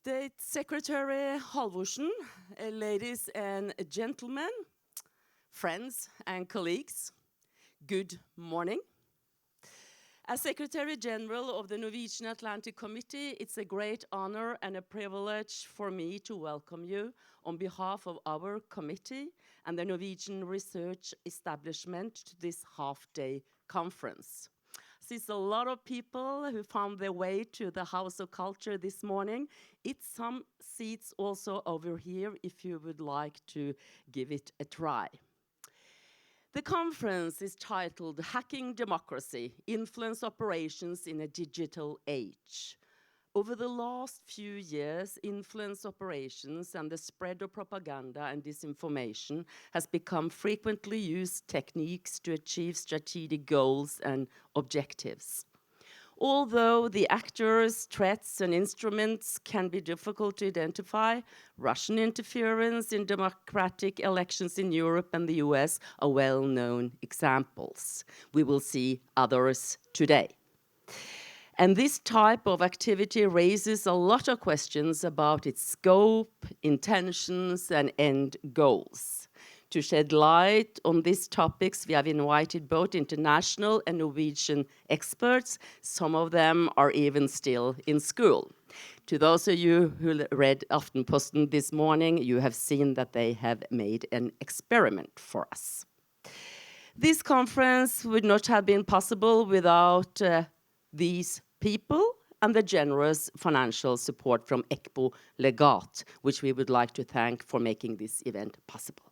State Secretary Halvorsen, ladies and gentlemen, friends and colleagues, good morning. As Secretary General of the Norwegian Atlantic Committee, it's a great honor and a privilege for me to welcome you on behalf of our committee and the Norwegian Research Establishment to this half-day conference. Since a lot of people who found their way to the House of Culture this morning, it's some seats also over here if you would like to give it a try. The conference is titled Hacking Democracy, Influence Operations in a Digital Age. Over the last few years, influence operations and the spread of propaganda and disinformation has become frequently used techniques to achieve strategic goals and objectives. Although the actors, threats, and instruments can be difficult to identify, Russian interference in democratic elections in Europe and the US are well-known examples. We will see others today. And this type of activity raises a lot of questions about its scope, intentions, and end goals. To shed light on these topics, we have invited both international and Norwegian experts. Some of them are even still in school. To those of you who read Aftenposten this morning, you have seen that they have made an experiment for us. This conference would not have been possible without these people and the generous financial support from Ekbo Legat, which we would like to thank for making this event possible.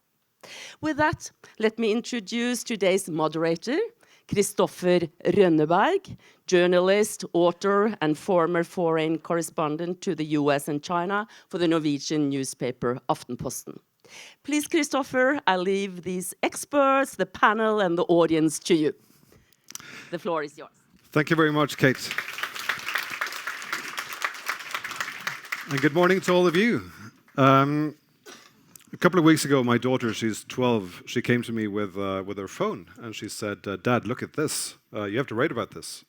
With that, let me introduce today's moderator, Kristoffer Rønneberg, journalist, author, and former foreign correspondent to the US and China for the Norwegian newspaper Aftenposten. Please, Kristoffer, I leave these experts, the panel, and the audience to you. The floor is yours. Thank you very much, Kate. And good morning to all of you. A couple of weeks ago, my daughter, she's 12, she came to me with her phone and she said, Dad, look at this. You have to write about this.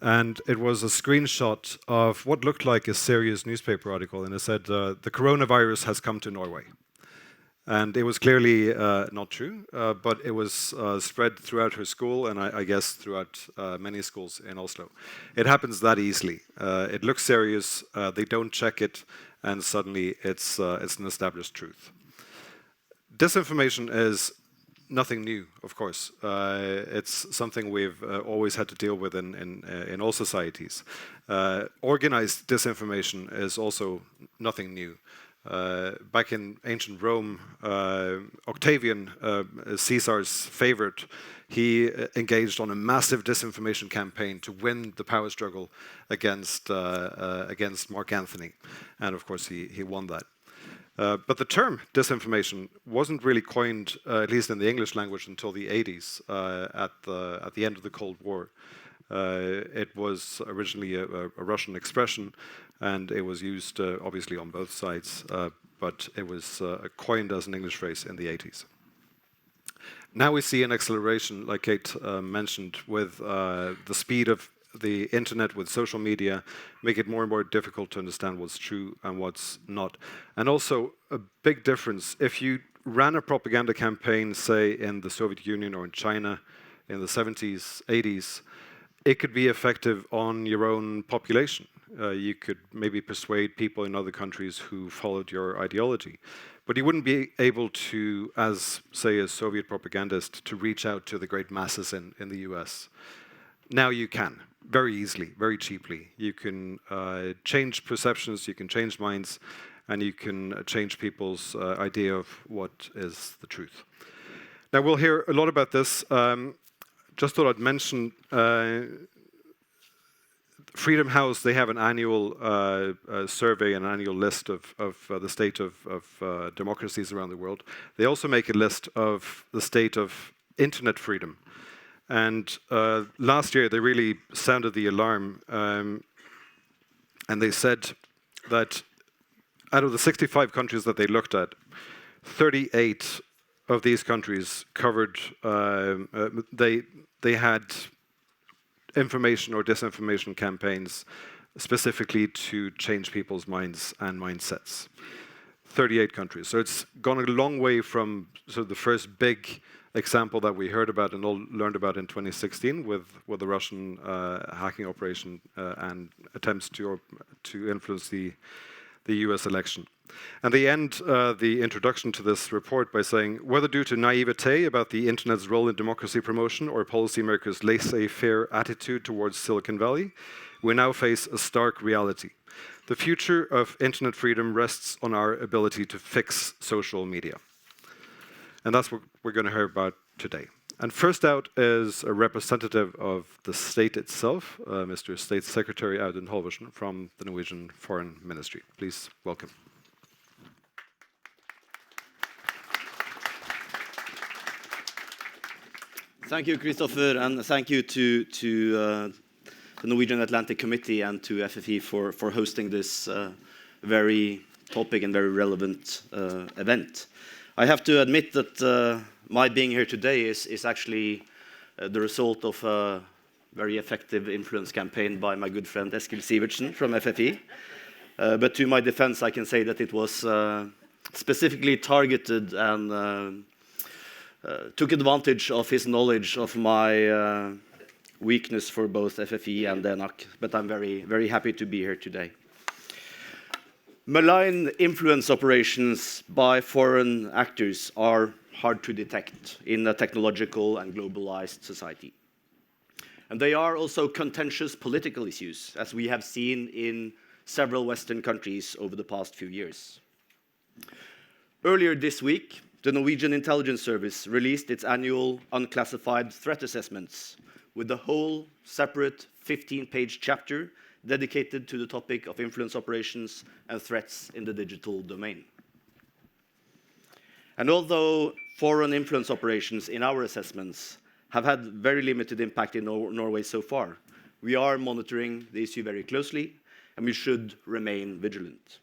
And it was a screenshot of what looked like a serious newspaper article. And it said, the coronavirus has come to Norway. And it was clearly not true, but it was spread throughout her school and I guess throughout many schools in Oslo. It happens that easily. It looks serious, they don't check it, and suddenly it's an established truth. Disinformation is nothing new, of course. It's something we've always had to deal with in all societies. Organized disinformation is also nothing new. Back in ancient Rome, Octavian, Caesar's favorite, he engaged on a massive disinformation campaign to win the power struggle against Mark Antony. And of course, he won that. But the term disinformation wasn't really coined, at least in the English language, until the 80s, at the end of the Cold War. It was originally a Russian expression, and it was used obviously on both sides, but it was coined as an English phrase in the 80s. Now we see an acceleration, like Kate mentioned, with the speed of the internet, with social media, make it more and more difficult to understand what's true and what's not. And also a big difference, if you ran a propaganda campaign, say in the Soviet Union or in China in the 70s, 80s, it could be effective on your own population. You could maybe persuade people in other countries who followed your ideology. But you wouldn't be able to, as, say, a Soviet propagandist, to reach out to the great masses in the US. Now you can, very easily, very cheaply. You can change perceptions, you can change minds, and you can change people's idea of what is the truth. Now we'll hear a lot about this. Just thought I'd mention Freedom House, they have an annual survey, an annual list of the state of democracies around the world. They also make a list of the state of internet freedom. And last year, they really sounded the alarm. And they said that out of the 65 countries that they looked at, 38 of these countries covered, they had information or disinformation campaigns specifically to change people's minds and mindsets. 38 countries. So it's gone a long way from sort of the first big example that we heard about and all learned about in 2016 with the Russian hacking operation and attempts to influence the US election. And they end the introduction to this report by saying, whether due to naivete about the internet's role in democracy promotion or policymakers' laissez-faire attitude towards Silicon Valley, we now face a stark reality. The future of internet freedom rests on our ability to fix social media. And that's what we're going to hear about today. And first out is a representative of the state itself, Mr. State Secretary Audun Halvorsen from the Norwegian Foreign Ministry. Please welcome. Thank you, Christopher, and thank you to the Norwegian Atlantic Committee and to FFE for hosting this very topic and very relevant event. I have to admit that my being here today is actually the result of a very effective influence campaign by my good friend Eskil Sivertsen from FFE. But to my defense, I can say that it was specifically targeted and took advantage of his knowledge of my weakness for both FFE and DNAC. But I'm very, very happy to be here today. Malign influence operations by foreign actors are hard to detect in a technological and globalized society. And they are also contentious political issues, as we have seen in several Western countries over the past few years. Earlier this week, the Norwegian Intelligence Service released its annual unclassified threat assessments with a whole separate 15-page chapter dedicated to the topic of influence operations and threats in the digital domain. And although foreign influence operations in our assessments have had very limited impact in Norway so far, we are monitoring the issue very closely, and we should remain vigilant.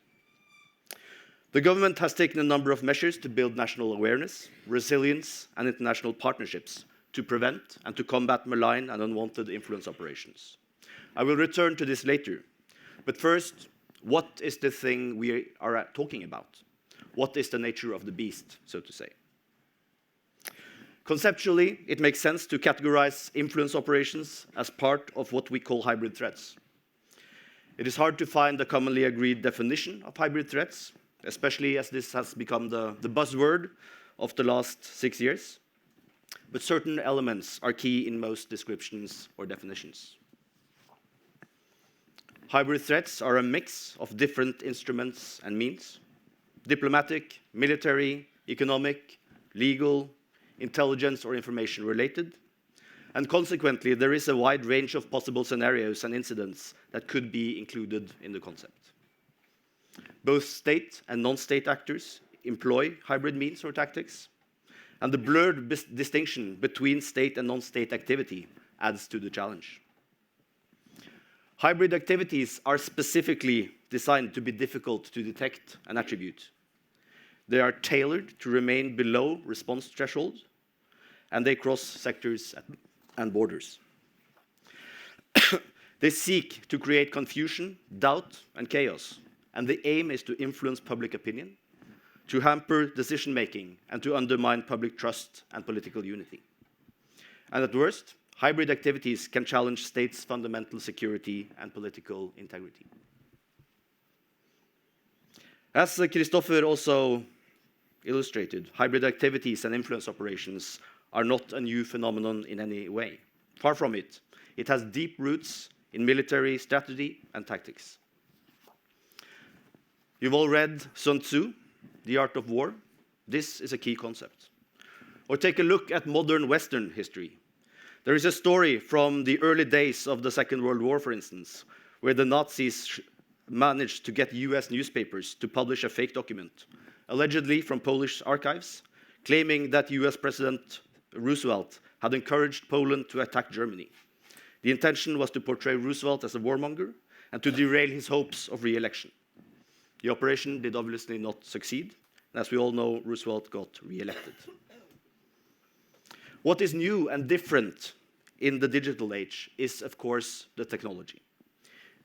The government has taken a number of measures to build national awareness, resilience, and international partnerships to prevent and to combat malign and unwanted influence operations. I will return to this later. But first, what is the thing we are talking about? What is the nature of the beast, so to say? Conceptually, it makes sense to categorize influence operations as part of what we call hybrid threats. It is hard to find a commonly agreed definition of hybrid threats, especially as this has become the buzzword of the last 6 years. But certain elements are key in most descriptions or definitions. Hybrid threats are a mix of different instruments and means: diplomatic, military, economic, legal, intelligence or information related. And consequently, there is a wide range of possible scenarios and incidents that could be included in the concept. Both state and non-state actors employ hybrid means or tactics, and the blurred distinction between state and non-state activity adds to the challenge. Hybrid activities are specifically designed to be difficult to detect and attribute. They are tailored to remain below response threshold, and they cross sectors and borders. They seek to create confusion, doubt, and chaos, and the aim is to influence public opinion, to hamper decision-making, and to undermine public trust and political unity. And at worst, hybrid activities can challenge states' fundamental security and political integrity. As Christopher also illustrated, hybrid activities and influence operations are not a new phenomenon in any way. Far from it. It has deep roots in military strategy and tactics. You've all read Sun Tzu, The Art of War. This is a key concept. Or take a look at modern Western history. There is a story from the early days of the Second World War, for instance, where the Nazis managed to get US newspapers to publish a fake document, allegedly from Polish archives, claiming that US President Roosevelt had encouraged Poland to attack Germany. The intention was to portray Roosevelt as a warmonger and to derail his hopes of re-election. The operation did obviously not succeed, and as we all know, Roosevelt got re-elected. What is new and different in the digital age is, of course, the technology.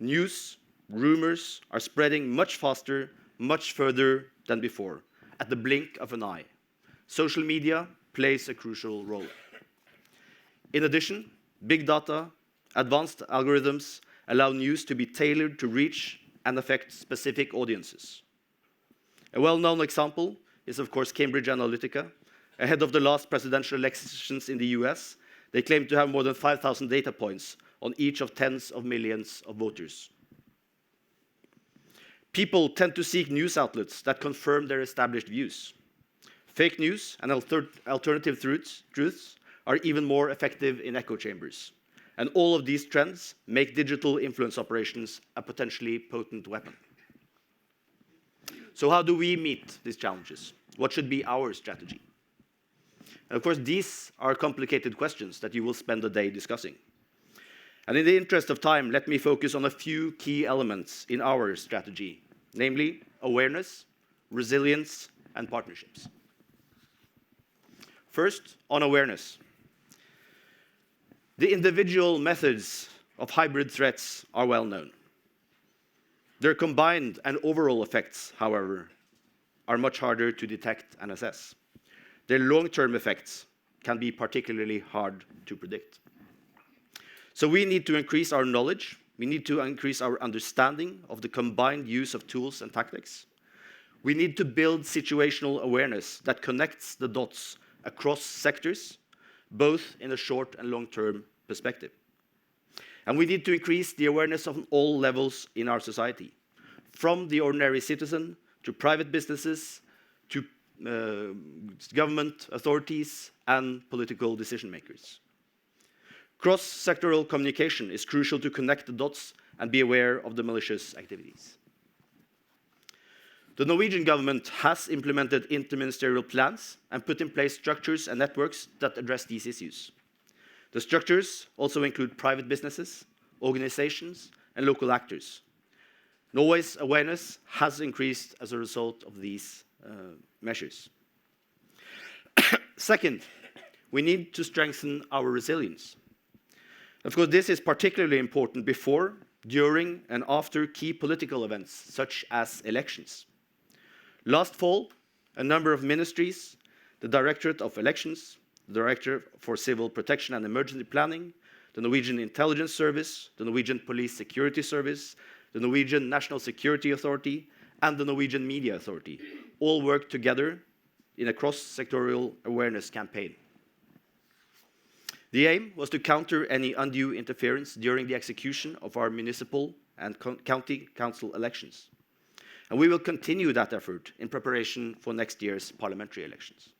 News, rumors are spreading much faster, much further than before, at the blink of an eye. Social media plays a crucial role. In addition, big data, advanced algorithms allow news to be tailored to reach and affect specific audiences. A well-known example is, of course, Cambridge Analytica. Ahead of the last presidential elections in the US, they claimed to have more than 5,000 data points on each of tens of millions of voters. People tend to seek news outlets that confirm their established views. Fake news and alternative truths are even more effective in echo chambers. And all of these trends make digital influence operations a potentially potent weapon. So how do we meet these challenges? What should be our strategy? And of course, these are complicated questions that you will spend the day discussing. And in the interest of time, let me focus on a few key elements in our strategy, namely awareness, resilience, and partnerships. First, on awareness. The individual methods of hybrid threats are well known. Their combined and overall effects, however, are much harder to detect and assess. Their long-term effects can be particularly hard to predict. So we need to increase our knowledge, we need to increase our understanding of the combined use of tools and tactics. We need to build situational awareness that connects the dots across sectors, both in a short and long-term perspective. And we need to increase the awareness of all levels in our society, from the ordinary citizen to private businesses to government authorities and political decision makers. Cross-sectoral communication is crucial to connect the dots and be aware of the malicious activities. The Norwegian government has implemented interministerial plans and put in place structures and networks that address these issues. The structures also include private businesses, organizations, and local actors. Norway's awareness has increased as a result of these measures. Second, we need to strengthen our resilience. Of course, this is particularly important before, during, and after key political events, such as elections. Last fall, a number of ministries, the Directorate of Elections, the Director for Civil Protection and Emergency Planning, the Norwegian Intelligence Service, the Norwegian Police Security Service, the Norwegian National Security Authority, and the Norwegian Media Authority all worked together in a cross-sectorial awareness campaign. The aim was to counter any undue interference during the execution of our municipal and county council elections. And we will continue that effort in preparation for next year's parliamentary elections.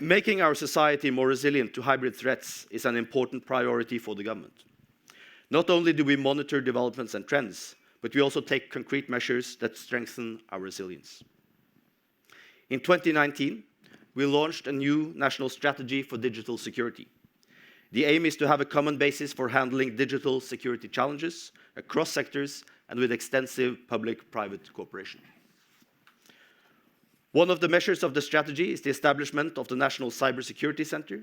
Making our society more resilient to hybrid threats is an important priority for the government. Not only do we monitor developments and trends, but we also take concrete measures that strengthen our resilience. In 2019, we launched a new national strategy for digital security. The aim is to have a common basis for handling digital security challenges across sectors and with extensive public-private cooperation. One of the measures of the strategy is the establishment of the National Cybersecurity Center.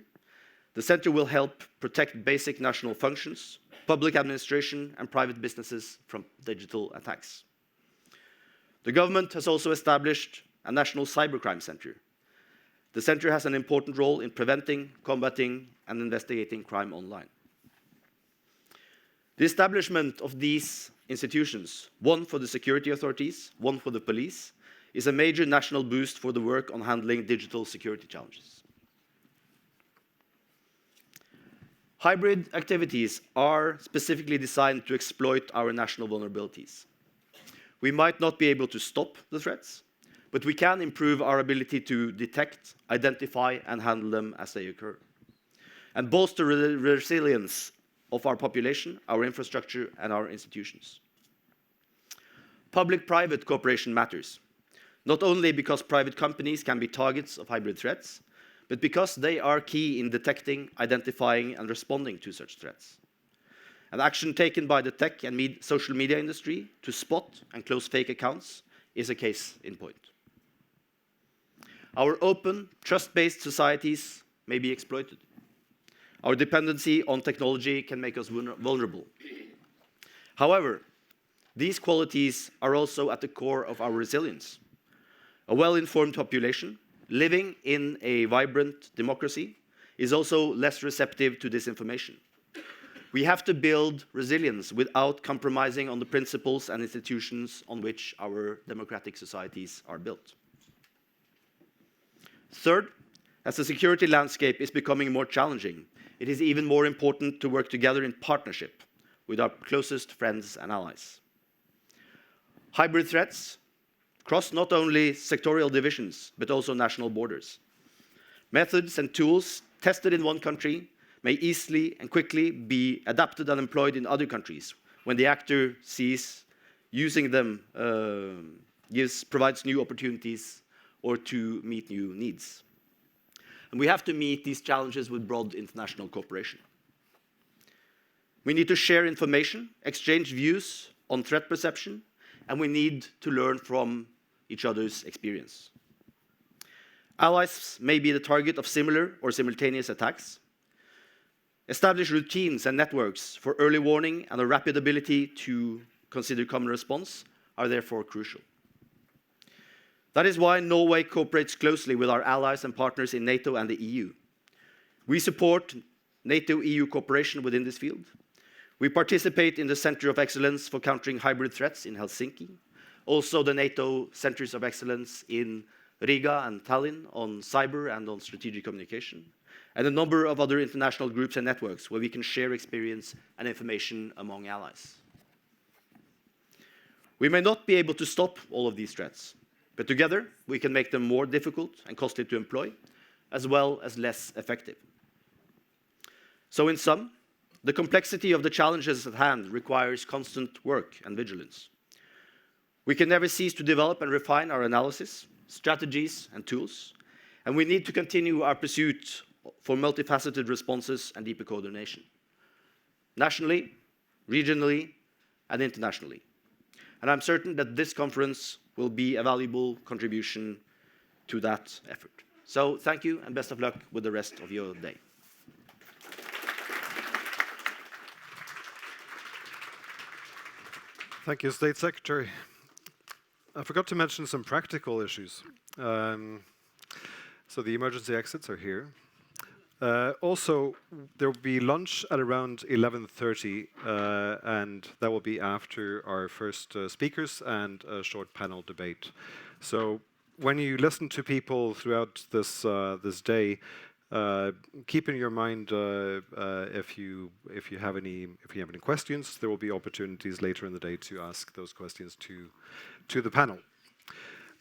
The center will help protect basic national functions, public administration, and private businesses from digital attacks. The government has also established a National Cybercrime Center. The center has an important role in preventing, combating, and investigating crime online. The establishment of these institutions, one for the security authorities, one for the police, is a major national boost for the work on handling digital security challenges. Hybrid activities are specifically designed to exploit our national vulnerabilities. We might not be able to stop the threats, but we can improve our ability to detect, identify, and handle them as they occur, and bolster the resilience of our population, our infrastructure, and our institutions. Public-private cooperation matters, not only because private companies can be targets of hybrid threats, but because they are key in detecting, identifying, and responding to such threats. An action taken by the tech and social media industry to spot and close fake accounts is a case in point. Our open, trust-based societies may be exploited. Our dependency on technology can make us vulnerable. However, these qualities are also at the core of our resilience. A well-informed population living in a vibrant democracy is also less receptive to disinformation. We have to build resilience without compromising on the principles and institutions on which our democratic societies are built. Third, as the security landscape is becoming more challenging, it is even more important to work together in partnership with our closest friends and allies. Hybrid threats cross not only sectorial divisions, but also national borders. Methods and tools tested in one country may easily and quickly be adapted and employed in other countries when the actor sees using them provides new opportunities or to meet new needs. And we have to meet these challenges with broad international cooperation. We need to share information, exchange views on threat perception, and we need to learn from each other's experience. Allies may be the target of similar or simultaneous attacks. Establish routines and networks for early warning and a rapid ability to consider common response are therefore crucial. That is why Norway cooperates closely with our allies and partners in NATO and the EU. We support NATO-EU cooperation within this field. We participate in the Center of Excellence for Countering Hybrid Threats in Helsinki, also the NATO Centers of Excellence in Riga and Tallinn on cyber and on strategic communication, and a number of other international groups and networks where we can share experience and information among allies. We may not be able to stop all of these threats, but together we can make them more difficult and costly to employ, as well as less effective. So in sum, the complexity of the challenges at hand requires constant work and vigilance. We can never cease to develop and refine our analysis, strategies, and tools, and we need to continue our pursuit for multifaceted responses and deeper coordination, nationally, regionally, and internationally. And I'm certain that this conference will be a valuable contribution to that effort. So thank you, and best of luck with the rest of your day. Thank you, State Secretary. I forgot to mention some practical issues. So the emergency exits are here. Also, there will be lunch at around 11:30, and that will be after our first speakers and a short panel debate. So when you listen to people throughout this day, keep in your mind if you have any questions, there will be opportunities later in the day to ask those questions to the panel.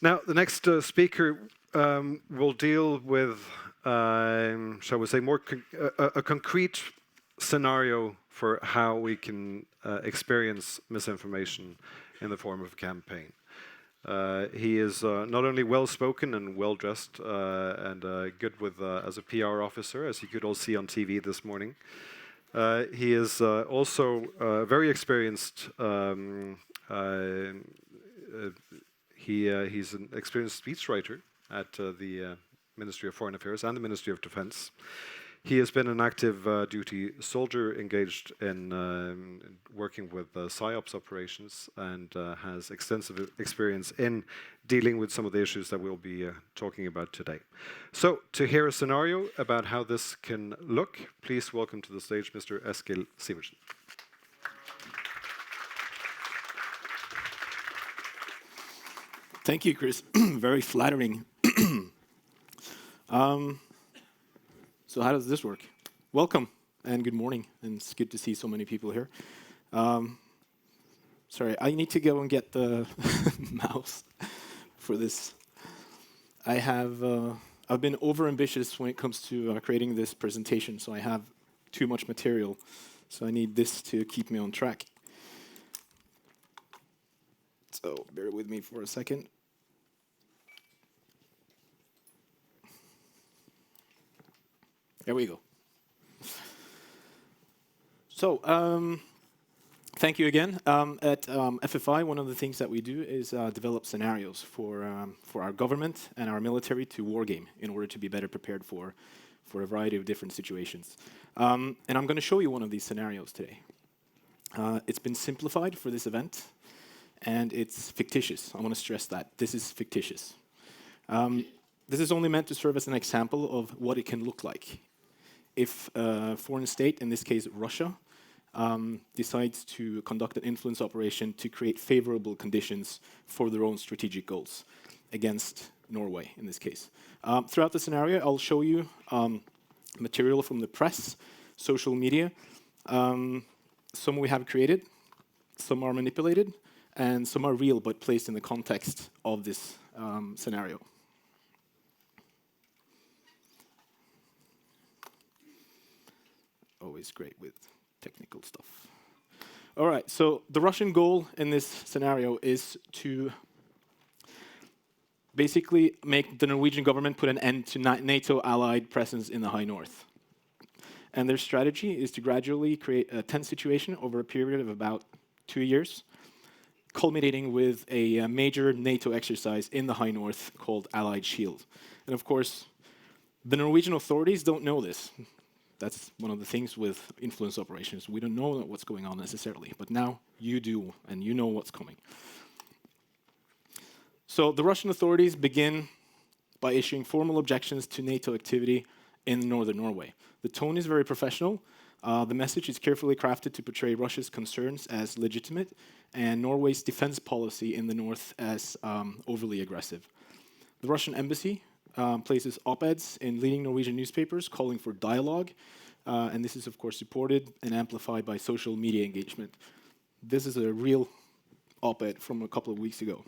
Now, the next speaker will deal with, shall we say, a concrete scenario for how we can experience misinformation in the form of a campaign. He is not only well-spoken and well-dressed and good with as a PR officer, as you could all see on TV this morning. He is also very experienced. He's an experienced speechwriter at the Ministry of Foreign Affairs and the Ministry of Defense. He has been an active duty soldier engaged in working with PSYOPs operations and has extensive experience in dealing with some of the issues that we'll be talking about today. So, to hear a scenario about how this can look, please welcome to the stage Mr. Eskil Sivertsen. Thank you, Chris. Very flattering. So how does this work? Welcome and good morning, and it's good to see so many people here. Sorry, I need to go and get the mouse for this. I've been overambitious when it comes to creating this presentation, so I have too much material. So I need this to keep me on track. So bear with me for a second. There we go. So, thank you again. At FFI, one of the things that we do is develop scenarios for our government and our military to wargame in order to be better prepared for a variety of different situations. And I'm going to show you one of these scenarios today. It's been simplified for this event, and it's fictitious. I want to stress that. This is fictitious. This is only meant to serve as an example of what it can look like if a foreign state, in this case Russia, decides to conduct an influence operation to create favorable conditions for their own strategic goals against Norway, in this case. Throughout the scenario, I'll show you material from the press, social media. Some we have created, some are manipulated, and some are real but placed in the context of this scenario. Always great with technical stuff. All right, so the Russian goal in this scenario is to basically make the Norwegian government put an end to NATO allied presence in the High North. And their strategy is to gradually create a tense situation over a period of about 2 years, culminating with a major NATO exercise in the High North called Allied Shield. And of course, the Norwegian authorities don't know this. That's one of the things with influence operations. We don't know what's going on necessarily, but now you do, and you know what's coming. So the Russian authorities begin by issuing formal objections to NATO activity in northern Norway. The tone is very professional. The message is carefully crafted to portray Russia's concerns as legitimate and Norway's defense policy in the north as overly aggressive. The Russian embassy places op-eds in leading Norwegian newspapers calling for dialogue, and this is of course supported and amplified by social media engagement. This is a real op-ed from a couple of weeks ago.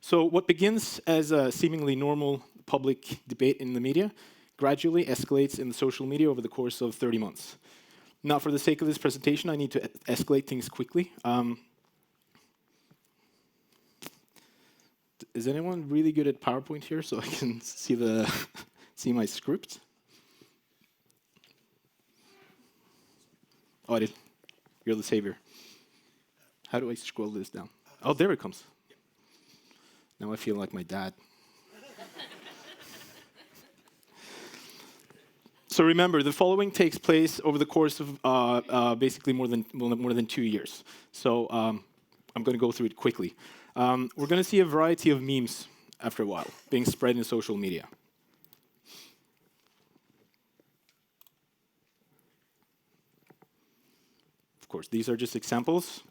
So what begins as a seemingly normal public debate in the media gradually escalates in the social media over the course of 30 months. Now, for the sake of this presentation, I need to escalate things quickly. Is anyone really good at PowerPoint here so I can see see my script? Oh, I did. You're the savior. How do I scroll this down? Oh, there it comes. Now I feel like my dad. So remember, the following takes place over the course of basically more than 2 years. So I'm going to go through it quickly. We're going to see a variety of memes after a while being spread in social media. Of course, these are just examples.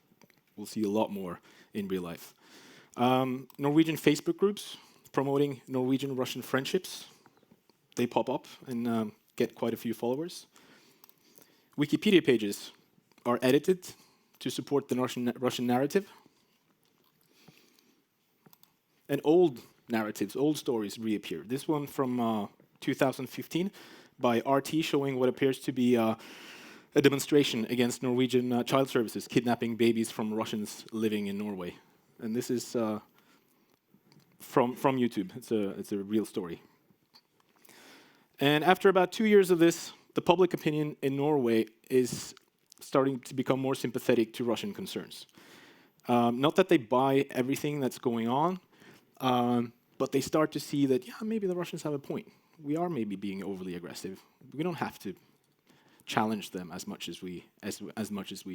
We'll see a lot more in real life. Norwegian Facebook groups promoting Norwegian-Russian friendships. They pop up and get quite a few followers. Wikipedia pages are edited to support the Russian narrative. And old narratives, old stories reappear. This one from 2015 by RT showing what appears to be a demonstration against Norwegian child services kidnapping babies from Russians living in Norway. And this is from YouTube. It's a real story. And after about 2 years of this, the public opinion in Norway is starting to become more sympathetic to Russian concerns. Not that they buy everything that's going on, but they start to see that, yeah, maybe the Russians have a point. We are maybe being overly aggressive. We don't have to challenge them as much as we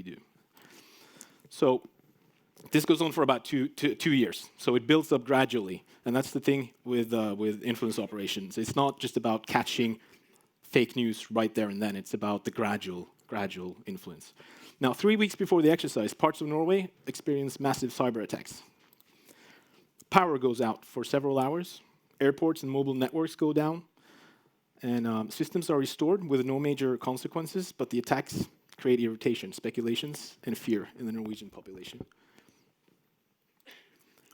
do. So this goes on for about two years. So it builds up gradually, and that's the thing with influence operations. It's not just about catching fake news right there and then. It's about the gradual influence. Now, 3 weeks before the exercise, parts of Norway experience massive cyber attacks. Power goes out for several hours. Airports and mobile networks go down. And systems are restored with no major consequences, but the attacks create irritation, speculations, and fear in the Norwegian population.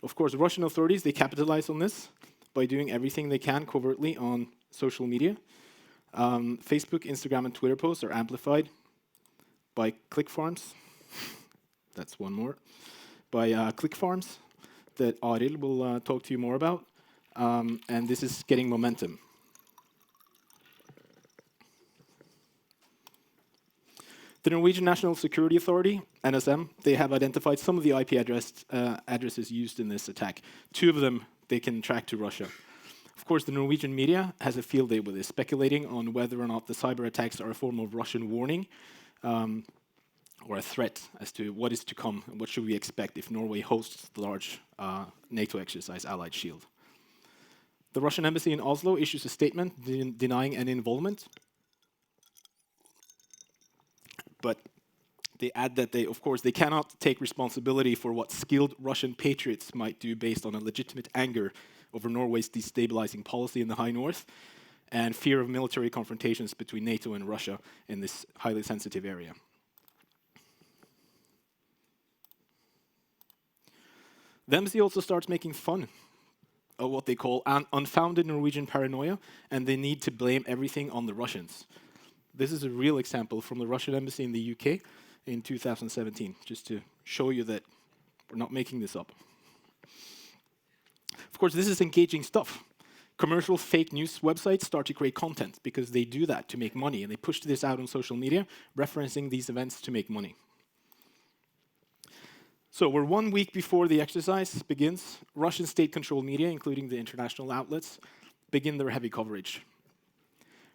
Of course, Russian authorities, they capitalize on this by doing everything they can covertly on social media. Facebook, Instagram, and Twitter posts are amplified by click farms. That's one more. By click farms that Arild will talk to you more about. And this is getting momentum. The Norwegian National Security Authority, NSM, they have identified some of the IP addresses used in this attack. 2 of them they can track to Russia. Of course, the Norwegian media has a field day with this, speculating on whether or not the cyber attacks are a form of Russian warning, or a threat as to what is to come and what should we expect if Norway hosts the large NATO exercise Allied Shield. The Russian embassy in Oslo issues a statement denying any involvement, but they add that of course, they cannot take responsibility for what skilled Russian patriots might do based on a legitimate anger over Norway's destabilizing policy in the High North and fear of military confrontations between NATO and Russia in this highly sensitive area. The embassy also starts making fun of what they call an unfounded Norwegian paranoia, and they need to blame everything on the Russians. This is a real example from the Russian embassy in the UK in 2017, just to show you that we're not making this up. Of course, this is engaging stuff. Commercial fake news websites start to create content because they do that to make money, and they push this out on social media, referencing these events to make money. So we're 1 week before the exercise begins. Russian state-controlled media, including the international outlets, begin their heavy coverage.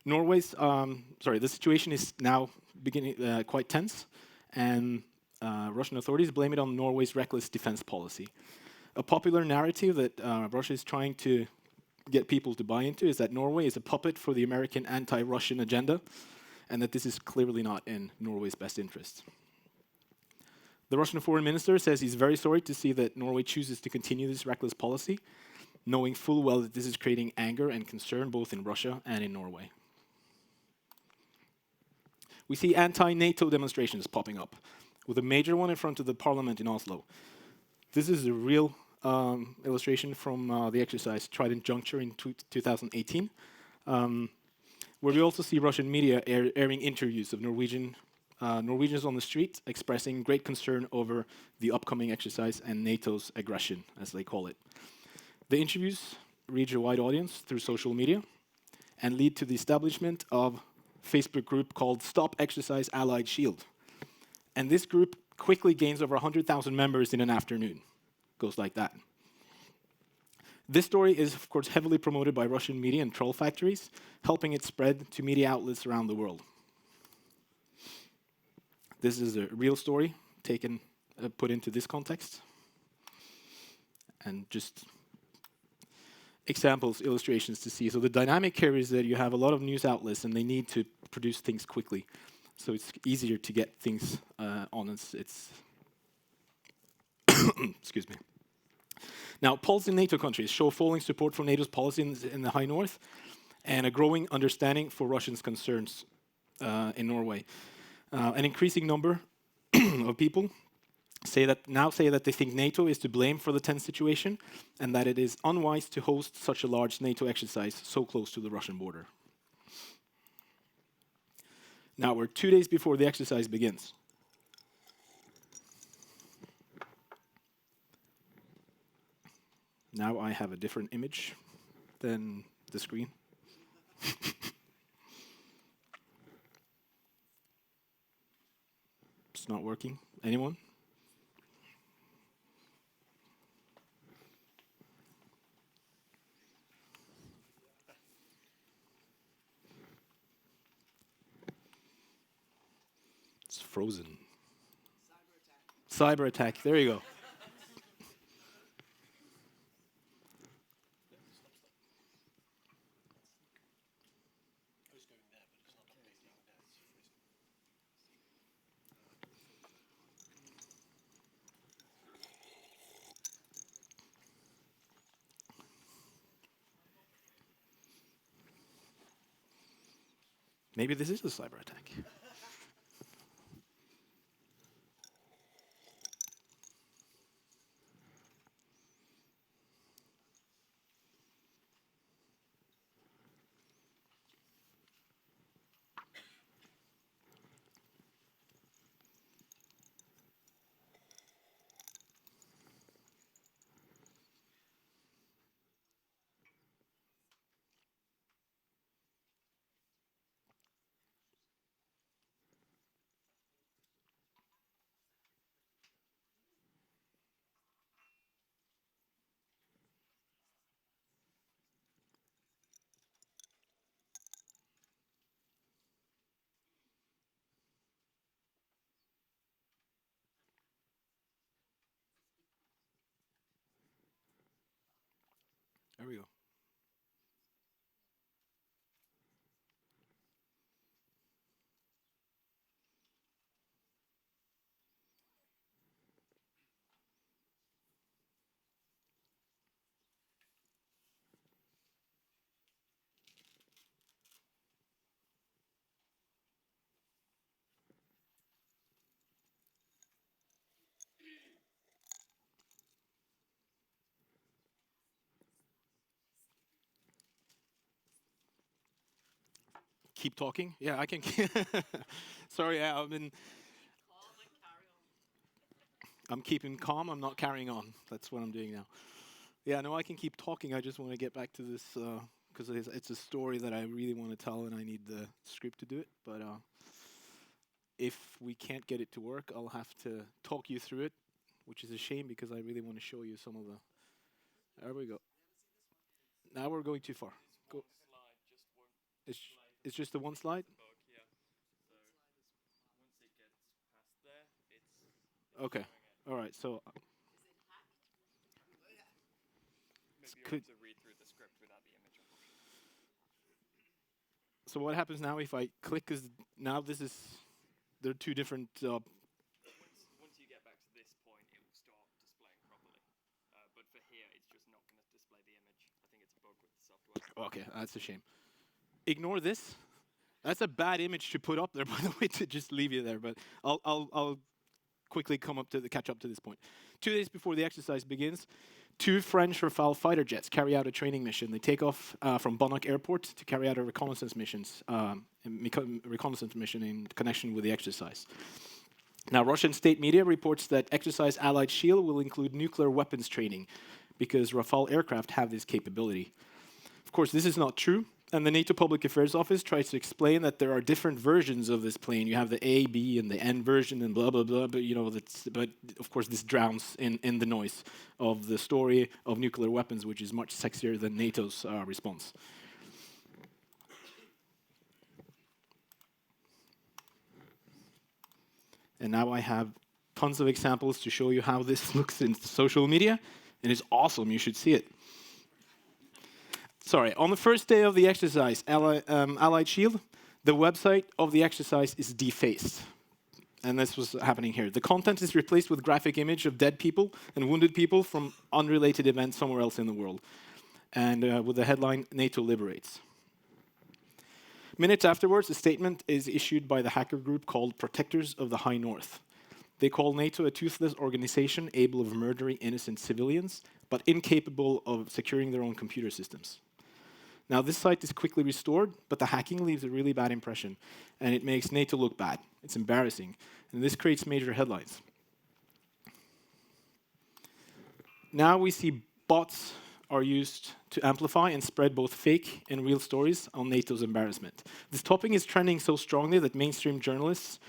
The situation is now beginning quite tense, and Russian authorities blame it on Norway's reckless defense policy. A popular narrative that Russia is trying to get people to buy into is that Norway is a puppet for the American anti-Russian agenda, and that this is clearly not in Norway's best interest. The Russian foreign minister says he's very sorry to see that Norway chooses to continue this reckless policy, knowing full well that this is creating anger and concern both in Russia and in Norway. We see anti-NATO demonstrations popping up, with a major one in front of the parliament in Oslo. This is a real illustration from the exercise Trident Juncture in 2018, where we also see Russian media airing interviews of Norwegians on the street expressing great concern over the upcoming exercise and NATO's aggression, as they call it. The interviews reach a wide audience through social media and lead to the establishment of a Facebook group called Stop Exercise Allied Shield. And this group quickly gains over 100,000 members in an afternoon. Goes like that. This story is, of course, heavily promoted by Russian media and troll factories, helping it spread to media outlets around the world. This is a real story put into this context. And just examples, illustrations to see. So the dynamic here is that you have a lot of news outlets and they need to produce things quickly. So it's easier to get things on its excuse me. Now, polls in NATO countries show falling support for NATO's policy in the High North and a growing understanding for Russians' concerns in Norway. An increasing number of people say that they think NATO is to blame for the tense situation and that it is unwise to host such a large NATO exercise so close to the Russian border. Now we're 2 days before the exercise begins. Now I have a different image than the screen. It's not working. Anyone? It's frozen. Cyber attack. There you go. Maybe this is a cyber attack. keep talking? Yeah, I can. Sorry, I'm keeping calm. I'm not carrying on. That's what I'm doing now. Yeah, no, I can keep talking. I just want to get back to this because it's a story that I really want to tell, and I need the script to do it. But if we can't get it to work, I'll have to talk you through it, which is a shame because I really want to show you some of the. There we go. Now we're going too far. Go. It's, it's just the one slide? Okay. All right. So. Could, so what happens now if I click? Because now this is. There are two different. Once you get back to this point, it will start displaying properly. But for here, it's just not going to display the image. I think it's a bug with the software. Okay, that's a shame. Ignore this. That's a bad image to put up there, by the way, to just leave you there. But I'll quickly catch up to this point. 2 days before the exercise begins, 2 French Rafale fighter jets carry out a training mission. They take off from Bonac Airport to carry out a reconnaissance mission in connection with the exercise. Now, Russian state media reports that exercise Allied Shield will include nuclear weapons training because Rafale aircraft have this capability. Of course, this is not true. And the NATO Public Affairs Office tries to explain that there are different versions of this plane. You have the A, B, and the N version, and blah blah blah. But but of course, this drowns in the noise of the story of nuclear weapons, which is much sexier than NATO's response. And now I have tons of examples to show you how this looks in social media, and it's awesome. You should see it. Sorry, on the first day of the exercise, Allied Shield, the website of the exercise is defaced. And this was happening here. The content is replaced with graphic image of dead people and wounded people from unrelated events somewhere else in the world. And with the headline, NATO liberates. Minutes afterwards, a statement is issued by the hacker group called Protectors of the High North. They call NATO a toothless organization able of murdering innocent civilians, but incapable of securing their own computer systems. Now, this site is quickly restored, but the hacking leaves a really bad impression, and it makes NATO look bad. It's embarrassing, and this creates major headlines. Now we see bots are used to amplify and spread both fake and real stories on NATO's embarrassment. This topic is trending so strongly that mainstream journalists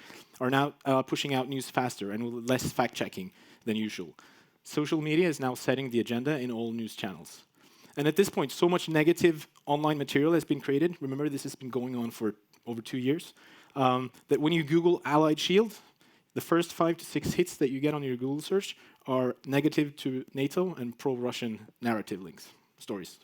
are now pushing out news faster and with less fact-checking than usual. Social media is now setting the agenda in all news channels. And at this point, so much negative online material has been created. Remember, this has been going on for over 2 years. That when you Google Allied Shield, the first 5 to 6 hits that you get on your Google search are negative to NATO and pro-Russian narrative stories.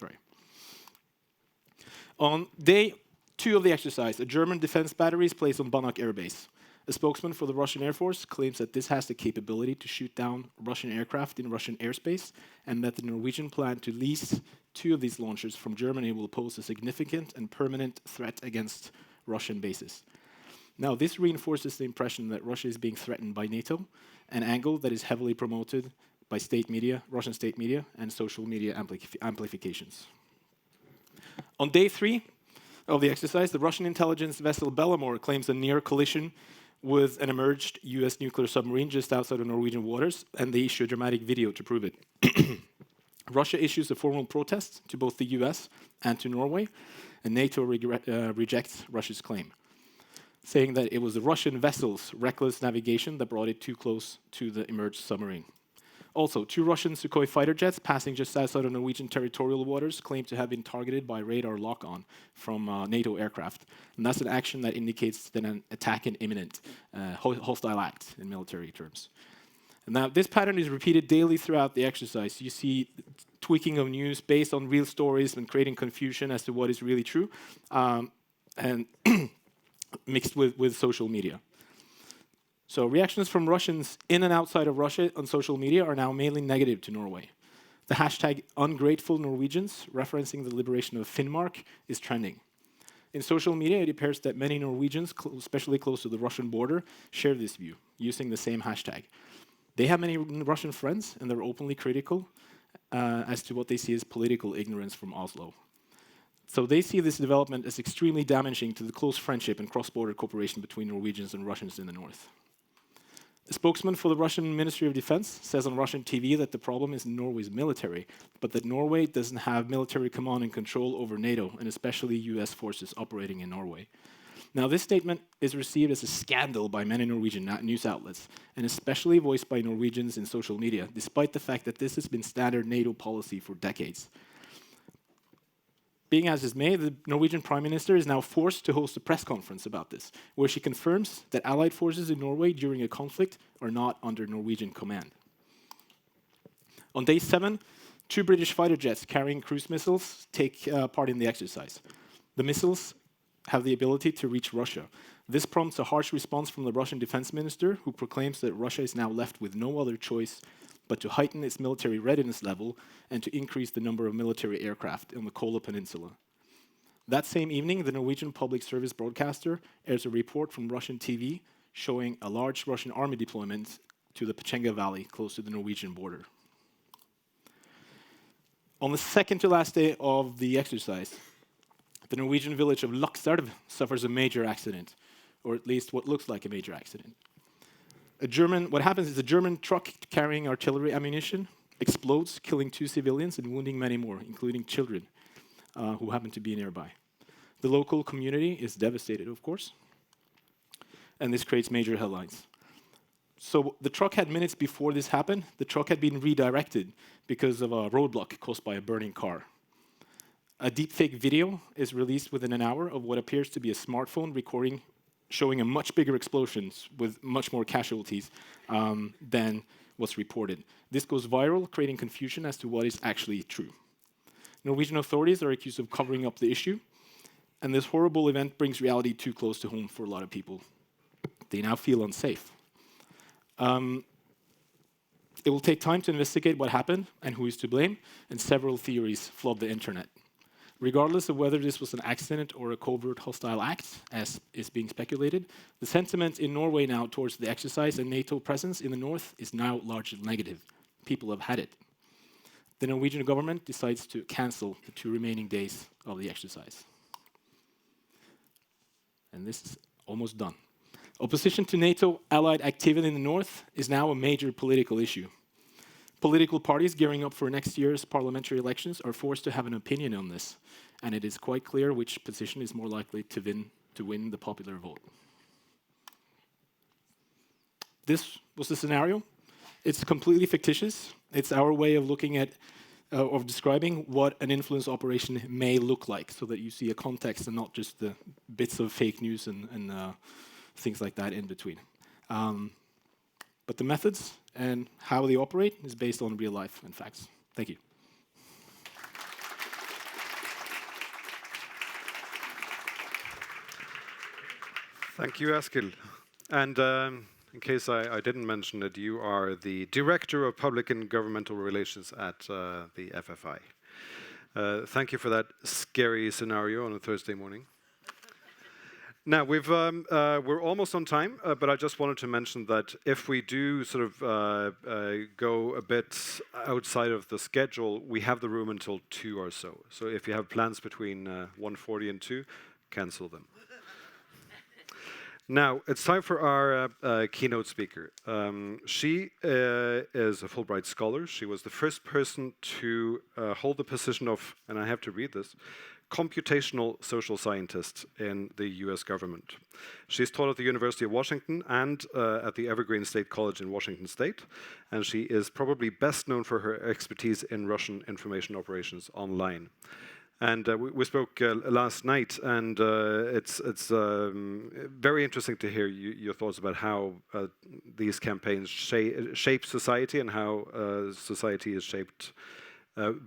On day 2 of the exercise, a German defense battery is placed on Banak Air Base. A spokesman for the Russian Air Force claims that this has the capability to shoot down Russian aircraft in Russian airspace, and that the Norwegian plan to lease 2 of these launchers from Germany will pose a significant and permanent threat against Russian bases. Now, this reinforces the impression that Russia is being threatened by NATO, an angle that is heavily promoted by state media, Russian state media, and social media amplifications. On day 3 of the exercise, the Russian intelligence vessel Bellamor claims a near collision with an emerged US nuclear submarine just outside of Norwegian waters, and they issue a dramatic video to prove it. Russia issues a formal protest to both the US and to Norway, and NATO rejects Russia's claim, saying that it was the Russian vessel's reckless navigation that brought it too close to the emerged submarine. Also, 2 Russian Sukhoi fighter jets passing just outside of Norwegian territorial waters claim to have been targeted by radar lock-on from NATO aircraft. And that's an action that indicates that an attack is imminent, hostile act in military terms. And now this pattern is repeated daily throughout the exercise. You see tweaking of news based on real stories and creating confusion as to what is really true, and mixed with social media. So reactions from Russians in and outside of Russia on social media are now mainly negative to Norway. The hashtag ungrateful Norwegians, referencing the liberation of Finnmark, is trending. In social media, it appears that many Norwegians, especially close to the Russian border, share this view, using the same hashtag. They have many Russian friends, and they're openly critical as to what they see as political ignorance from Oslo. So they see this development as extremely damaging to the close friendship and cross-border cooperation between Norwegians and Russians in the north. A spokesman for the Russian Ministry of Defense says on Russian TV that the problem is Norway's military, but that Norway doesn't have military command and control over NATO, and especially US forces operating in Norway. Now, this statement is received as a scandal by many Norwegian news outlets, and especially voiced by Norwegians in social media, despite the fact that this has been standard NATO policy for decades. Being as is may, the Norwegian Prime Minister is now forced to host a press conference about this, where she confirms that Allied forces in Norway during a conflict are not under Norwegian command. On day 7, 2 British fighter jets carrying cruise missiles take part in the exercise. The missiles have the ability to reach Russia. This prompts a harsh response from the Russian defense minister, who proclaims that Russia is now left with no other choice but to heighten its military readiness level and to increase the number of military aircraft on the Kola Peninsula. That same evening, the Norwegian public service broadcaster airs a report from Russian TV showing a large Russian army deployment to the Pechenga Valley, close to the Norwegian border. On the second to last day of the exercise, the Norwegian village of Lakselv suffers a major accident, or at least what looks like a major accident. What happens is a German truck carrying artillery ammunition explodes, killing 2 civilians and wounding many more, including children who happen to be nearby. The local community is devastated, of course, and this creates major headlines. So the truck had, minutes before this happened, the truck had been redirected because of a roadblock caused by a burning car. A deepfake video is released within an hour of what appears to be a smartphone recording showing a much bigger explosion with much more casualties than was reported. This goes viral, creating confusion as to what is actually true. Norwegian authorities are accused of covering up the issue, and this horrible event brings reality too close to home for a lot of people. They now feel unsafe. It will take time to investigate what happened and who is to blame, and several theories flood the internet. Regardless of whether this was an accident or a covert hostile act, as is being speculated, the sentiment in Norway now towards the exercise and NATO presence in the north is now largely negative. People have had it. The Norwegian government decides to cancel the 2 remaining days of the exercise. And this is almost done. Opposition to NATO allied activity in the north is now a major political issue. Political parties gearing up for next year's parliamentary elections are forced to have an opinion on this, and it is quite clear which position is more likely to win the popular vote. This was the scenario. It's completely fictitious. It's our way of looking at, of describing what an influence operation may look like, so that you see a context and not just the bits of fake news and things like that in between. But the methods and how they operate is based on real life and facts. Thank you. Thank you, Eskil. And in case I didn't mention it, you are the Director of Public and Governmental Relations at the FFI. Thank you for that scary scenario on a Thursday morning. Now, we're almost on time, but I just wanted to mention that if we do sort of go a bit outside of the schedule, we have the room until 2 or so. So if you have plans between 1:40 and 2, cancel them. Now, it's time for our keynote speaker. She is a Fulbright scholar. She was the first person to hold the position of, and I have to read this, computational social scientist in the US government. She's taught at the University of Washington and at the Evergreen State College in Washington State, and she is probably best known for her expertise in Russian information operations online. And we spoke last night, and it's very interesting to hear your thoughts about how these campaigns shape society and how society is shaped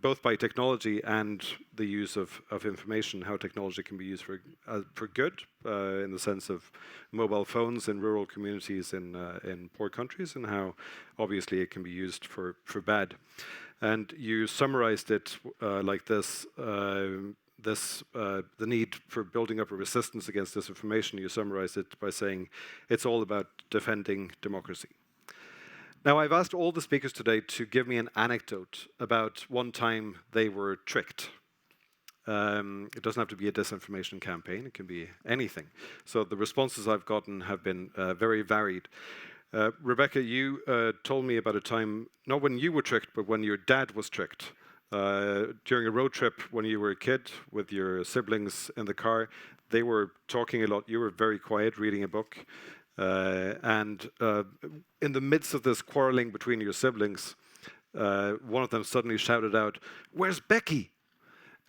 both by technology and the use of information, how technology can be used for good, in the sense of mobile phones in rural communities in poor countries, and how obviously it can be used for bad. And you summarized it like this, the need for building up a resistance against disinformation. You summarized it by saying it's all about defending democracy. Now, I've asked all the speakers today to give me an anecdote about one time they were tricked. It doesn't have to be a disinformation campaign. It can be anything. So the responses I've gotten have been very varied. Rebecca, you told me about a time, not when you were tricked, but when your dad was tricked. During a road trip when you were a kid with your siblings in the car, they were talking a lot. You were very quiet, reading a book. And in the midst of this quarreling between your siblings, one of them suddenly shouted out, "Where's Becky?"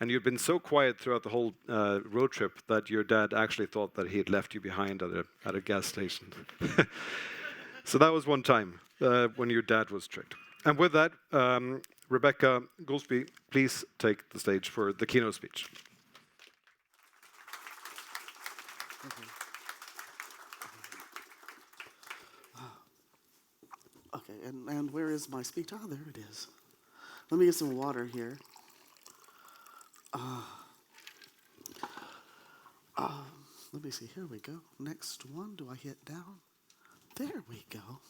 And you'd been so quiet throughout the whole road trip that your dad actually thought that he had left you behind at a gas station. So that was one time when your dad was tricked. And with that, Rebecca Goolsbee, please take the stage for the keynote speech. Okay, and where is my speech? Ah, there it is. Let me get some water here. Let me see, here we go. Next one, do I hit down? There we go.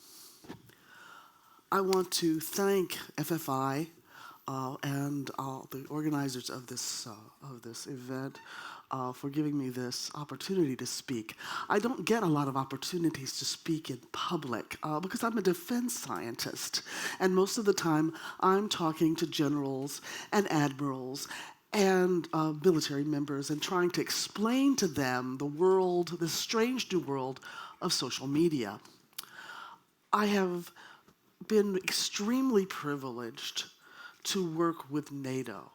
I want to thank FFI and the organizers of this event for giving me this opportunity to speak. I don't get a lot of opportunities to speak in public because I'm a defense scientist, and most of the time I'm talking to generals and admirals and military members and trying to explain to them the world, the strange new world of social media. I have been extremely privileged to work with NATO.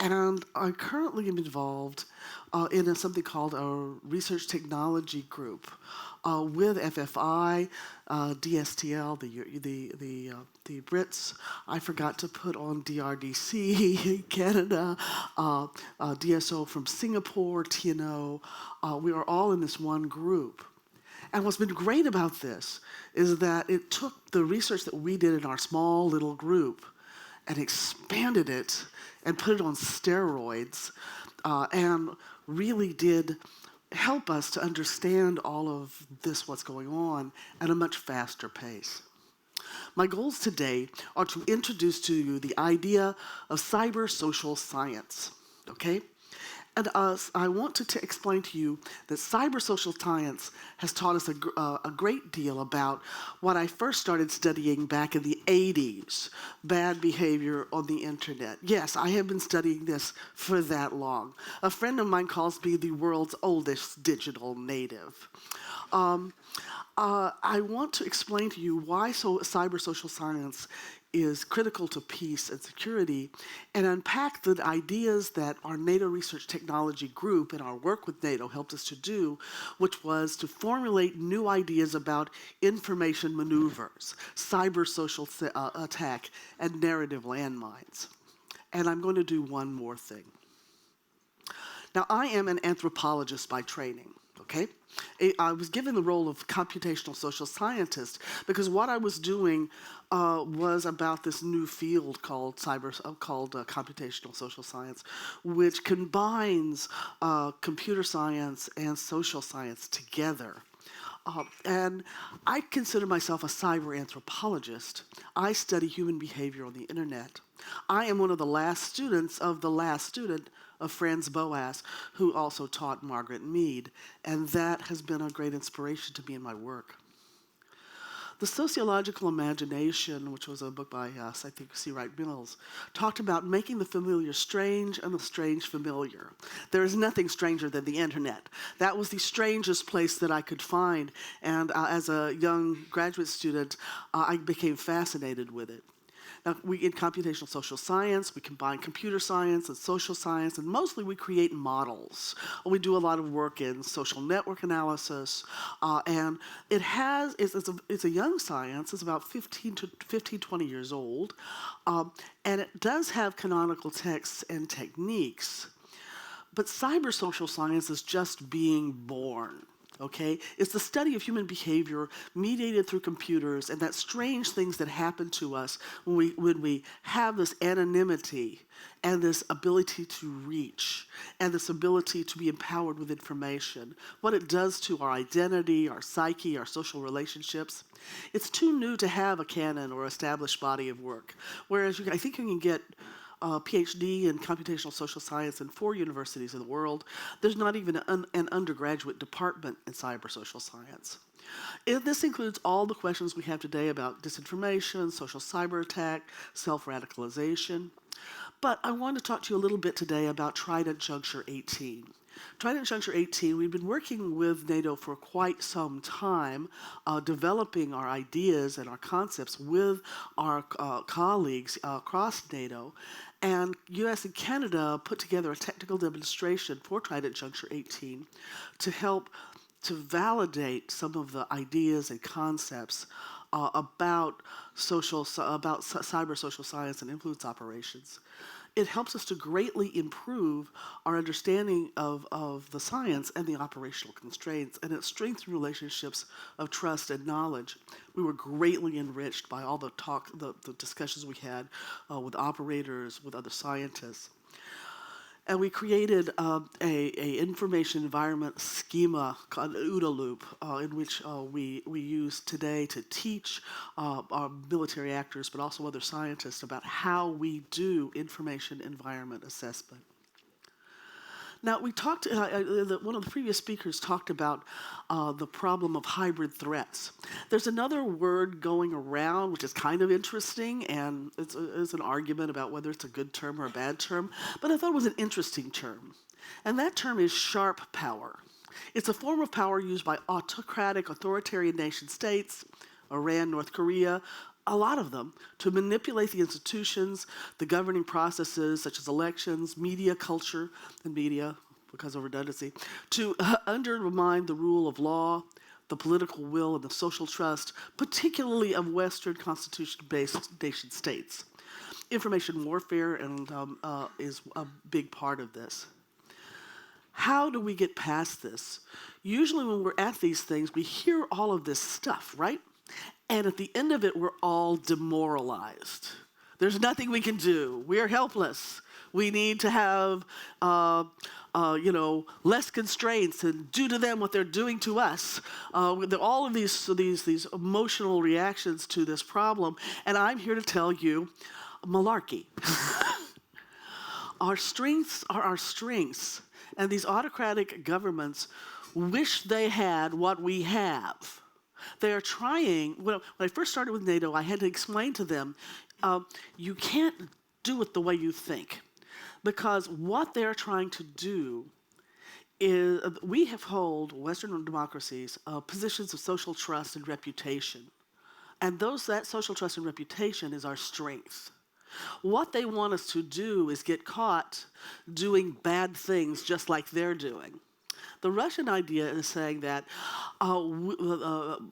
And I currently am involved in something called a research technology group with FFI, DSTL, the Brits. I forgot to put on DRDC, Canada, DSO from Singapore, TNO. We are all in this one group. And what's been great about this is that it took the research that we did in our small little group and expanded it and put it on steroids and really did help us to understand all of this, what's going on, at a much faster pace. My goals today are to introduce to you the idea of cyber social science, okay? And I want to explain to you that cyber social science has taught us a great deal about what I first started studying back in the 80s, bad behavior on the internet. Yes, I have been studying this for that long. A friend of mine calls me the world's oldest digital native. I want to explain to you why cyber social science is critical to peace and security, and unpack the ideas that our NATO Research Technology Group and our work with NATO helped us to do, which was to formulate new ideas about information maneuvers, cyber social attack, and narrative landmines. And I'm going to do one more thing. Now, I am an anthropologist by training. Okay? I was given the role of computational social scientist because what I was doing was about this new field called computational social science, which combines computer science and social science together. And I consider myself a cyber anthropologist. I study human behavior on the internet. I am one of the last students of the last student of Franz Boas, who also taught Margaret Mead, and that has been a great inspiration to me in my work. The Sociological Imagination, which was a book by, I think, C. Wright Mills, talked about making the familiar strange and the strange familiar. There is nothing stranger than the internet. That was the strangest place that I could find, and as a young graduate student, I became fascinated with it. Now, in computational social science, we combine computer science and social science, and mostly we create models. We do a lot of work in social network analysis, and it's a young science. It's about 20 years old, and it does have canonical texts and techniques. But cyber social science is just being born. Okay? It's the study of human behavior mediated through computers and that strange things that happen to us when we have this anonymity and this ability to reach and this ability to be empowered with information, what it does to our identity, our psyche, our social relationships. It's too new to have a canon or established body of work, whereas I think you can get PhD in computational social science in 4 universities in the world. There's not even an undergraduate department in cyber social science. This includes all the questions we have today about disinformation, social cyber attack, self-radicalization. But I want to talk to you a little bit today about Trident Juncture 18. Trident Juncture 18, we've been working with NATO for quite some time, developing our ideas and our concepts with our colleagues across NATO. And US and Canada put together a technical demonstration for Trident Juncture 18 to help to validate some of the ideas and concepts about cyber social science and influence operations. It helps us to greatly improve our understanding of the science and the operational constraints, and it strengthens relationships of trust and knowledge. We were greatly enriched by all the discussions we had with operators, with other scientists. And we created a information environment schema called OODA loop, in which we use today to teach our military actors, but also other scientists, about how we do information environment assessment. Now, we talked, one of the previous speakers talked about the problem of hybrid threats. There's another word going around which is kind of interesting, and it's an argument about whether it's a good term or a bad term, but I thought it was an interesting term. And that term is sharp power. It's a form of power used by autocratic, authoritarian nation states, Iran, North Korea, a lot of them, to manipulate the institutions, the governing processes such as elections, media culture, and media, because of redundancy, to undermine the rule of law, the political will, and the social trust, particularly of Western constitution-based nation states. Information warfare is a big part of this. How do we get past this? Usually when we're at these things, we hear all of this stuff, right? And at the end of it, we're all demoralized. There's nothing we can do. We're helpless. We need to have, less constraints and do to them what they're doing to us. All of these emotional reactions to this problem. And I'm here to tell you, malarkey. Our strengths are our strengths. And these autocratic governments wish they had what we have. They are trying, when I first started with NATO, I had to explain to them, you can't do it the way you think. Because what they're trying to do is, we have held Western democracies positions of social trust and reputation. And that social trust and reputation is our strength. What they want us to do is get caught doing bad things just like they're doing. The Russian idea is saying that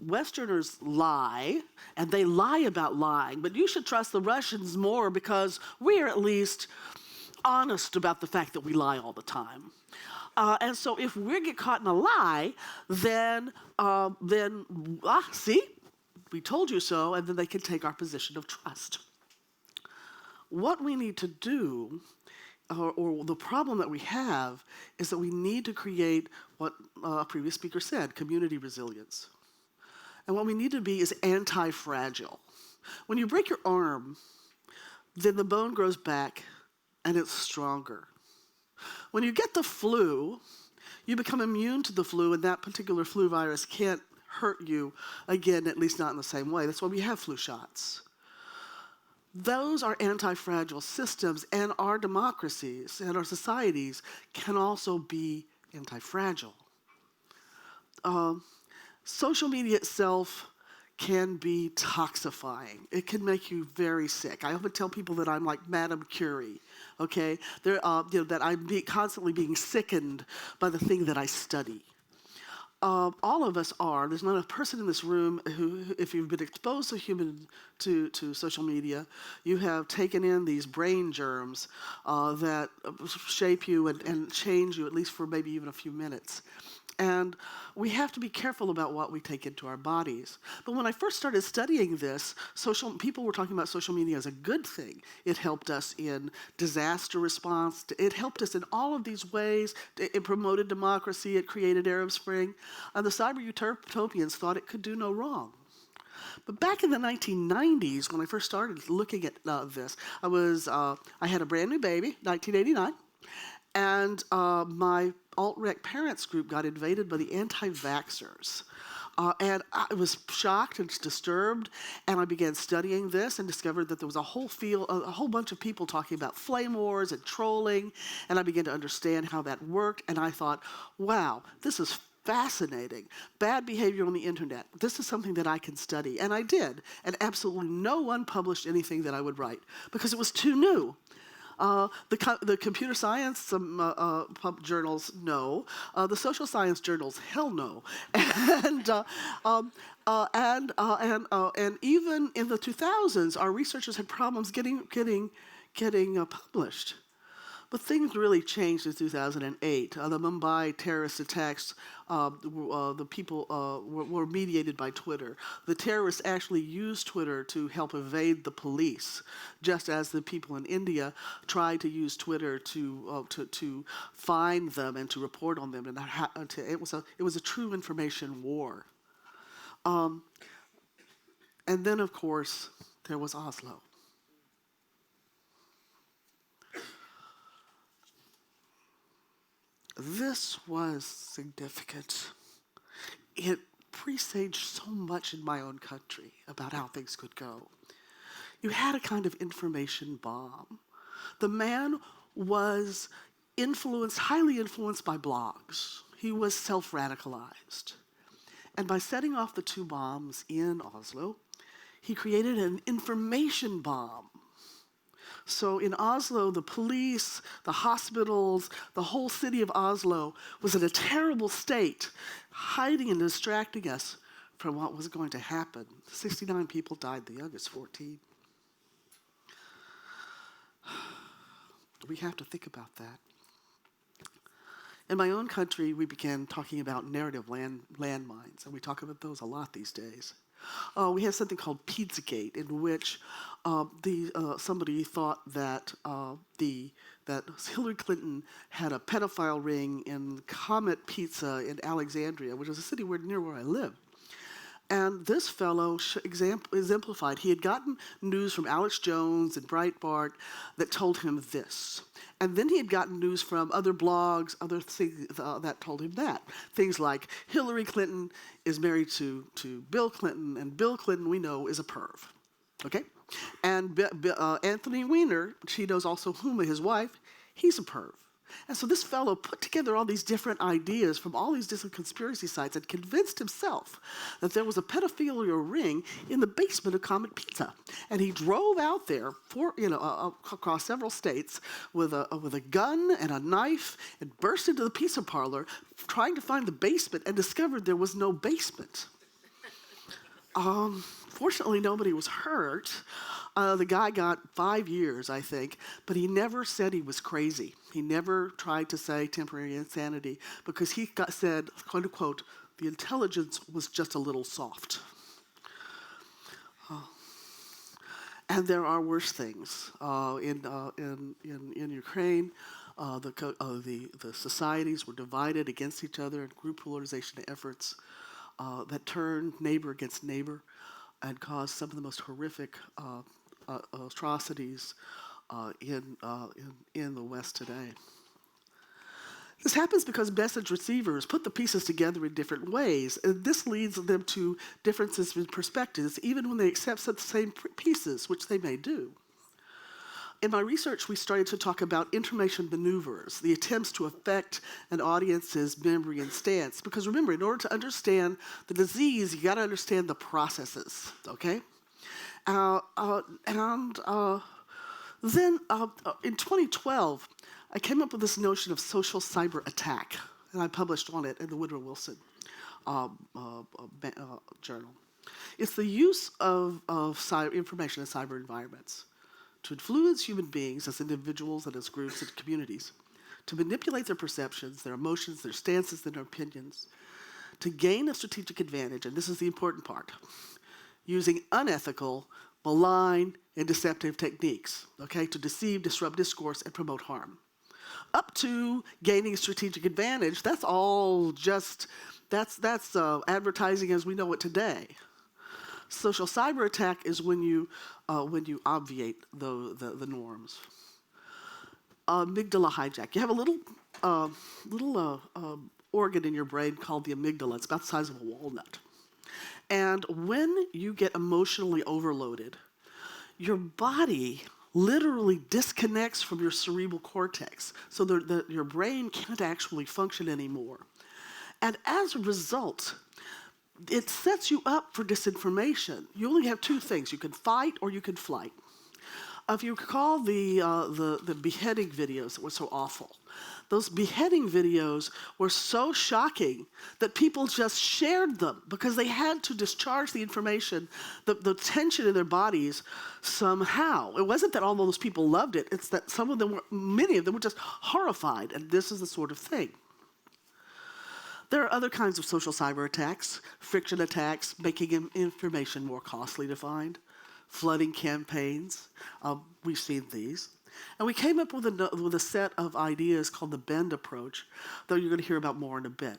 Westerners lie, and they lie about lying, but you should trust the Russians more because we're at least honest about the fact that we lie all the time. And so if we get caught in a lie, then see, we told you so, and then they can take our position of trust. What we need to do, or the problem that we have, is that we need to create what a previous speaker said, community resilience. And what we need to be is anti-fragile. When you break your arm, then the bone grows back and it's stronger. When you get the flu, you become immune to the flu, and that particular flu virus can't hurt you again, at least not in the same way. That's why we have flu shots. Those are anti-fragile systems, and our democracies and our societies can also be anti-fragile. Social media itself can be toxifying. It can make you very sick. I often tell people that I'm like Madame Curie, okay? That I'm constantly being sickened by the thing that I study. All of us are. There's not a person in this room who, if you've been exposed to social media, you have taken in these brain germs that shape you and change you, at least for maybe even a few minutes. And we have to be careful about what we take into our bodies. But when I first started studying this, people were talking about social media as a good thing. It helped us in disaster response. It helped us in all of these ways. It promoted democracy. It created Arab Spring. And the cyber utopians thought it could do no wrong. But back in the 1990s, when I first started looking at this, I had a brand new baby, 1989, and my alt-rec parents group got invaded by the anti-vaxxers. And I was shocked and disturbed, and I began studying this and discovered that there was a whole bunch of people talking about flame wars and trolling, and I began to understand how that worked, and I thought, wow, this is fascinating. Bad behavior on the internet. This is something that I can study, and I did, and absolutely no one published anything that I would write because it was too new. The computer science journals, no. The social science journals, hell no. And even in the 2000s, our researchers had problems getting published. But things really changed in 2008. The Mumbai terrorist attacks, the people were mediated by Twitter. The terrorists actually used Twitter to help evade the police, just as the people in India tried to use Twitter to find them and to report on them. And it was a true information war. And then, of course, there was Oslo. This was significant. It presaged so much in my own country about how things could go. You had a kind of information bomb. The man was highly influenced by blogs. He was self-radicalized. And by setting off the two bombs in Oslo, he created an information bomb. So in Oslo, the police, the hospitals, the whole city of Oslo was in a terrible state, hiding and distracting us from what was going to happen. 69 people died, the youngest 14. We have to think about that. In my own country, we began talking about narrative landmines, and we talk about those a lot these days. We have something called Pizzagate, in which somebody thought that Hillary Clinton had a pedophile ring in Comet Pizza in Alexandria, which is a city near where I live. And this fellow exemplified. He had gotten news from Alex Jones and Breitbart that told him this. And then he had gotten news from other blogs, other things that told him that. Things like Hillary Clinton is married to Bill Clinton, and Bill Clinton, we know, is a perv. Okay? And Anthony Weiner, she knows also Huma, his wife, he's a perv. And so this fellow put together all these different ideas from all these different conspiracy sites and convinced himself that there was a pedophilia ring in the basement of Comet Pizza. And he drove out there across several states with a gun and a knife and burst into the pizza parlor trying to find the basement and discovered there was no basement. Fortunately, nobody was hurt. The guy got 5 years, I think, but he never said he was crazy. He never tried to say temporary insanity because he said, quote unquote, the intelligence was just a little soft. And there are worse things. In Ukraine, the societies were divided against each other in group polarization efforts that turned neighbor against neighbor and caused some of the most horrific atrocities in the West today. This happens because message receivers put the pieces together in different ways, and this leads them to differences in perspectives, even when they accept the same pieces, which they may do. In my research, we started to talk about information maneuvers, the attempts to affect an audience's memory and stance. Because remember, in order to understand the disease, you got to understand the processes, okay? Then in 2012, I came up with this notion of social cyber attack, and I published on it in the Woodrow Wilson journal. It's the use of information in cyber environments to influence human beings as individuals and as groups and communities, to manipulate their perceptions, their emotions, their stances, and their opinions, to gain a strategic advantage, and this is the important part, using unethical, malign, and deceptive techniques, okay, to deceive, disrupt discourse, and promote harm. Up to gaining strategic advantage, that's all just, that's advertising as we know it today. Social cyber attack is when you obviate the norms. Amygdala hijack. You have a little organ in your brain called the amygdala. It's about the size of a walnut. And when you get emotionally overloaded, your body literally disconnects from your cerebral cortex, so that your brain can't actually function anymore. And as a result, it sets you up for disinformation. You only have two things. You can fight or you can flight. If you recall the beheading videos that were so awful, those beheading videos were so shocking that people just shared them because they had to discharge the information, the tension in their bodies somehow. It wasn't that all those people loved it, it's that many of them were just horrified, and this is the sort of thing. There are other kinds of social cyber attacks, friction attacks, making information more costly to find, flooding campaigns. We've seen these. And we came up with a set of ideas called the BEND approach, that you're going to hear about more in a bit.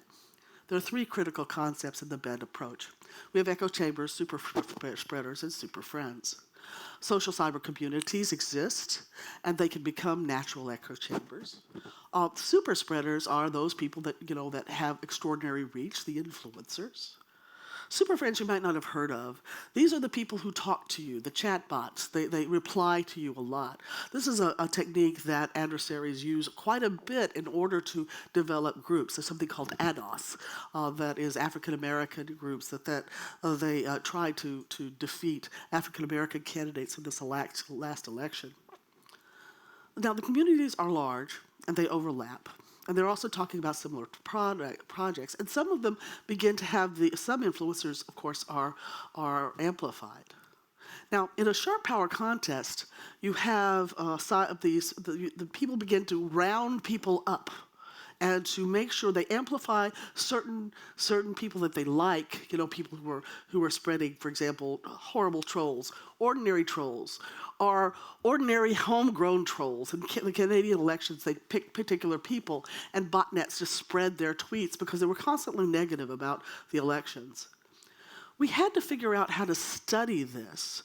There are three critical concepts in the BEND approach. We have echo chambers, super spreaders, and super friends. Social cyber communities exist, and they can become natural echo chambers. Super spreaders are those people that have extraordinary reach, the influencers. Super friends you might not have heard of. These are the people who talk to you, the chat bots. They reply to you a lot. This is a technique that adversaries use quite a bit in order to develop groups. There's something called ADOS, that is African American groups that they try to defeat African American candidates in this last election. Now, the communities are large and they overlap. And they're also talking about similar projects. And some of them begin to have some influencers, of course, are amplified. Now, in a sharp power contest, you have the people begin to round people up and to make sure they amplify certain people that they like, people who are spreading, for example, horrible trolls, ordinary trolls, or ordinary homegrown trolls. In the Canadian elections, they picked particular people, and botnets just spread their tweets because they were constantly negative about the elections. We had to figure out how to study this.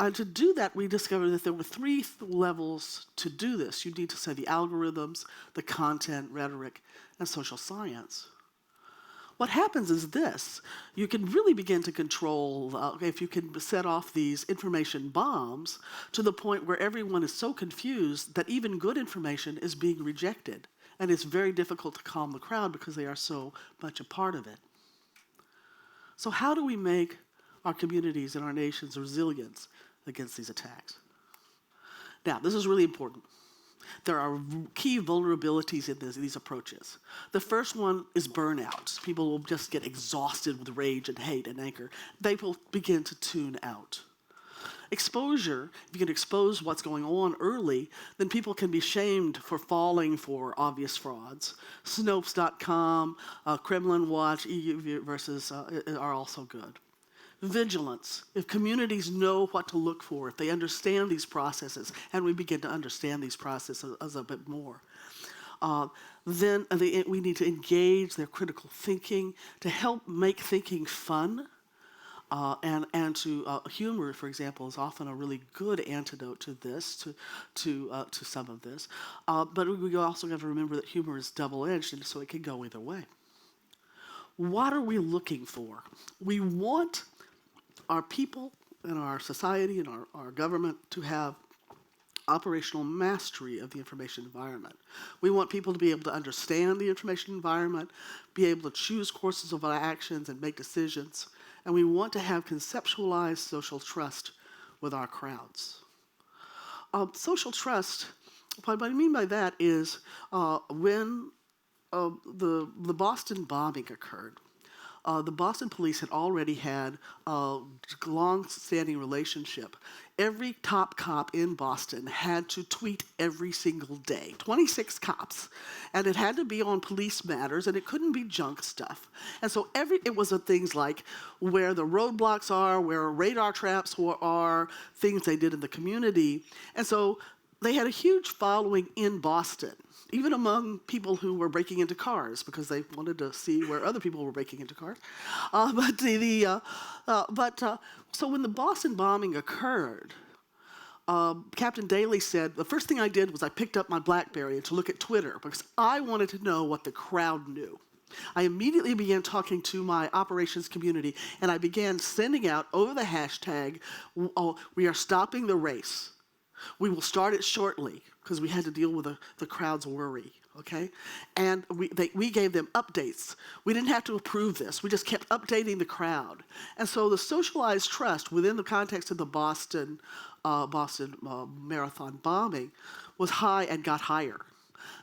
And to do that, we discovered that there were three levels to do this. You need to study the algorithms, the content, rhetoric, and social science. What happens is this. You can really begin to control, if you can set off these information bombs to the point where everyone is so confused that even good information is being rejected. And it's very difficult to calm the crowd because they are so much a part of it. So how do we make our communities and our nations resilient against these attacks? Now, this is really important. There are key vulnerabilities in these approaches. The first one is burnout. People will just get exhausted with rage and hate and anger. They will begin to tune out. Exposure, if you can expose what's going on early, then people can be shamed for falling for obvious frauds. Snopes.com, Kremlin Watch, EU versus are also good. Vigilance. If communities know what to look for, if they understand these processes, and we begin to understand these processes a bit more, then we need to engage their critical thinking to help make thinking fun. And to humor, for example, is often a really good antidote to this, to some of this. But we also have to remember that humor is double-edged, and so it can go either way. What are we looking for? We want our people and our society and our government to have operational mastery of the information environment. We want people to be able to understand the information environment, be able to choose courses of actions and make decisions, and we want to have conceptualized social trust with our crowds. Social trust, what I mean by that is when the Boston bombing occurred, the Boston police had already had a long-standing relationship. Every top cop in Boston had to tweet every single day, 26 cops. And it had to be on police matters, and it couldn't be junk stuff. And so it was things like where the roadblocks are, where radar traps are, things they did in the community. And so they had a huge following in Boston, even among people who were breaking into cars because they wanted to see where other people were breaking into cars. So when the Boston bombing occurred, Captain Daly said, the first thing I did was I picked up my BlackBerry to look at Twitter because I wanted to know what the crowd knew. I immediately began talking to my operations community, and I began sending out over the hashtag, we are stopping the race. We will start it shortly, because we had to deal with the crowd's worry, okay? And we gave them updates. We didn't have to approve this. We just kept updating the crowd. And so the socialized trust within the context of the Boston Marathon bombing was high and got higher.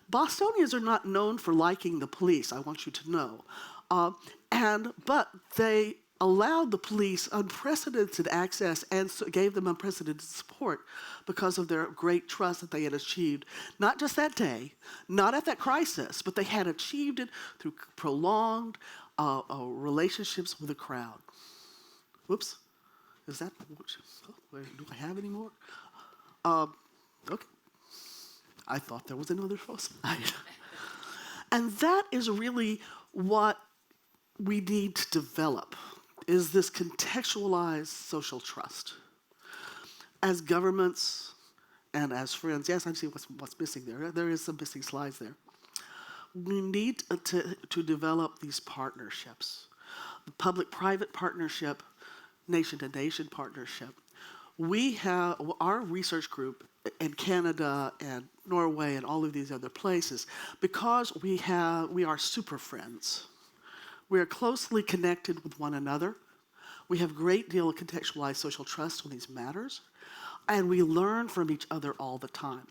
Bostonians are not known for liking the police, I want you to know. But they allowed the police unprecedented access and gave them unprecedented support because of their great trust that they had achieved, not just that day, not at that crisis, but they had achieved it through prolonged relationships with the crowd. Whoops, is that, do I have any more? Okay. I thought there was another slide. And that is really what we need to develop, is this contextualized social trust. As governments and as friends, yes, I see what's missing there. There is some missing slides there. We need to develop these partnerships, the public-private partnership, nation-to-nation partnership. We have our research group in Canada and Norway and all of these other places, because we are super friends. We are closely connected with one another. We have a great deal of contextualized social trust on these matters, and we learn from each other all the time.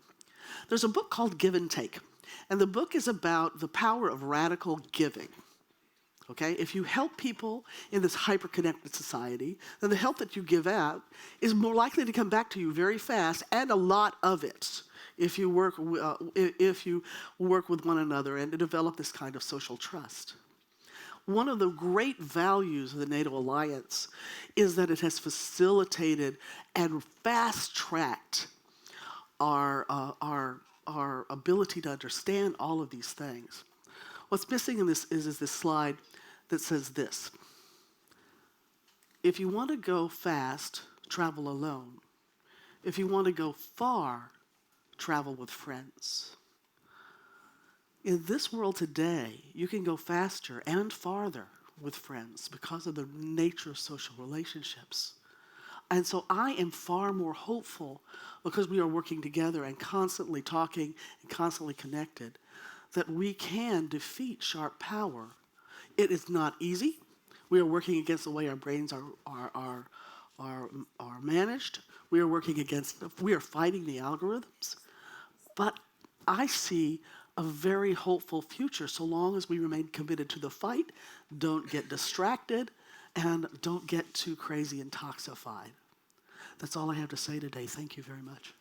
There's a book called Give and Take, and the book is about the power of radical giving. Okay, if you help people in this hyper-connected society, then the help that you give out is more likely to come back to you very fast, and a lot of it, if you work with one another and to develop this kind of social trust. One of the great values of the NATO alliance is that it has facilitated and fast-tracked our ability to understand all of these things. What's missing in this is this slide that says this: if you want to go fast, travel alone. If you want to go far, travel with friends. In this world today, you can go faster and farther with friends because of the nature of social relationships. And so I am far more hopeful, because we are working together and constantly talking and constantly connected, that we can defeat sharp power. It is not easy. We are working against the way our brains are managed. We are fighting the algorithms. But I see a very hopeful future so long as we remain committed to the fight, don't get distracted, and don't get too crazy and toxified. That's all I have to say today. Thank you very much.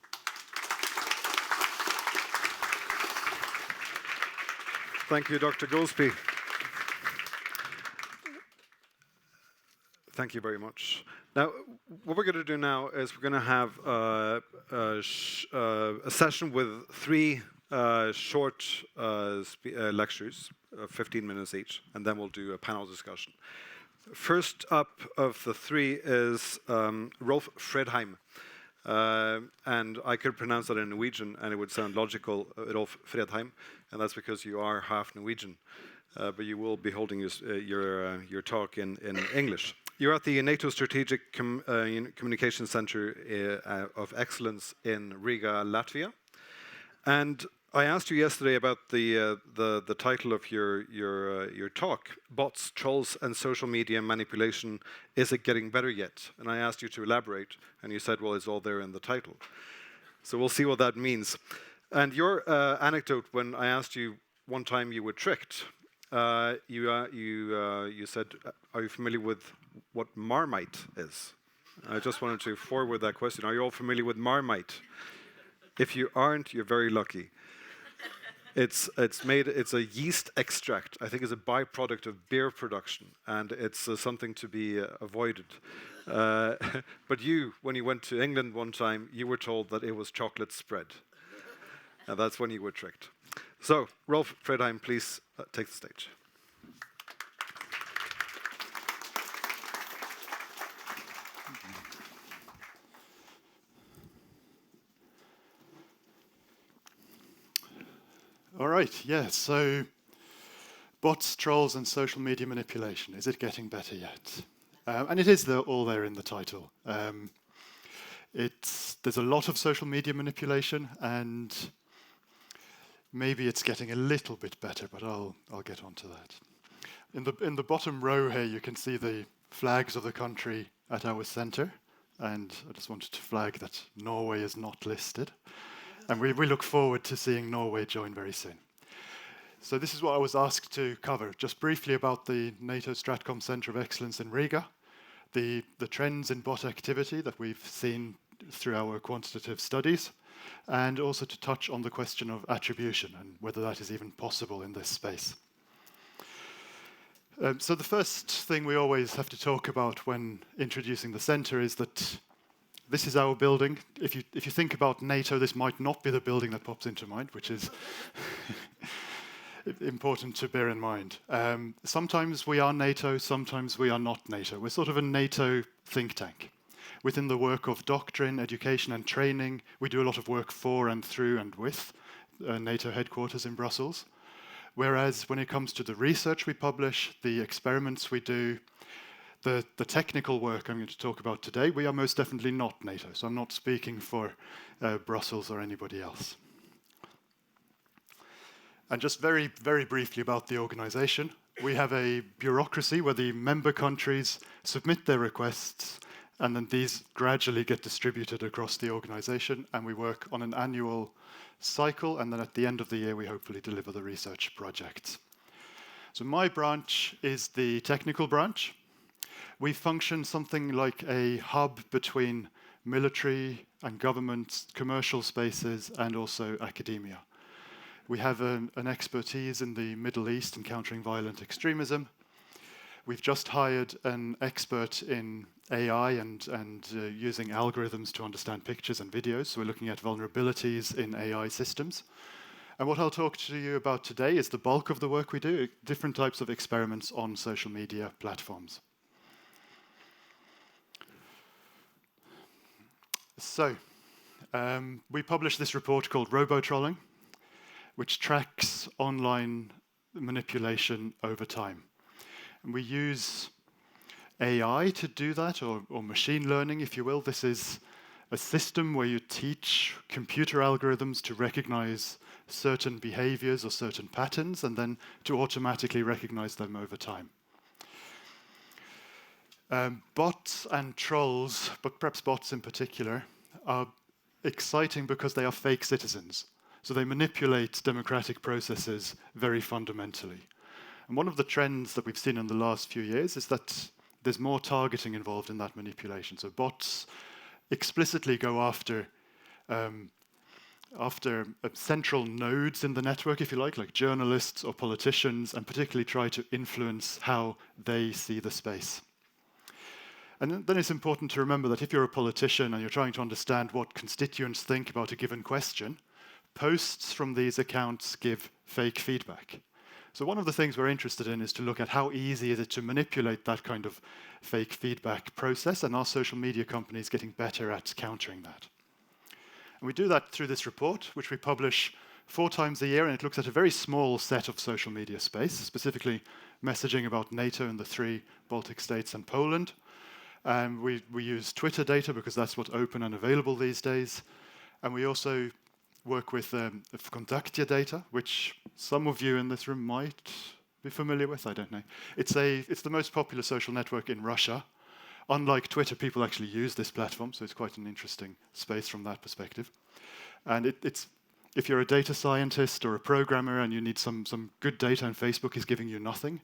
Thank you, Dr. Goolsbee. Thank you very much. Now, what we're going to do now is we're going to have a session with three short lectures, 15 minutes each, and then we'll do a panel discussion. First up of the three is Rolf Fredheim. And I could pronounce that in Norwegian, and it would sound logical, Rolf Fredheim, and that's because you are half Norwegian. But you will be holding your talk in English. You're at the NATO Strategic Communication Center of Excellence in Riga, Latvia. And I asked you yesterday about the title of your talk, Bots, Trolls and Social Media Manipulation, Is It Getting Better Yet? And I asked you to elaborate, and you said, well, it's all there in the title. So we'll see what that means. And your anecdote, when I asked you one time you were tricked, you said, are you familiar with what Marmite is? I just wanted to forward that question. Are you all familiar with Marmite? If you aren't, you're very lucky. It's a yeast extract. I think it's a byproduct of beer production, and it's something to be avoided. But you, when you went to England one time, you were told that it was chocolate spread. And that's when you were tricked. So, Rolf Fredheim, please take the stage. All right, yeah, so bots, trolls, and social media manipulation. Is it getting better yet? And it is all there in the title. There's a lot of social media manipulation, and maybe it's getting a little bit better, but I'll get onto that. In the bottom row here, you can see the flags of the country at our center, and I just wanted to flag that Norway is not listed. And we look forward to seeing Norway join very soon. So this is what I was asked to cover, just briefly about the NATO Stratcom Center of Excellence in Riga, the trends in bot activity that we've seen through our quantitative studies, and also to touch on the question of attribution and whether that is even possible in this space. So the first thing we always have to talk about when introducing the center is that this is our building. If you think about NATO, this might not be the building that pops into mind, which is important to bear in mind. Sometimes we are NATO, sometimes we are not NATO. We're sort of a NATO think tank. Within the work of doctrine, education, and training, we do a lot of work for and through and with NATO headquarters in Brussels. Whereas when it comes to the research we publish, the experiments we do, the technical work I'm going to talk about today, we are most definitely not NATO, so I'm not speaking for Brussels or anybody else. And just very, very briefly about the organization, we have a bureaucracy where the member countries submit their requests, and then these gradually get distributed across the organization, and we work on an annual cycle, and then at the end of the year we hopefully deliver the research projects. So my branch is the technical branch. We function something like a hub between military and government, commercial spaces, and also academia. We have an expertise in the Middle East in countering violent extremism. We've just hired an expert in AI and using algorithms to understand pictures and videos. So we're looking at vulnerabilities in AI systems. And what I'll talk to you about today is the bulk of the work we do, different types of experiments on social media platforms. So, we published this report called Robotrolling, which tracks online manipulation over time. And we use AI to do that, or machine learning, if you will. This is a system where you teach computer algorithms to recognize certain behaviors or certain patterns, and then to automatically recognize them over time. Bots and trolls, but perhaps bots in particular, are exciting because they are fake citizens. So they manipulate democratic processes very fundamentally. And one of the trends that we've seen in the last few years is that there's more targeting involved in that manipulation. So bots explicitly go after central nodes in the network, if you like journalists or politicians, and particularly try to influence how they see the space. And then it's important to remember that if you're a politician and you're trying to understand what constituents think about a given question, posts from these accounts give fake feedback. So one of the things we're interested in is to look at how easy is it to manipulate that kind of fake feedback process, and are social media companies getting better at countering that? And we do that through this report, which we publish 4 times a year, and it looks at a very small set of social media space, specifically messaging about NATO in the 3 Baltic states and Poland. We use Twitter data because that's what's open and available these days. And we also work with Vkontakte data, which some of you in this room might be familiar with, I don't know. It's the most popular social network in Russia. Unlike Twitter, people actually use this platform, so it's quite an interesting space from that perspective. And if you're a data scientist or a programmer and you need some good data and Facebook is giving you nothing,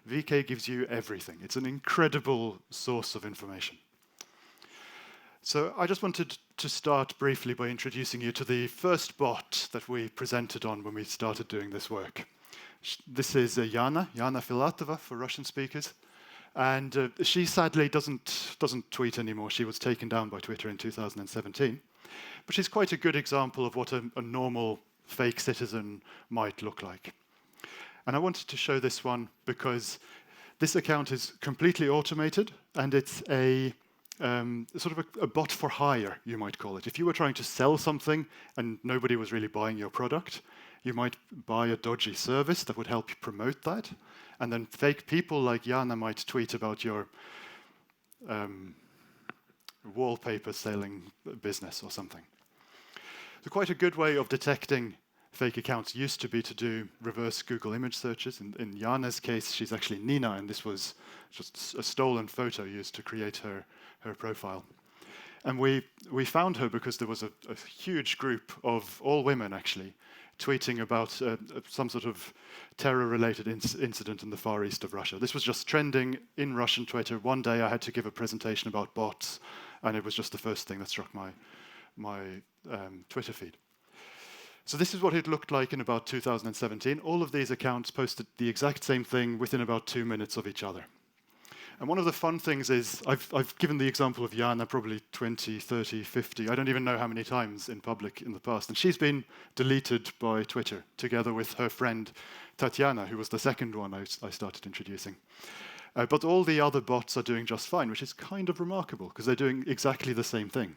VK gives you everything. It's an incredible source of information. So I just wanted to start briefly by introducing you to the first bot that we presented on when we started doing this work. This is Yana Filatova for Russian speakers. And she sadly doesn't tweet anymore. She was taken down by Twitter in 2017. But she's quite a good example of what a normal fake citizen might look like. And I wanted to show this one because this account is completely automated, and it's a sort of a bot for hire, you might call it. If you were trying to sell something and nobody was really buying your product, you might buy a dodgy service that would help you promote that. And then fake people like Jana might tweet about your wallpaper selling business or something. So quite a good way of detecting fake accounts used to be to do reverse Google image searches. In Jana's case, she's actually Nina, and this was just a stolen photo used to create her profile. And we found her because there was a huge group of all women, actually, tweeting about some sort of terror-related incident in the far east of Russia. This was just trending in Russian Twitter. One day I had to give a presentation about bots, and it was just the first thing that struck my Twitter feed. So this is what it looked like in about 2017. All of these accounts posted the exact same thing within about 2 minutes of each other. And one of the fun things is, I've given the example of Jana probably 20, 30, 50, I don't even know how many times in public in the past. And she's been deleted by Twitter, together with her friend Tatiana, who was the second one I started introducing. But all the other bots are doing just fine, which is kind of remarkable, because they're doing exactly the same thing,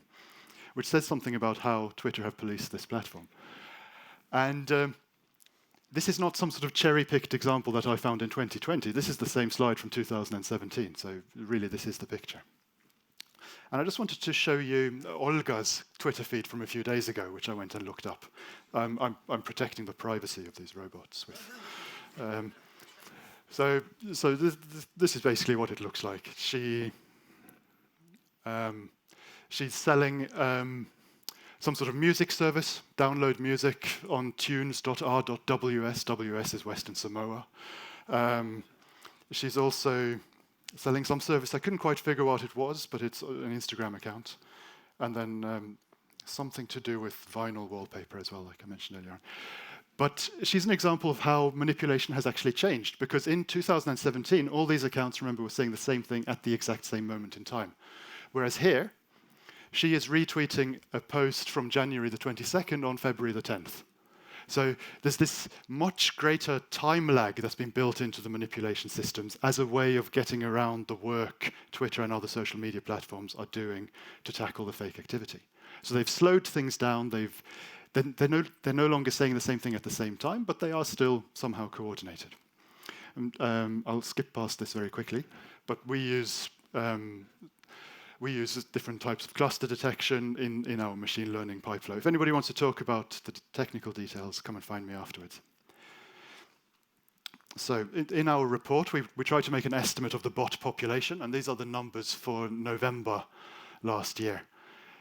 which says something about how Twitter have policed this platform. And this is not some sort of cherry-picked example that I found in 2020. This is the same slide from 2017, so really this is the picture. And I just wanted to show you Olga's Twitter feed from a few days ago, which I went and looked up. I'm protecting the privacy of these robots. So this is basically what it looks like. She's selling some sort of music service, download music on tunes.r.ws. WS is Western Samoa. She's also selling some service. I couldn't quite figure what it was, but it's an Instagram account. And then something to do with vinyl wallpaper as well, like I mentioned earlier on. But she's an example of how manipulation has actually changed, because in 2017, all these accounts, remember, were saying the same thing at the exact same moment in time. Whereas here, she is retweeting a post from January the 22nd on February the 10th. So there's this much greater time lag that's been built into the manipulation systems as a way of getting around the work Twitter and other social media platforms are doing to tackle the fake activity. So they've slowed things down. They're no longer saying the same thing at the same time, but they are still somehow coordinated. And, I'll skip past this very quickly, but we use different types of cluster detection in our machine learning pipeflow. If anybody wants to talk about the technical details, come and find me afterwards. So in our report, we try to make an estimate of the bot population, and these are the numbers for November last year.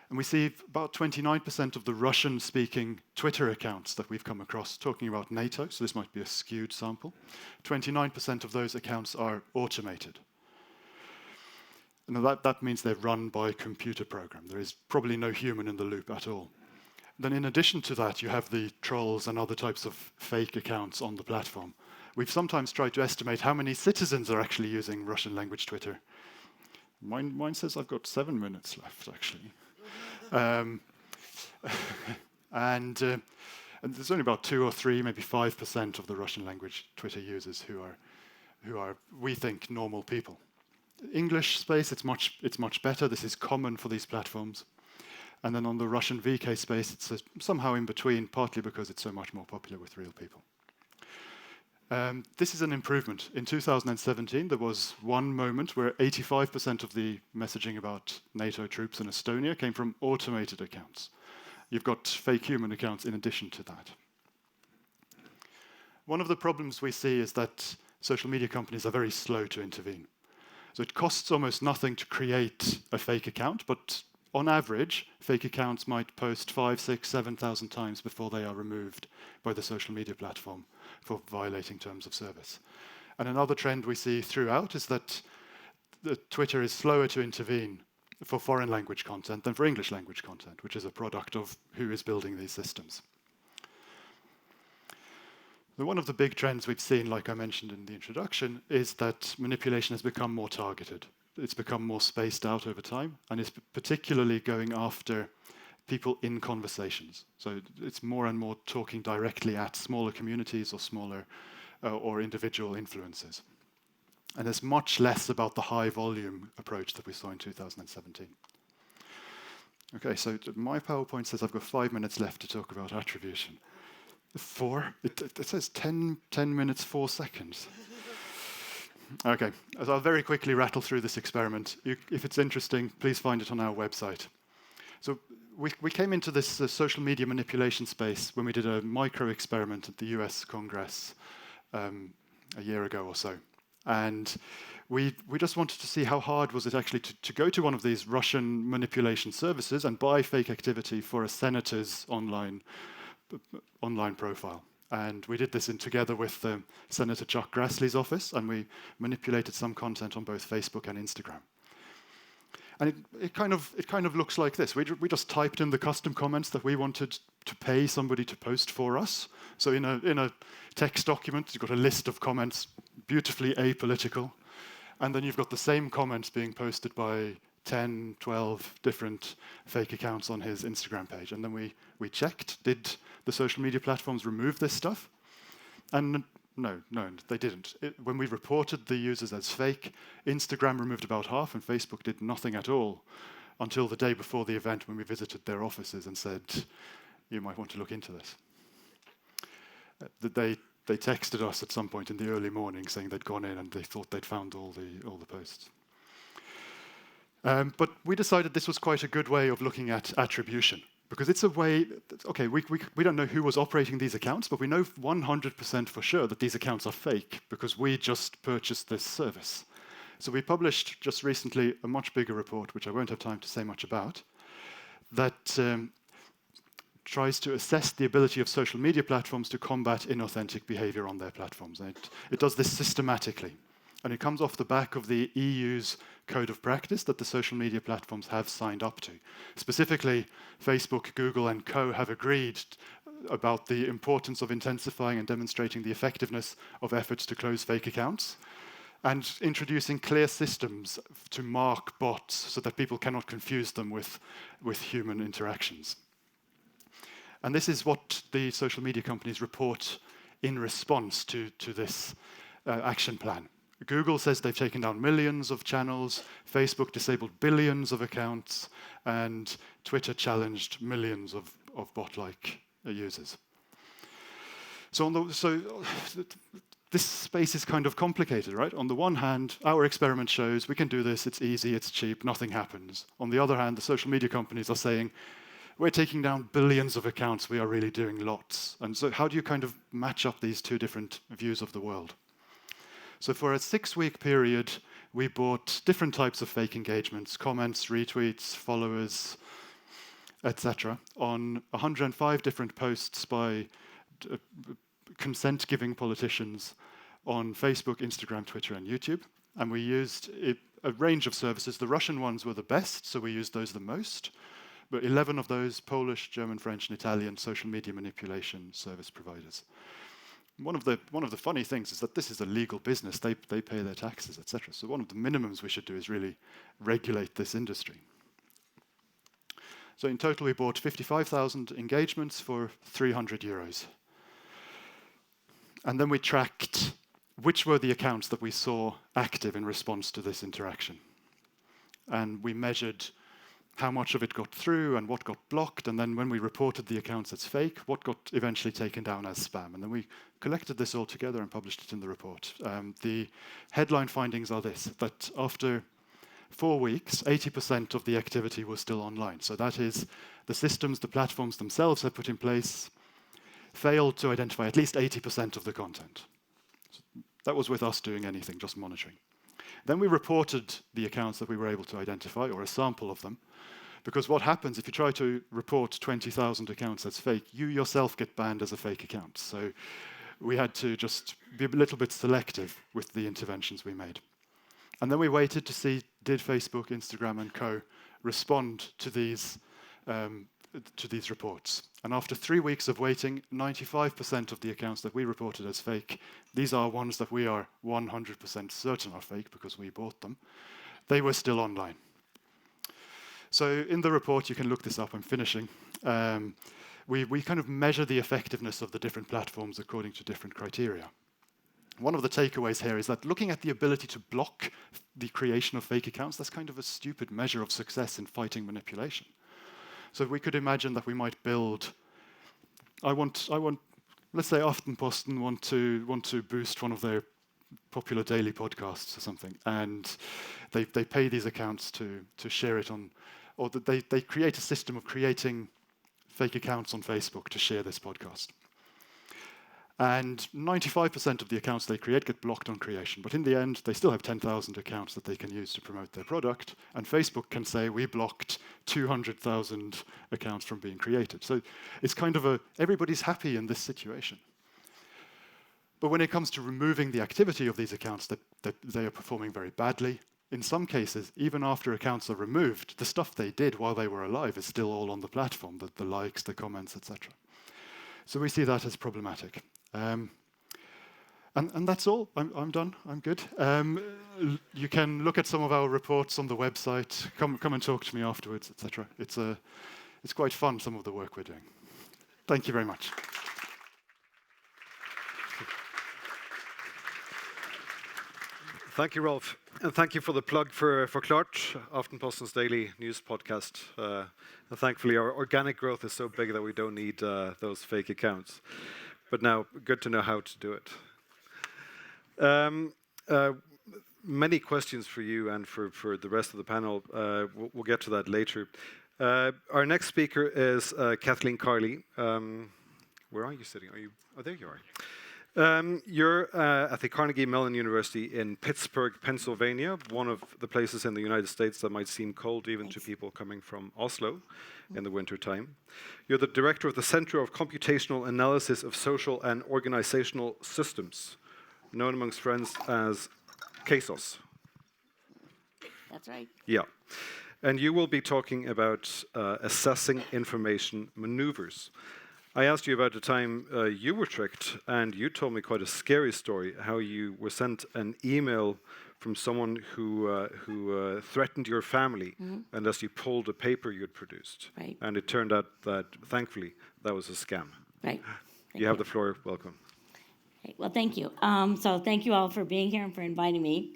And we see about 29% of the Russian-speaking Twitter accounts that we've come across talking about NATO, so this might be a skewed sample. 29% of those accounts are automated. And that means they're run by a computer program. There is probably no human in the loop at all. Then in addition to that, you have the trolls and other types of fake accounts on the platform. We've sometimes tried to estimate how many citizens are actually using Russian language Twitter. Mine says I've got 7 minutes left, actually. And there's only about 2 or 3, maybe 5% of the Russian language Twitter users who are, we think, normal people. English space, it's much better. This is common for these platforms. And then on the Russian VK space, it's somehow in between, partly because it's so much more popular with real people. This is an improvement. In 2017, there was one moment where 85% of the messaging about NATO troops in Estonia came from automated accounts. You've got fake human accounts in addition to that. One of the problems we see is that social media companies are very slow to intervene. So it costs almost nothing to create a fake account, but on average, fake accounts might post 5,000, 6,000, 7,000 times before they are removed by the social media platform for violating terms of service. And another trend we see throughout is that Twitter is slower to intervene for foreign language content than for English language content, which is a product of who is building these systems. One of the big trends we've seen, like I mentioned in the introduction, is that manipulation has become more targeted. It's become more spaced out over time, and is particularly going after people in conversations. So it's more and more talking directly at smaller communities or smaller or individual influencers. And it's much less about the high volume approach that we saw in 2017. Okay, so my PowerPoint says I've got 5 minutes left to talk about attribution. 4? It says 10 minutes, 4 seconds. Okay, so I'll very quickly rattle through this experiment. If it's interesting, please find it on our website. So we came into this social media manipulation space when we did a micro experiment at the US Congress a year ago or so. And we just wanted to see how hard was it actually to go to one of these Russian manipulation services and buy fake activity for a senator's online profile. And we did this together with Senator Chuck Grassley's office, and we manipulated some content on both Facebook and Instagram. And it kind of looks like this. We just typed in the custom comments that we wanted to pay somebody to post for us. So in a text document, you've got a list of comments, beautifully apolitical, and then you've got the same comments being posted by 10, 12 different fake accounts on his Instagram page. And then we checked, did the social media platforms remove this stuff? And no, they didn't. When we reported the users as fake, Instagram removed about half and Facebook did nothing at all until the day before the event when we visited their offices and said, you might want to look into this. They texted us at some point in the early morning saying they'd gone in and they thought they'd found all the posts. But we decided this was quite a good way of looking at attribution, because it's a way, okay, we don't know who was operating these accounts, but we know 100% for sure that these accounts are fake because we just purchased this service. So we published just recently a much bigger report, which I won't have time to say much about, that tries to assess the ability of social media platforms to combat inauthentic behavior on their platforms. And it does this systematically. And it comes off the back of the EU's code of practice that the social media platforms have signed up to. Specifically, Facebook, Google, and co. have agreed about the importance of intensifying and demonstrating the effectiveness of efforts to close fake accounts and introducing clear systems to mark bots so that people cannot confuse them with human interactions. And this is what the social media companies report in response to this action plan. Google says they've taken down millions of channels, Facebook disabled billions of accounts, and Twitter challenged millions of bot-like users. So this space is kind of complicated, right? On the one hand, our experiment shows we can do this, it's easy, it's cheap, nothing happens. On the other hand, the social media companies are saying, we're taking down billions of accounts, we are really doing lots. And so how do you kind of match up these two different views of the world? So for a 6-week period, we bought different types of fake engagements, comments, retweets, followers, etc., on 105 different posts by consent-giving politicians on Facebook, Instagram, Twitter, and YouTube. And we used a range of services. The Russian ones were the best, so we used those the most. But 11 of those Polish, German, French, and Italian social media manipulation service providers. One of the funny things is that this is a legal business. They pay their taxes, etc. So one of the minimums we should do is really regulate this industry. So in total, we bought 55,000 engagements for €300. And then we tracked which were the accounts that we saw active in response to this interaction. And we measured how much of it got through and what got blocked, and then when we reported the accounts as fake, what got eventually taken down as spam. And then we collected this all together and published it in the report. The headline findings are this, that after 4 weeks, 80% of the activity was still online. So that is, the systems, the platforms themselves have put in place failed to identify at least 80% of the content. So that was with us doing anything, just monitoring. Then we reported the accounts that we were able to identify, or a sample of them, because what happens if you try to report 20,000 accounts as fake, you yourself get banned as a fake account. So we had to just be a little bit selective with the interventions we made. And then we waited to see, did Facebook, Instagram, and co. respond to these reports. And after 3 weeks of waiting, 95% of the accounts that we reported as fake, these are ones that we are 100% certain are fake because we bought them, they were still online. So in the report, you can look this up. I'm finishing. We kind of measure the effectiveness of the different platforms according to different criteria. One of the takeaways here is that looking at the ability to block the creation of fake accounts, that's kind of a stupid measure of success in fighting manipulation. So we could imagine that we might build, let's say Aftenposten want to boost one of their popular daily podcasts or something, and they pay these accounts to share it on, or that they create a system of creating fake accounts on Facebook to share this podcast. And 95% of the accounts they create get blocked on creation. But in the end, they still have 10,000 accounts that they can use to promote their product. And Facebook can say, we blocked 200,000 accounts from being created. So it's kind of everybody's happy in this situation. But when it comes to removing the activity of these accounts, they are performing very badly. In some cases, even after accounts are removed, the stuff they did while they were alive is still all on the platform, the likes, the comments, etc. So we see that as problematic. And that's all. I'm done. I'm good. You can look at some of our reports on the website. Come and talk to me afterwards, etc. It's quite fun, some of the work we're doing. Thank you very much. Thank you, Rolf. And thank you for the plug for Klart, Aftenposten's daily news podcast. And thankfully, our organic growth is so big that we don't need those fake accounts. But now, good to know how to do it. Many questions for you and for the rest of the panel. We'll get to that later. Our next speaker is Kathleen Carley. Where are you sitting? Oh, there you are. You're at the Carnegie Mellon University in Pittsburgh, Pennsylvania, one of the places in the United States that might seem cold even to people coming from Oslo in the wintertime. You're the director of the Center of Computational Analysis of Social and Organizational Systems, known amongst friends as CASOS. That's right. Yeah. And you will be talking about assessing information maneuvers. I asked you about the time you were tricked, and you told me quite a scary story, how you were sent an email from someone who threatened your family unless you pulled a paper you had produced. Right. And it turned out that, thankfully, that was a scam. Right. You have the floor. Welcome. Okay, well, thank you. So thank you all for being here and for inviting me.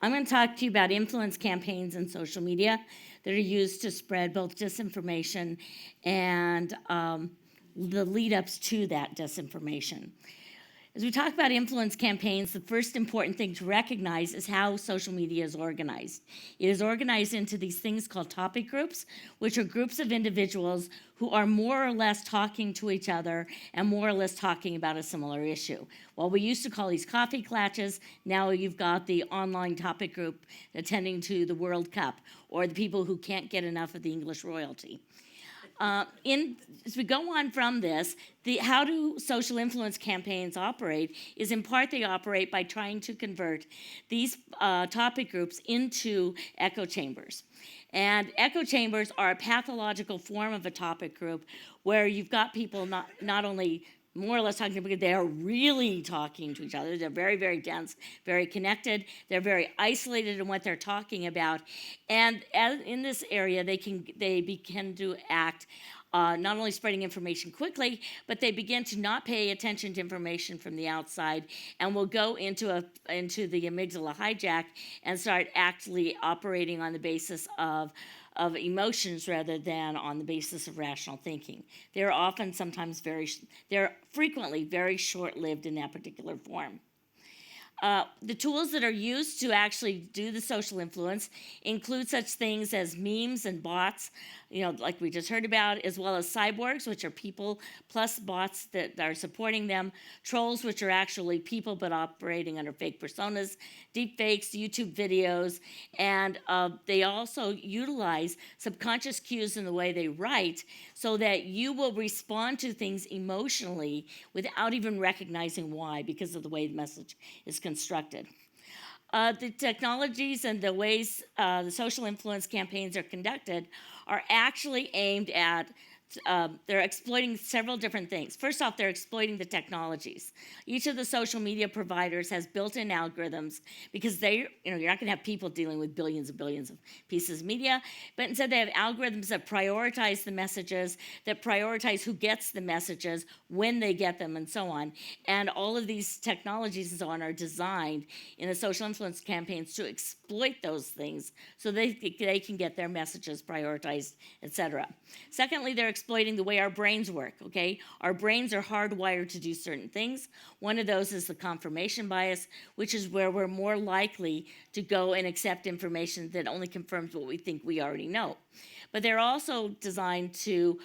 I'm going to talk to you about influence campaigns in social media that are used to spread both disinformation and the lead-ups to that disinformation. As we talk about influence campaigns, the first important thing to recognize is how social media is organized. It is organized into these things called topic groups, which are groups of individuals who are more or less talking to each other and more or less talking about a similar issue. While we used to call these coffee klatches, now you've got the online topic group attending to the World Cup, or the people who can't get enough of the English royalty. As we go on from this, how do social influence campaigns operate is in part they operate by trying to convert these topic groups into echo chambers. And echo chambers are a pathological form of a topic group where you've got people not only more or less talking, because they are really talking to each other. They're very, very dense, very connected. They're very isolated in what they're talking about. And in this area, they begin to act not only spreading information quickly, but they begin to not pay attention to information from the outside and will go into the amygdala hijack and start actually operating on the basis of emotions rather than on the basis of rational thinking. They're frequently very short-lived in that particular form. The tools that are used to actually do the social influence include such things as memes and bots, like we just heard about, as well as cyborgs, which are people plus bots that are supporting them, trolls, which are actually people but operating under fake personas, deep fakes, YouTube videos, and they also utilize subconscious cues in the way they write so that you will respond to things emotionally without even recognizing why, because of the way the message is constructed. The technologies and the ways the social influence campaigns are conducted are actually aimed at they're exploiting several different things. First off, they're exploiting the technologies. Each of the social media providers has built-in algorithms because you're not going to have people dealing with billions and billions of pieces of media, but instead they have algorithms that prioritize the messages, that prioritize who gets the messages, when they get them, and so on. And all of these technologies and so on are designed in the social influence campaigns to exploit those things so they can get their messages prioritized, etc. Secondly, they're exploiting the way our brains work, okay? Our brains are hardwired to do certain things. One of those is the confirmation bias, which is where we're more likely to go and accept information that only confirms what we think we already know. But they're also designed to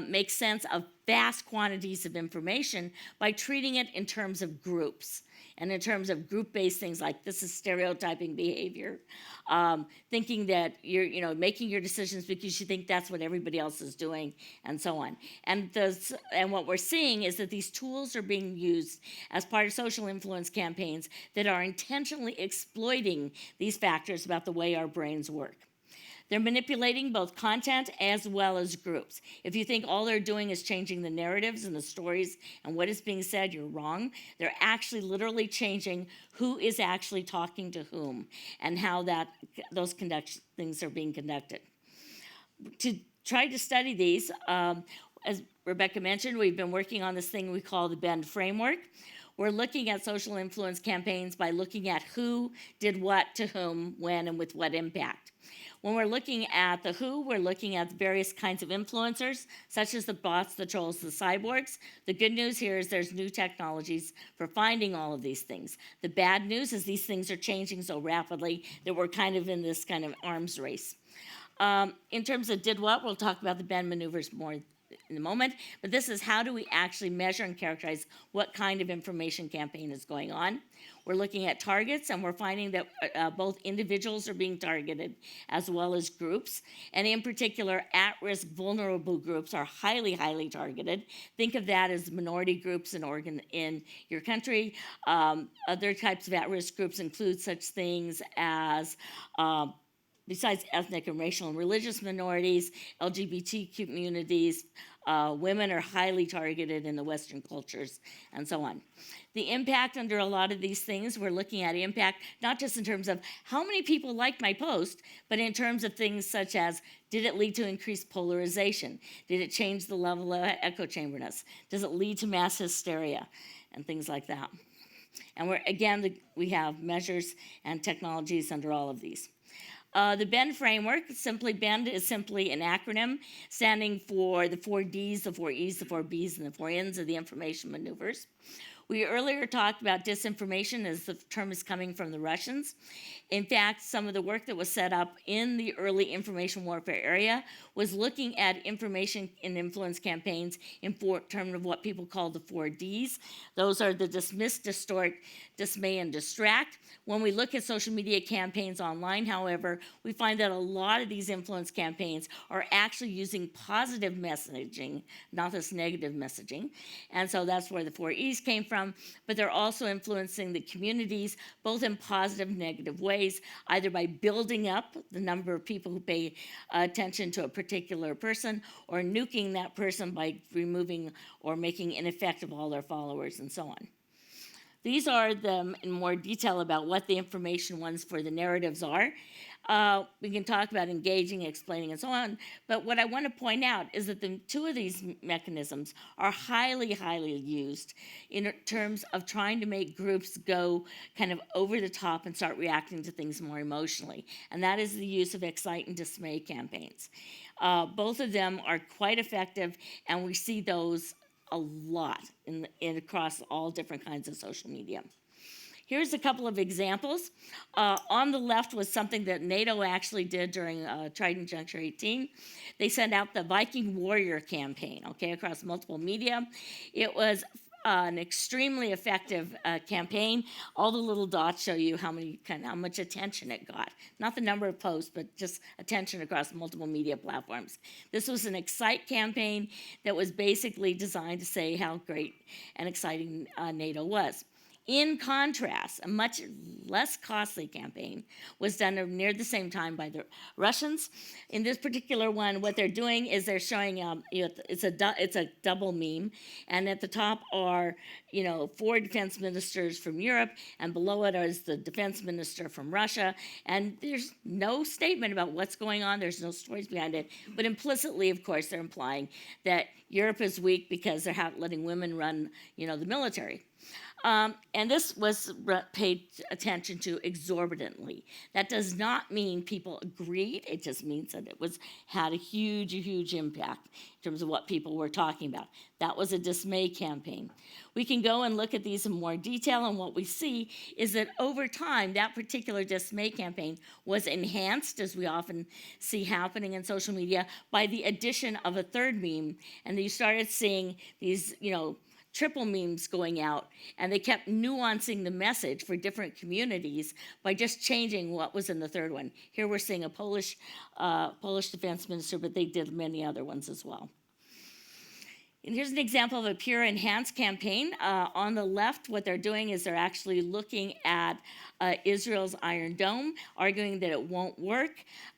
make sense of vast quantities of information by treating it in terms of groups and in terms of group-based things like this is stereotyping behavior, thinking that you're making your decisions because you think that's what everybody else is doing, and so on. And what we're seeing is that these tools are being used as part of social influence campaigns that are intentionally exploiting these factors about the way our brains work. They're manipulating both content as well as groups. If you think all they're doing is changing the narratives and the stories and what is being said, you're wrong. They're actually literally changing who is actually talking to whom and how those things are being conducted. To try to study these, as Rebecca mentioned, we've been working on this thing we call the BEND framework. We're looking at social influence campaigns by looking at who did what to whom, when, and with what impact. When we're looking at the who, we're looking at various kinds of influencers, such as the bots, the trolls, the cyborgs. The good news here is there's new technologies for finding all of these things. The bad news is these things are changing so rapidly that we're kind of in this kind of arms race. In terms of did what, we'll talk about the BEND maneuvers more in a moment, but this is how do we actually measure and characterize what kind of information campaign is going on. We're looking at targets, and we're finding that both individuals are being targeted as well as groups, and in particular, at-risk vulnerable groups are highly, highly targeted. Think of that as minority groups in your country. Other types of at-risk groups include such things as besides ethnic and racial and religious minorities, LGBT communities, women are highly targeted in the Western cultures, and so on. The impact under a lot of these things, we're looking at impact not just in terms of how many people liked my post, but in terms of things such as, did it lead to increased polarization? Did it change the level of echo chamberness? Does it lead to mass hysteria? And things like that. And we have measures and technologies under all of these. The BEND framework, BEND is simply an acronym standing for the 4 Ds, the 4 Es, the 4 Bs, and the 4 Ns of the information maneuvers. We earlier talked about disinformation as the term is coming from the Russians. In fact, some of the work that was set up in the early information warfare area was looking at information and influence campaigns in terms of what people call the 4 Ds. Those are the dismiss, distort, dismay, and distract. When we look at social media campaigns online, however, we find that a lot of these influence campaigns are actually using positive messaging, not this negative messaging. And so that's where the 4 Es came from, but they're also influencing the communities, both in positive and negative ways, either by building up the number of people who pay attention to a particular person, or nuking that person by removing or making ineffective all their followers, and so on. These are them in more detail about what the information ones for the narratives are. We can talk about engaging, explaining, and so on, but what I want to point out is that the 2 of these mechanisms are highly, highly used in terms of trying to make groups go kind of over the top and start reacting to things more emotionally, and that is the use of excite and dismay campaigns. Both of them are quite effective, and we see those a lot across all different kinds of social media. Here's a couple of examples. On the left was something that NATO actually did during Trident Juncture 18. They sent out the Viking Warrior campaign, okay, across multiple media. It was an extremely effective campaign. All the little dots show you how much attention it got. Not the number of posts, but just attention across multiple media platforms. This was an Excite campaign that was basically designed to say how great and exciting NATO was. In contrast, a much less costly campaign was done near the same time by the Russians. In this particular one, what they're doing is they're showing it's a double meme, and at the top are 4 defense ministers from Europe, and below it is the defense minister from Russia. And there's no statement about what's going on. There's no stories behind it, but implicitly, of course, they're implying that Europe is weak because they're letting women run, the military. And this was paid attention to exorbitantly. That does not mean people agreed. It just means that it had a huge impact in terms of what people were talking about. That was a dismay campaign. We can go and look at these in more detail, and what we see is that over time, that particular dismay campaign was enhanced, as we often see happening in social media, by the addition of a third meme. And you started seeing these, triple memes going out, and they kept nuancing the message for different communities by just changing what was in the third one. Here we're seeing a Polish defense minister, but they did many other ones as well. And here's an example of a pure enhanced campaign. On the left, what they're doing is they're actually looking at Israel's Iron Dome, arguing that it won't work,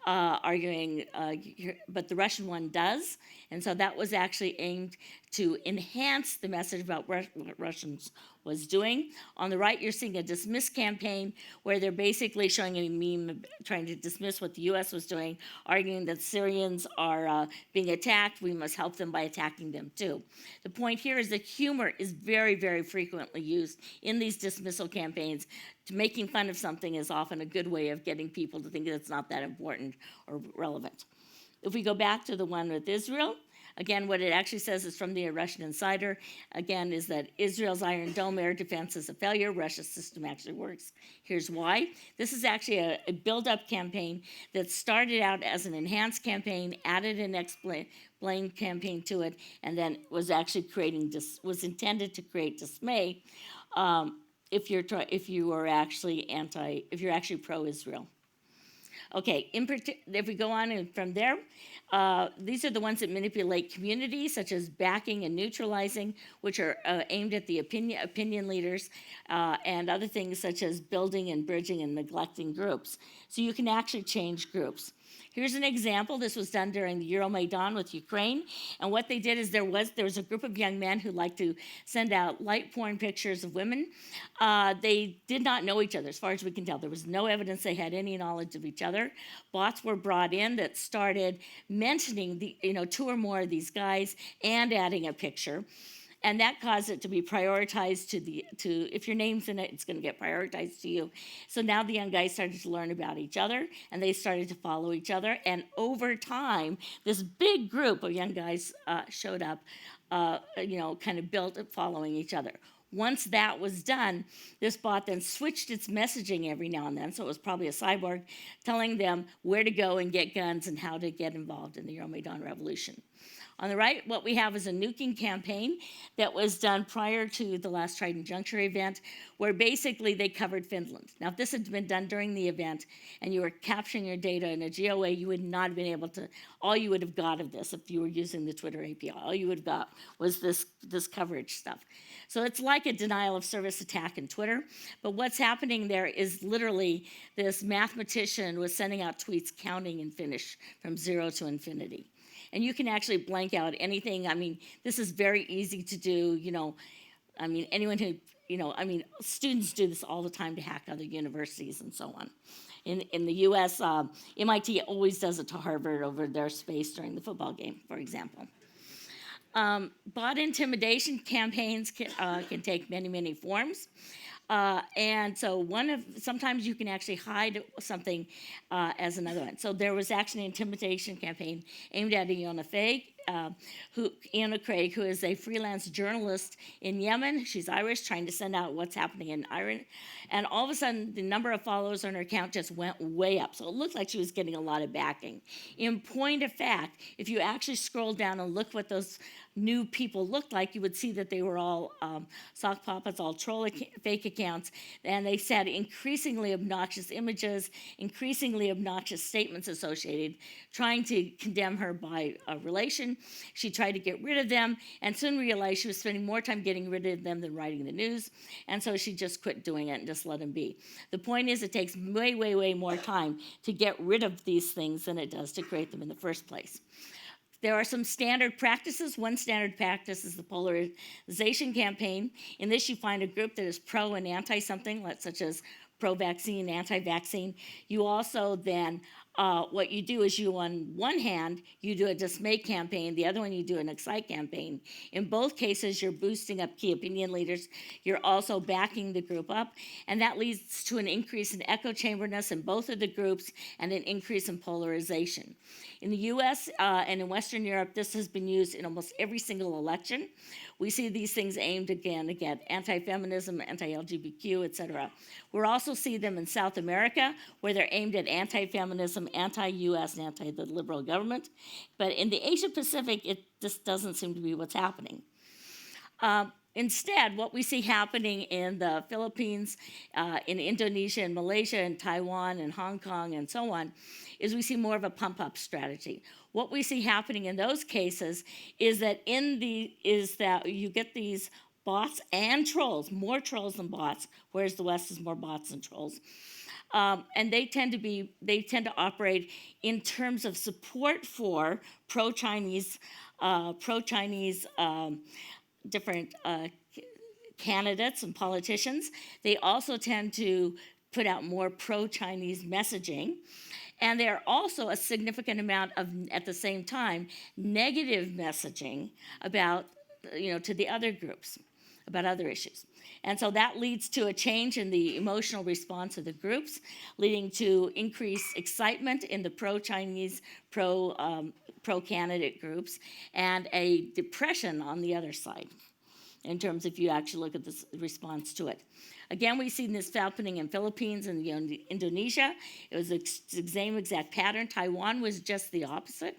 but the Russian one does. And so that was actually aimed to enhance the message about what Russians was doing. On the right, you're seeing a dismiss campaign where they're basically showing a meme trying to dismiss what the U.S. was doing, arguing that Syrians are being attacked. We must help them by attacking them too. The point here is that humor is very, very frequently used in these dismissal campaigns. Making fun of something is often a good way of getting people to think that it's not that important or relevant. If we go back to the one with Israel, again, what it actually says is from the Russian Insider, again, is that Israel's Iron Dome air defense is a failure. Russia's system actually works. Here's why. This is actually a build-up campaign that started out as an enhanced campaign, added an explain campaign to it, and then was actually was intended to create dismay if you're actually pro-Israel. Okay, if we go on from there, these are the ones that manipulate communities, such as backing and neutralizing, which are aimed at the opinion leaders, and other things such as building and bridging and neglecting groups. So you can actually change groups. Here's an example. This was done during the Euromaidan with Ukraine. And what they did is there was a group of young men who liked to send out light porn pictures of women. They did not know each other, as far as we can tell. There was no evidence they had any knowledge of each other. Bots were brought in that started mentioning 2 or more of these guys and adding a picture. And that caused it to be prioritized if your name's in it, it's going to get prioritized to you. So now the young guys started to learn about each other, and they started to follow each other. And over time, this big group of young guys showed up, kind of built following each other. Once that was done, this bot then switched its messaging every now and then, so it was probably a cyborg telling them where to go and get guns and how to get involved in the Euromaidan revolution. On the right, what we have is a nuking campaign that was done prior to the last Trident Juncture event, where basically they covered Finland. Now, if this had been done during the event and you were capturing your data in a GOA, you would not have been able to, all you would have got of this if you were using the Twitter API, all you would have got was this coverage stuff. So it's like a denial of service attack in Twitter, but what's happening there is literally this mathematician was sending out tweets counting in Finnish from 0 to infinity. And you can actually blank out anything. I mean, this is very easy to do, anyone who, students do this all the time to hack other universities and so on. In the US, MIT always does it to Harvard over their space during the football game, for example. Bot intimidation campaigns can take many, many forms. And so sometimes you can actually hide something as another one. So there was actually an intimidation campaign aimed at Iona Craig, who is a freelance journalist in Yemen. She's Irish, trying to send out what's happening in Iran. And all of a sudden, the number of followers on her account just went way up. So it looked like she was getting a lot of backing. In point of fact, if you actually scroll down and look what those new people looked like, you would see that they were all sock puppets, all fake accounts, and they said increasingly obnoxious images, increasingly obnoxious statements associated, trying to condemn her by relation, She tried to get rid of them and soon realized she was spending more time getting rid of them than writing the news. And so she just quit doing it and just let them be. The point is, it takes way, way, way more time to get rid of these things than it does to create them in the first place. There are some standard practices. One standard practice is the polarization campaign. In this, you find a group that is pro and anti something, such as pro-vaccine, anti-vaccine. You also then, what you do is you, on one hand, you do a dismay campaign. The other one, you do an excite campaign. In both cases, you're boosting up key opinion leaders. You're also backing the group up. And that leads to an increase in echo chamberness in both of the groups and an increase in polarization. In the US and in Western Europe, this has been used in almost every single election. We see these things aimed again, anti-feminism, anti-LGBTQ, et cetera. We also see them in South America, where they're aimed at anti-feminism, anti-US, and anti-the liberal government. But in the Asia Pacific, it just doesn't seem to be what's happening. Instead, what we see happening in the Philippines, in Indonesia and Malaysia and Taiwan and Hong Kong and so on, is we see more of a pump-up strategy. What we see happening in those cases is that you get these bots and trolls, more trolls than bots, whereas the West is more bots than trolls. And they tend to operate in terms of support for pro-Chinese different candidates and politicians. They also tend to put out more pro-Chinese messaging. And there are also a significant amount of, at the same time, negative messaging about, to the other groups, about other issues. And so that leads to a change in the emotional response of the groups, leading to increased excitement in the pro-Chinese, pro-candidate groups, and a depression on the other side, in terms if you actually look at the response to it. Again, we've seen this happening in Philippines and Indonesia. It was the same exact pattern. Taiwan was just the opposite.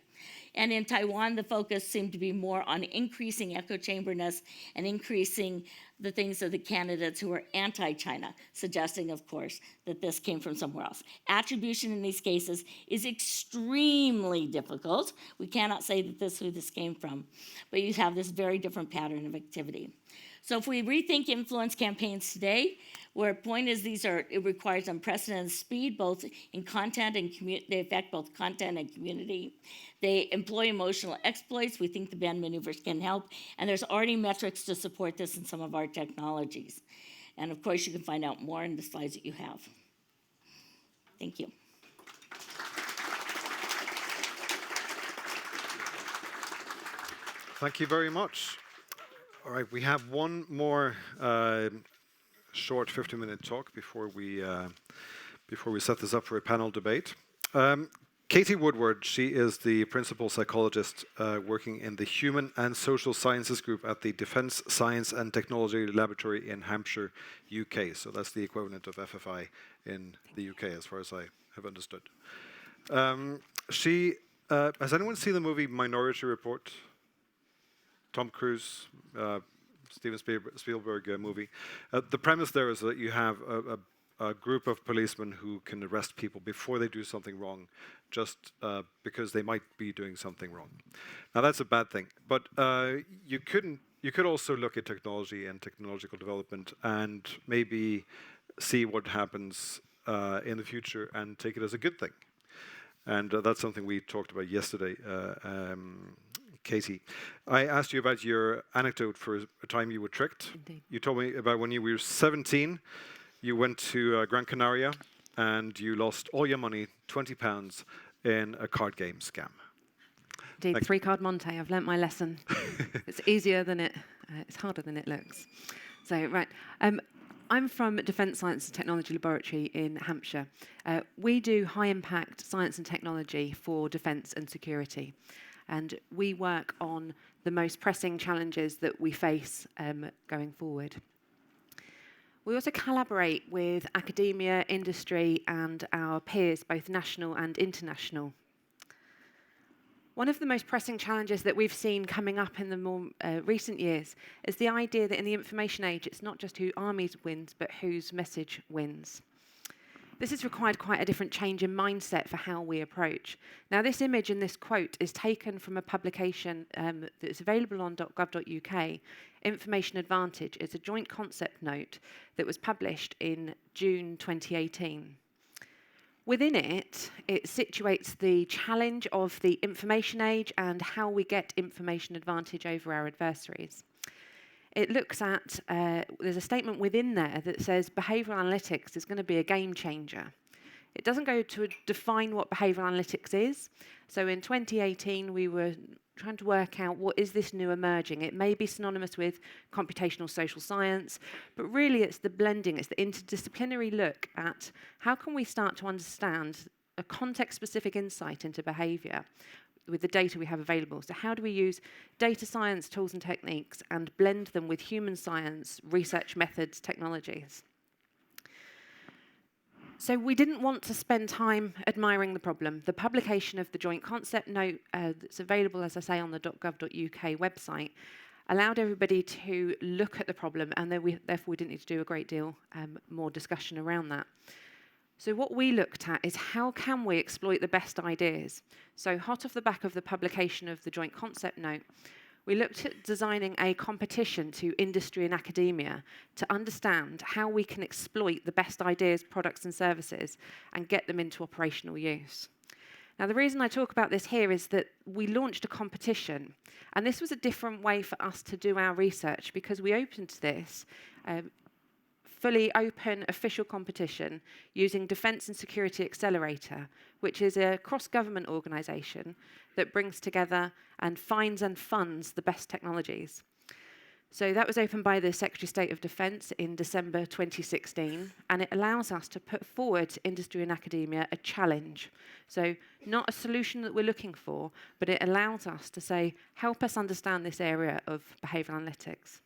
And in Taiwan, the focus seemed to be more on increasing echo chamberness and increasing the things of the candidates who were anti-China, suggesting, of course, that this came from somewhere else. Attribution in these cases is extremely difficult. We cannot say that this is who this came from, but you have this very different pattern of activity. So if we rethink influence campaigns today, where point is it requires unprecedented speed, both in content and they affect both content and community. They employ emotional exploits. We think the band maneuvers can help. And there's already metrics to support this in some of our technologies. And of course, you can find out more in the slides that you have. Thank you. Thank you very much. All right, we have one more short 50-minute talk before we set this up for a panel debate. Katie Woodward, she is the principal psychologist working in the Human and Social Sciences Group at the Defence Science and Technology Laboratory in Hampshire, UK. So that's the equivalent of FFI in the UK, as far as I have understood. Has anyone seen the movie Minority Report? Tom Cruise, Steven Spielberg movie. The premise there is that you have a group of policemen who can arrest people before they do something wrong, just because they might be doing something wrong. Now that's a bad thing, but you could also look at technology and technological development and maybe see what happens in the future and take it as a good thing. And that's something we talked about yesterday. Katie, I asked you about your anecdote for a time you were tricked. Indeed. You told me about when you were 17, you went to Gran Canaria and you lost all your money, £20, in a card game scam. Indeed, 3-card Monte. I've learnt my lesson. It's easier than it's harder than it looks. So, right. I'm from Defence Science and Technology Laboratory in Hampshire. We do high-impact science and technology for defence and security. And we work on the most pressing challenges that we face going forward. We also collaborate with academia, industry, and our peers, both national and international. One of the most pressing challenges that we've seen coming up in the more recent years is the idea that in the information age, it's not just who armies wins, but whose message wins. This has required quite a different change in mindset for how we approach. Now, this image and this quote is taken from a publication that's available on .gov.uk, Information Advantage. It's a joint concept note that was published in June 2018. Within it, it situates the challenge of the information age and how we get information advantage over our adversaries. It looks at, there's a statement within there that says behavioural analytics is going to be a game changer. It doesn't go to define what behavioural analytics is. So in 2018, we were trying to work out what is this new emerging. It may be synonymous with computational social science, but really it's the blending, it's the interdisciplinary look at how can we start to understand a context-specific insight into behaviour with the data we have available. So how do we use data science tools and techniques and blend them with human science, research methods, technologies? So we didn't want to spend time admiring the problem. The publication of the joint concept note that's available, as I say, on the .gov.uk website allowed everybody to look at the problem, and therefore we didn't need to do a great deal more discussion around that. So what we looked at is how can we exploit the best ideas? So hot off the back of the publication of the joint concept note, we looked at designing a competition to industry and academia to understand how we can exploit the best ideas, products and services and get them into operational use. Now, the reason I talk about this here is that we launched a competition, and this was a different way for us to do our research because we opened this fully open official competition using Defence and Security Accelerator, which is a cross-government organisation that brings together and finds and funds the best technologies. So that was opened by the Secretary of State of Defence in December 2016, and it allows us to put forward to industry and academia a challenge. So not a solution that we're looking for, but it allows us to say, help us understand this area of behavioural analytics.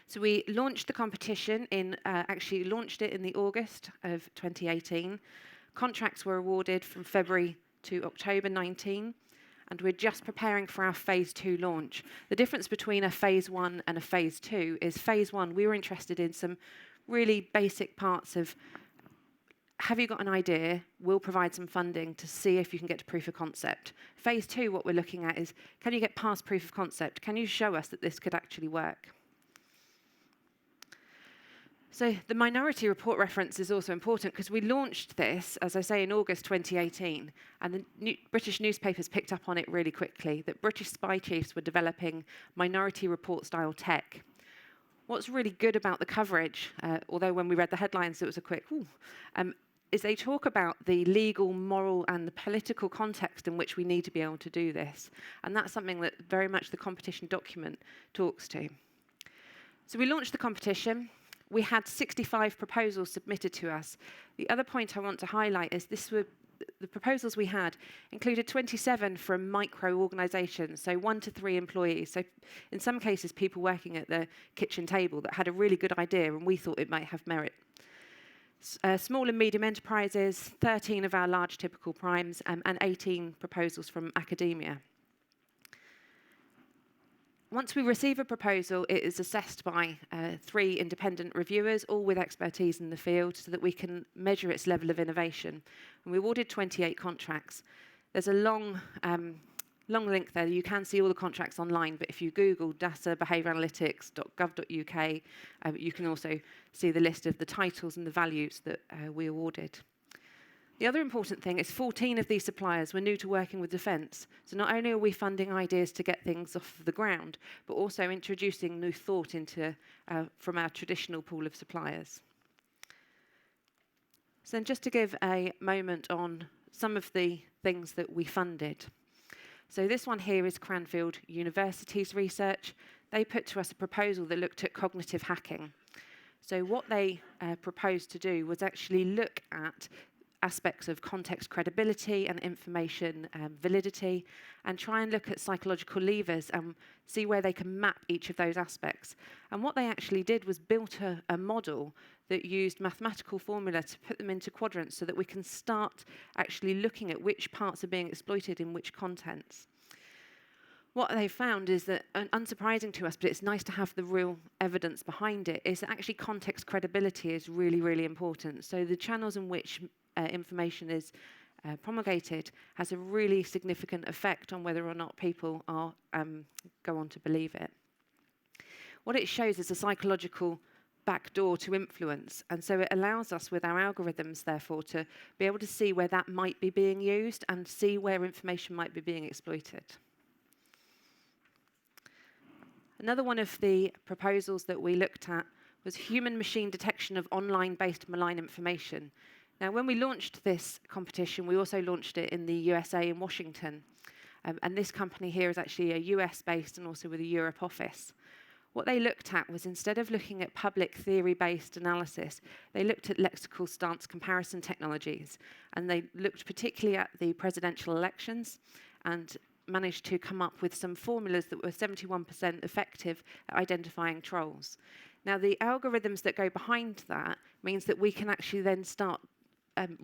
So we launched the competition actually launched it in the August of 2018. Contracts were awarded from February to October 19, and we're just preparing for our phase 2 launch. The difference between a phase 1 and a phase 2 is phase 1, we were interested in some really basic parts of, have you got an idea? We'll provide some funding to see if you can get to proof of concept. Phase 2, what we're looking at is, can you get past proof of concept? Can you show us that this could actually work? So the Minority Report reference is also important because we launched this, as I say, in August 2018, and the British newspapers picked up on it really quickly, that British spy chiefs were developing Minority Report style tech. What's really good about the coverage, although when we read the headlines it was a quick, is they talk about the legal, moral and the political context in which we need to be able to do this. And that's something that very much the competition document talks to. So we launched the competition. We had 65 proposals submitted to us. The other point I want to highlight is the proposals we had included 27 from micro organisations, so 1 to 3 employees. So in some cases, people working at the kitchen table that had a really good idea and we thought it might have merit. Small and medium enterprises, 13 of our large typical primes, and 18 proposals from academia. Once we receive a proposal, it is assessed by 3 independent reviewers, all with expertise in the field, so that we can measure its level of innovation. And we awarded 28 contracts. There's a long link there. You can see all the contracts online, but if you Google databehavioranalytics.gov.uk, you can also see the list of the titles and the values that we awarded. The other important thing is 14 of these suppliers were new to working with defence. So not only are we funding ideas to get things off the ground, but also introducing new thought into from our traditional pool of suppliers. So then just to give a moment on some of the things that we funded. So this one here is Cranfield University's research. They put to us a proposal that looked at cognitive hacking. So what they proposed to do was actually look at aspects of context credibility and information validity, and try and look at psychological levers and see where they can map each of those aspects. And what they actually did was built a model that used mathematical formula to put them into quadrants so that we can start actually looking at which parts are being exploited in which contents. what they found is that, unsurprising to us, but it's nice to have the real evidence behind it, is that actually context credibility is really, really important. So the channels in which information is promulgated has a really significant effect on whether or not people are go on to believe it. What it shows is a psychological backdoor to influence, and so it allows us with our algorithms, therefore, to be able to see where that might be being used and see where information might be being exploited. Another one of the proposals that we looked at was human-machine detection of online-based malign information. Now, when we launched this competition, we also launched it in the USA in Washington. And this company here is actually a US-based and also with a Europe office. What they looked at was, instead of looking at public theory-based analysis, they looked at lexical stance comparison technologies. And they looked particularly at the presidential elections and managed to come up with some formulas that were 71% effective at identifying trolls. Now, the algorithms that go behind that means that we can actually then start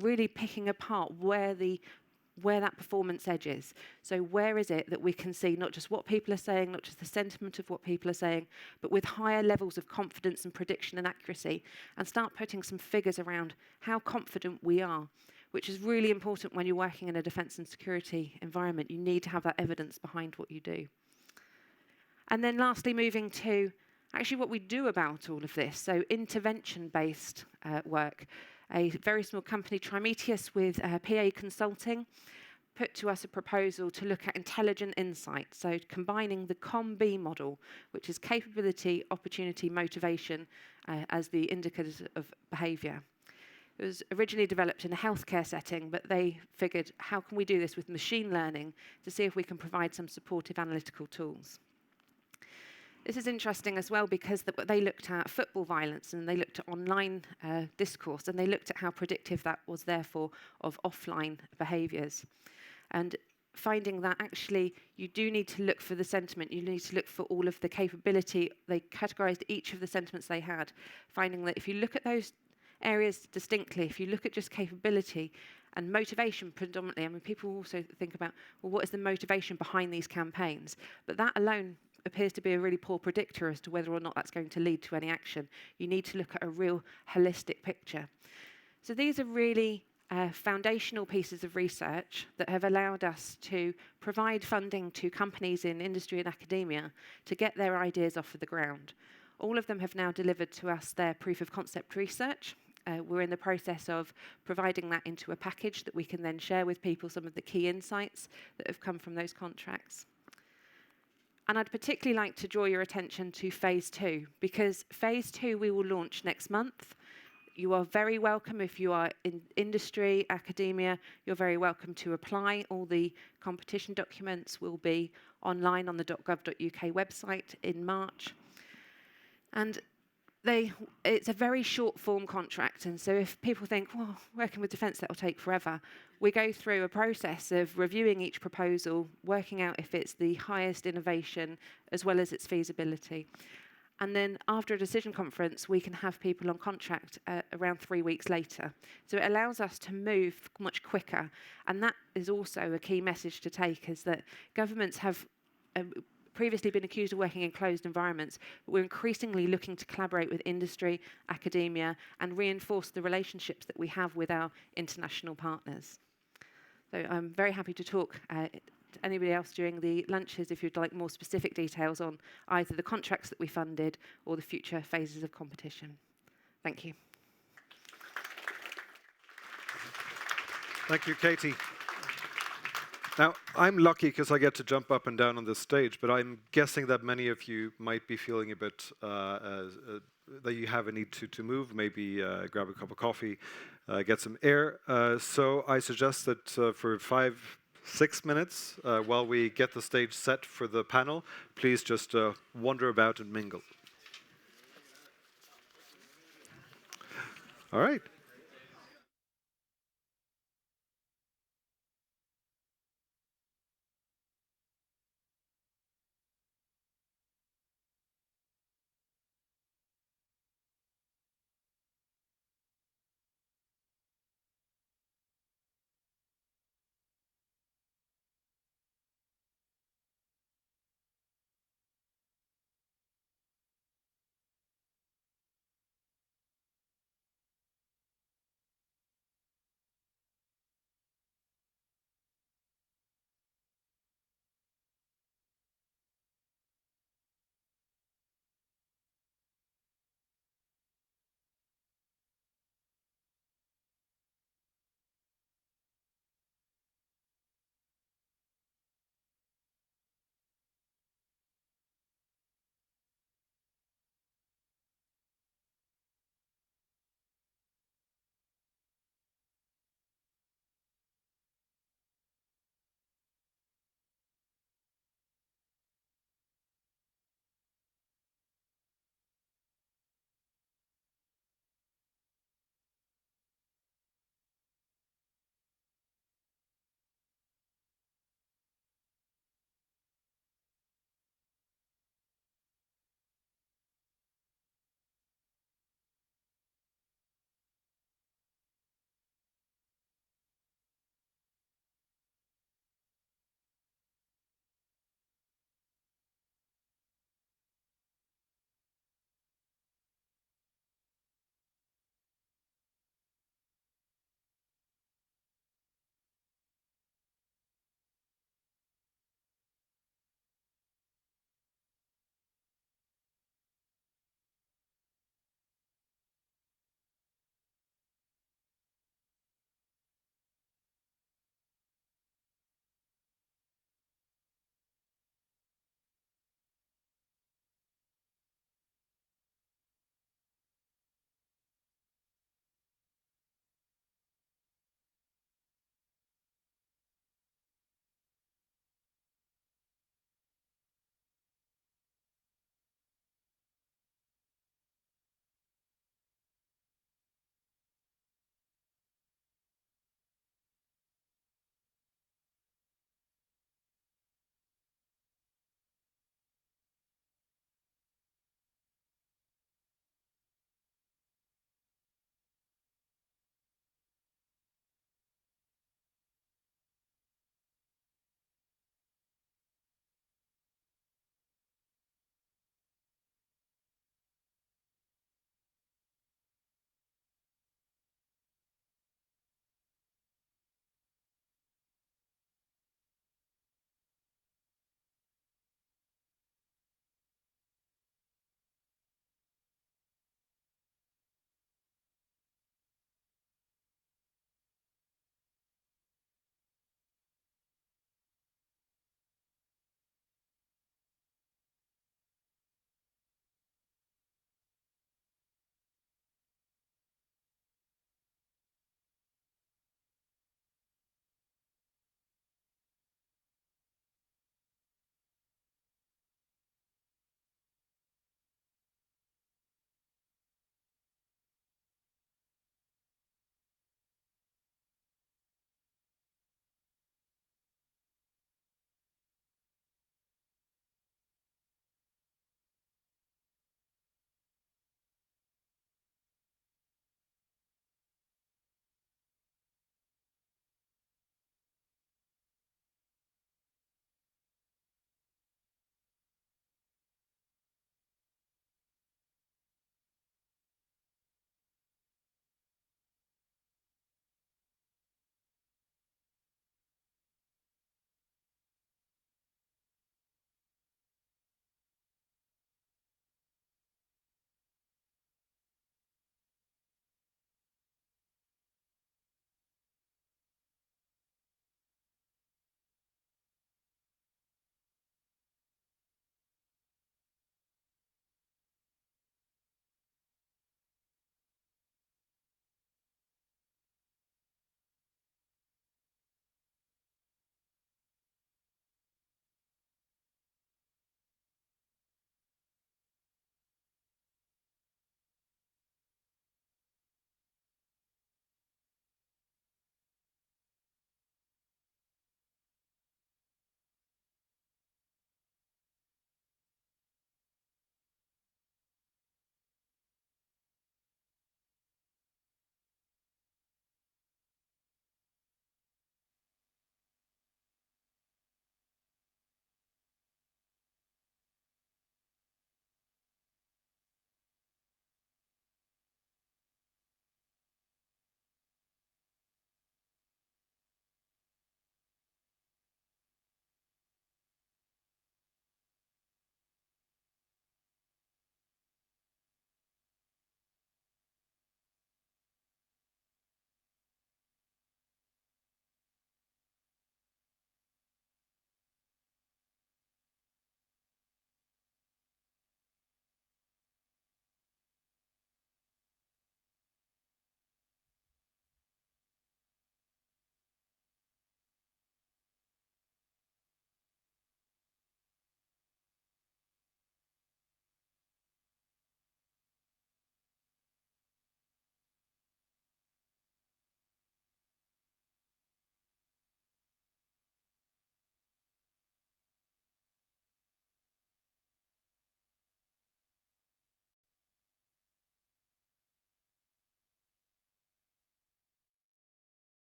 really picking apart where that performance edge is. So where is it that we can see not just what people are saying, not just the sentiment of what people are saying, but with higher levels of confidence and prediction and accuracy, and start putting some figures around how confident we are, which is really important when you're working in a defence and security environment. You need to have that evidence behind what you do. And then lastly, moving to actually what we do about all of this. So intervention-based work. A very small company, Trimeteus, with PA Consulting, put to us a proposal to look at intelligent insight, so combining the COM-B model, which is capability, opportunity, motivation, as the indicators of behaviour. It was originally developed in a healthcare setting, but they figured, how can we do this with machine learning to see if we can provide some supportive analytical tools? This is interesting as well because they looked at football violence and they looked at online discourse, and they looked at how predictive that was therefore of offline behaviours. And finding that actually you do need to look for the sentiment, you need to look for all of the capability. They categorised each of the sentiments they had, finding that if you look at those areas distinctly, if you look at just capability and motivation predominantly, I mean, people also think about, well, what is the motivation behind these campaigns? But that alone appears to be a really poor predictor as to whether or not that's going to lead to any action. You need to look at a real holistic picture. So these are really foundational pieces of research that have allowed us to provide funding to companies in industry and academia to get their ideas off of the ground. All of them have now delivered to us their proof of concept research. We're in the process of providing that into a package that we can then share with people some of the key insights that have come from those contracts. And I'd particularly like to draw your attention to phase 2, because phase 2 we will launch next month. You are very welcome if you are in industry, academia, you're very welcome to apply. All the competition documents will be online on the .gov.uk website in March. And it's a very short form contract, and so if people think, well, working with defence, that will take forever, we go through a process of reviewing each proposal, working out if it's the highest innovation as well as its feasibility. And then after a decision conference, we can have people on contract around 3 weeks later. So it allows us to move much quicker. And that is also a key message to take, is that governments have previously been accused of working in closed environments, but we're increasingly looking to collaborate with industry, academia, and reinforce the relationships that we have with our international partners. So I'm very happy to talk to anybody else during the lunches if you'd like more specific details on either the contracts that we funded or the future phases of competition. Thank you. Thank you, Katie. Now, I'm lucky because I get to jump up and down on this stage, but I'm guessing that many of you might be feeling a bit that you have a need to move, maybe grab a cup of coffee, get some air. So I suggest that for 5-6 minutes, while we get the stage set for the panel, please just wander about and mingle. All right.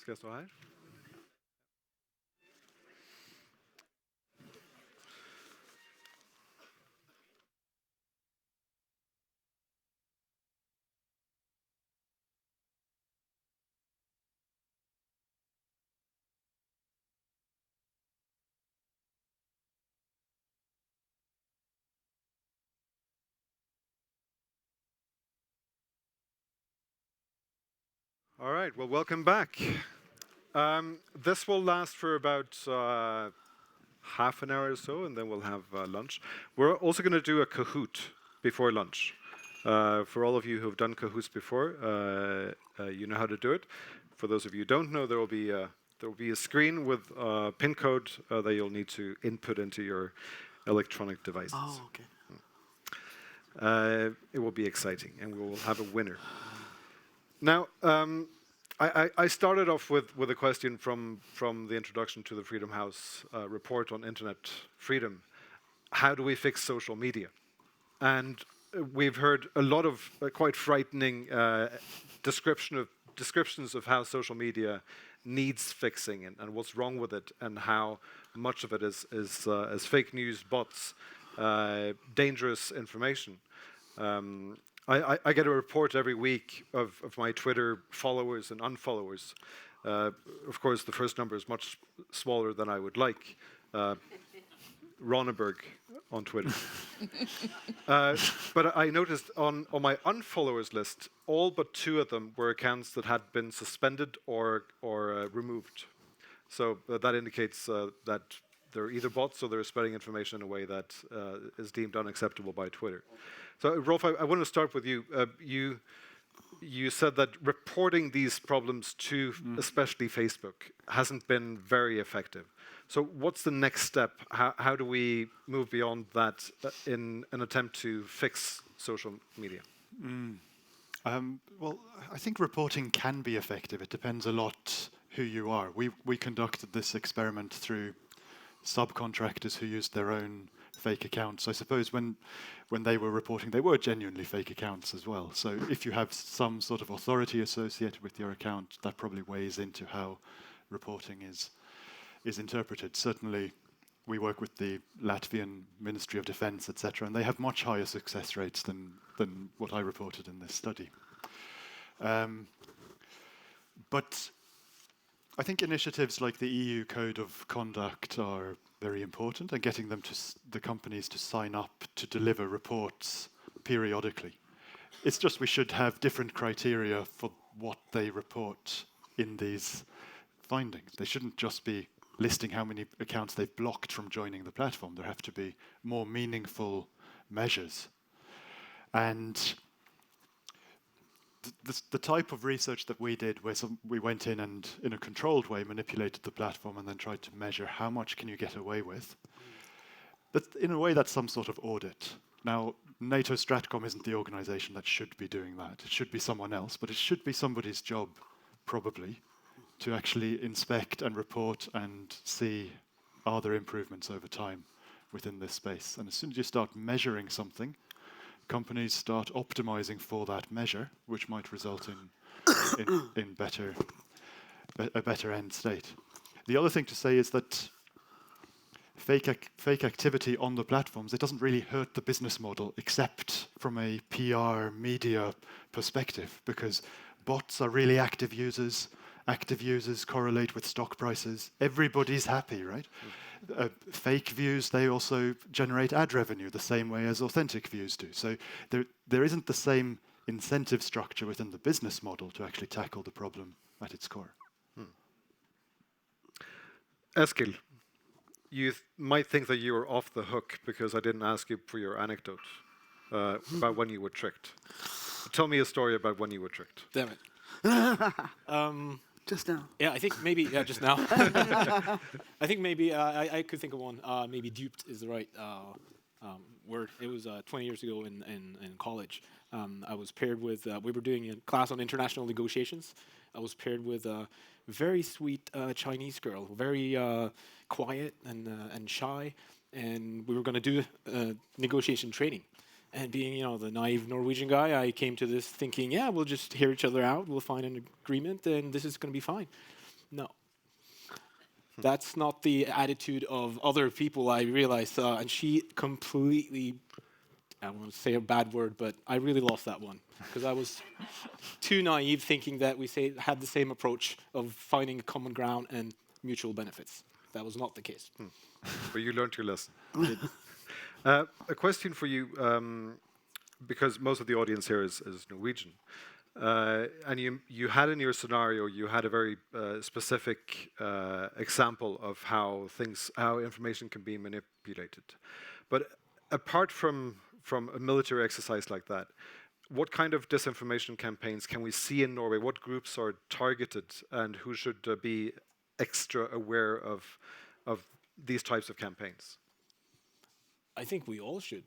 Skal jeg stå her? All right, well, welcome back. This will last for about half an hour or so, and then we'll have lunch. We're also going to do a Kahoot before lunch. For all of you who have done Kahoots before, you know how to do it. For those of you who don't know, there will be a screen with a PIN code that you'll need to input into your electronic devices. Oh, okay. It will be exciting, and we will have a winner. Now, I started off with a question from the introduction to the Freedom House report on internet freedom. How do we fix social media? And we've heard a lot of quite frightening descriptions of how social media needs fixing and what's wrong with it, and how much of it is fake news, bots, dangerous information. I get a report every week of my Twitter followers and unfollowers. Of course, the first number is much smaller than I would like. Ronneberg on Twitter. But I noticed on my unfollowers list, all but 2 of them were accounts that had been suspended or removed. So that indicates that they're either bots or they're spreading information in a way that is deemed unacceptable by Twitter. So, Rolf, I want to start with you. You said that reporting these problems to especially Facebook hasn't been very effective. So what's the next step? How do we move beyond that in an attempt to fix social media? Well, I think reporting can be effective. It depends a lot who you are. We conducted this experiment through subcontractors who used their own fake accounts. I suppose when they were reporting, they were genuinely fake accounts as well. So if you have some sort of authority associated with your account, that probably weighs into how reporting is interpreted. Certainly, we work with the Latvian Ministry of Defense, etc., and they have much higher success rates than what I reported in this study. But I think initiatives like the EU Code of Conduct are very important, and getting them the companies to sign up to deliver reports periodically. It's just we should have different criteria for what they report in these findings. They shouldn't just be listing how many accounts they've blocked from joining the platform. There have to be more meaningful measures. And the type of research that we did, where we went in and in a controlled way manipulated the platform and then tried to measure how much can you get away with, that in a way that's some sort of audit. Now, NATO Stratcom isn't the organization that should be doing that. It should be someone else, but it should be somebody's job, probably, to actually inspect and report and see are there improvements over time within this space. And as soon as you start measuring something, companies start optimizing for that measure, which might result in a better end state. The other thing to say is that fake activity on the platforms, it doesn't really hurt the business model, except from a PR media perspective, because bots are really active users. Active users correlate with stock prices. Everybody's happy, right? Fake views, they also generate ad revenue the same way as authentic views do. So there isn't the same incentive structure within the business model to actually tackle the problem at its core. Eskil, you might think that you were off the hook because I didn't ask you for your anecdote about when you were tricked. Tell me a story about when you were tricked. Damn it. Just now. Yeah, I think maybe, just now. I think maybe, I could think of one. Maybe duped is the right word. It was 20 years ago in college. I was paired with, we were doing a class on international negotiations. I was paired with a very sweet Chinese girl, very quiet and shy. And we were going to do negotiation training. And being, the naive Norwegian guy, I came to this thinking, yeah, we'll just hear each other out, we'll find an agreement, and this is going to be fine. No. That's not the attitude of other people, I realize. And she completely, I don't want to say a bad word, but I really lost that one. Because I was too naive thinking that we had the same approach of finding a common ground and mutual benefits. That was not the case. But you learned your lesson. A question for you, because most of the audience here is Norwegian. And you had in your scenario, you had a very specific example of how information can be manipulated. But apart from a military exercise like that, what kind of disinformation campaigns can we see in Norway? What groups are targeted, and who should be extra aware of these types of campaigns? I think we all should.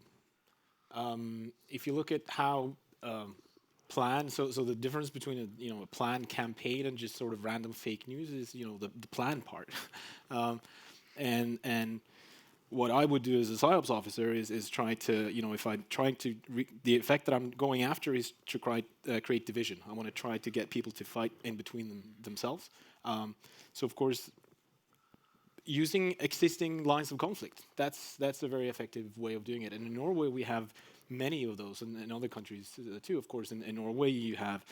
If you look at how planned, so the difference between a planned campaign and just sort of random fake news is the planned part. And what I would do as a PsyOps officer is try to, if I'm trying to, the effect that I'm going after is to create division. I want to try to get people to fight in between themselves. So of course, using existing lines of conflict, that's a very effective way of doing it. And in Norway, we have many of those, and in other countries too. Of course, in Norway, you have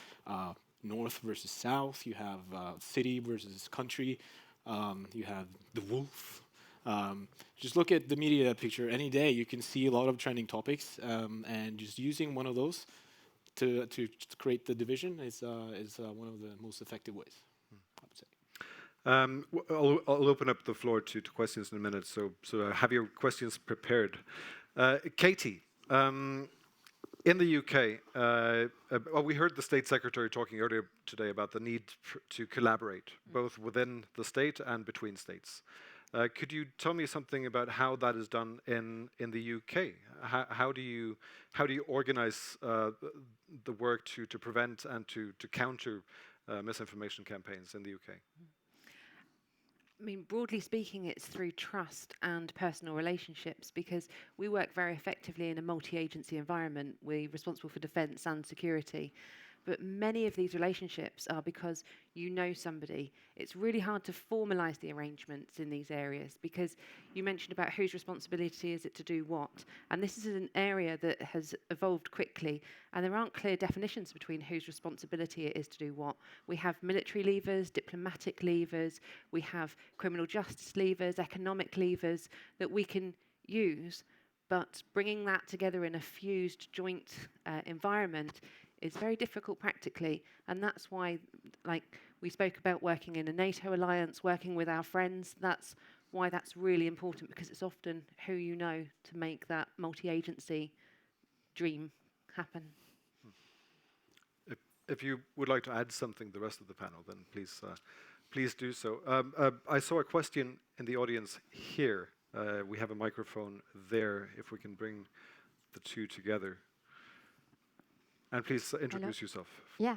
north versus south, you have city versus country, you have the wolf. Just look at the media picture any day. You can see a lot of trending topics, and just using one of those to create the division is one of the most effective ways, I would say. I'll open up the floor to questions in a minute, so have your questions prepared. Katie, in the UK, we heard the State Secretary talking earlier today about the need to collaborate, both within the state and between states. Could you tell me something about how that is done in the UK? How do you organize the work to prevent and to counter misinformation campaigns in the UK? I mean, broadly speaking, it's through trust and personal relationships, because we work very effectively in a multi-agency environment. We're responsible for defence and security. But many of these relationships are because you know somebody. It's really hard to formalise the arrangements in these areas, because you mentioned about whose responsibility is it to do what. And this is an area that has evolved quickly, and there aren't clear definitions between whose responsibility it is to do what. We have military levers, diplomatic levers, we have criminal justice levers, economic levers that we can use, but bringing that together in a fused joint environment is very difficult practically, and that's why, like we spoke about working in a NATO alliance, working with our friends, that's why that's really important, because it's often who you know to make that multi-agency dream happen. If you would like to add something, the rest of the panel, then please do so. I saw a question in the audience here. We have a microphone there, if we can bring the two together. And please introduce yourself. Yeah,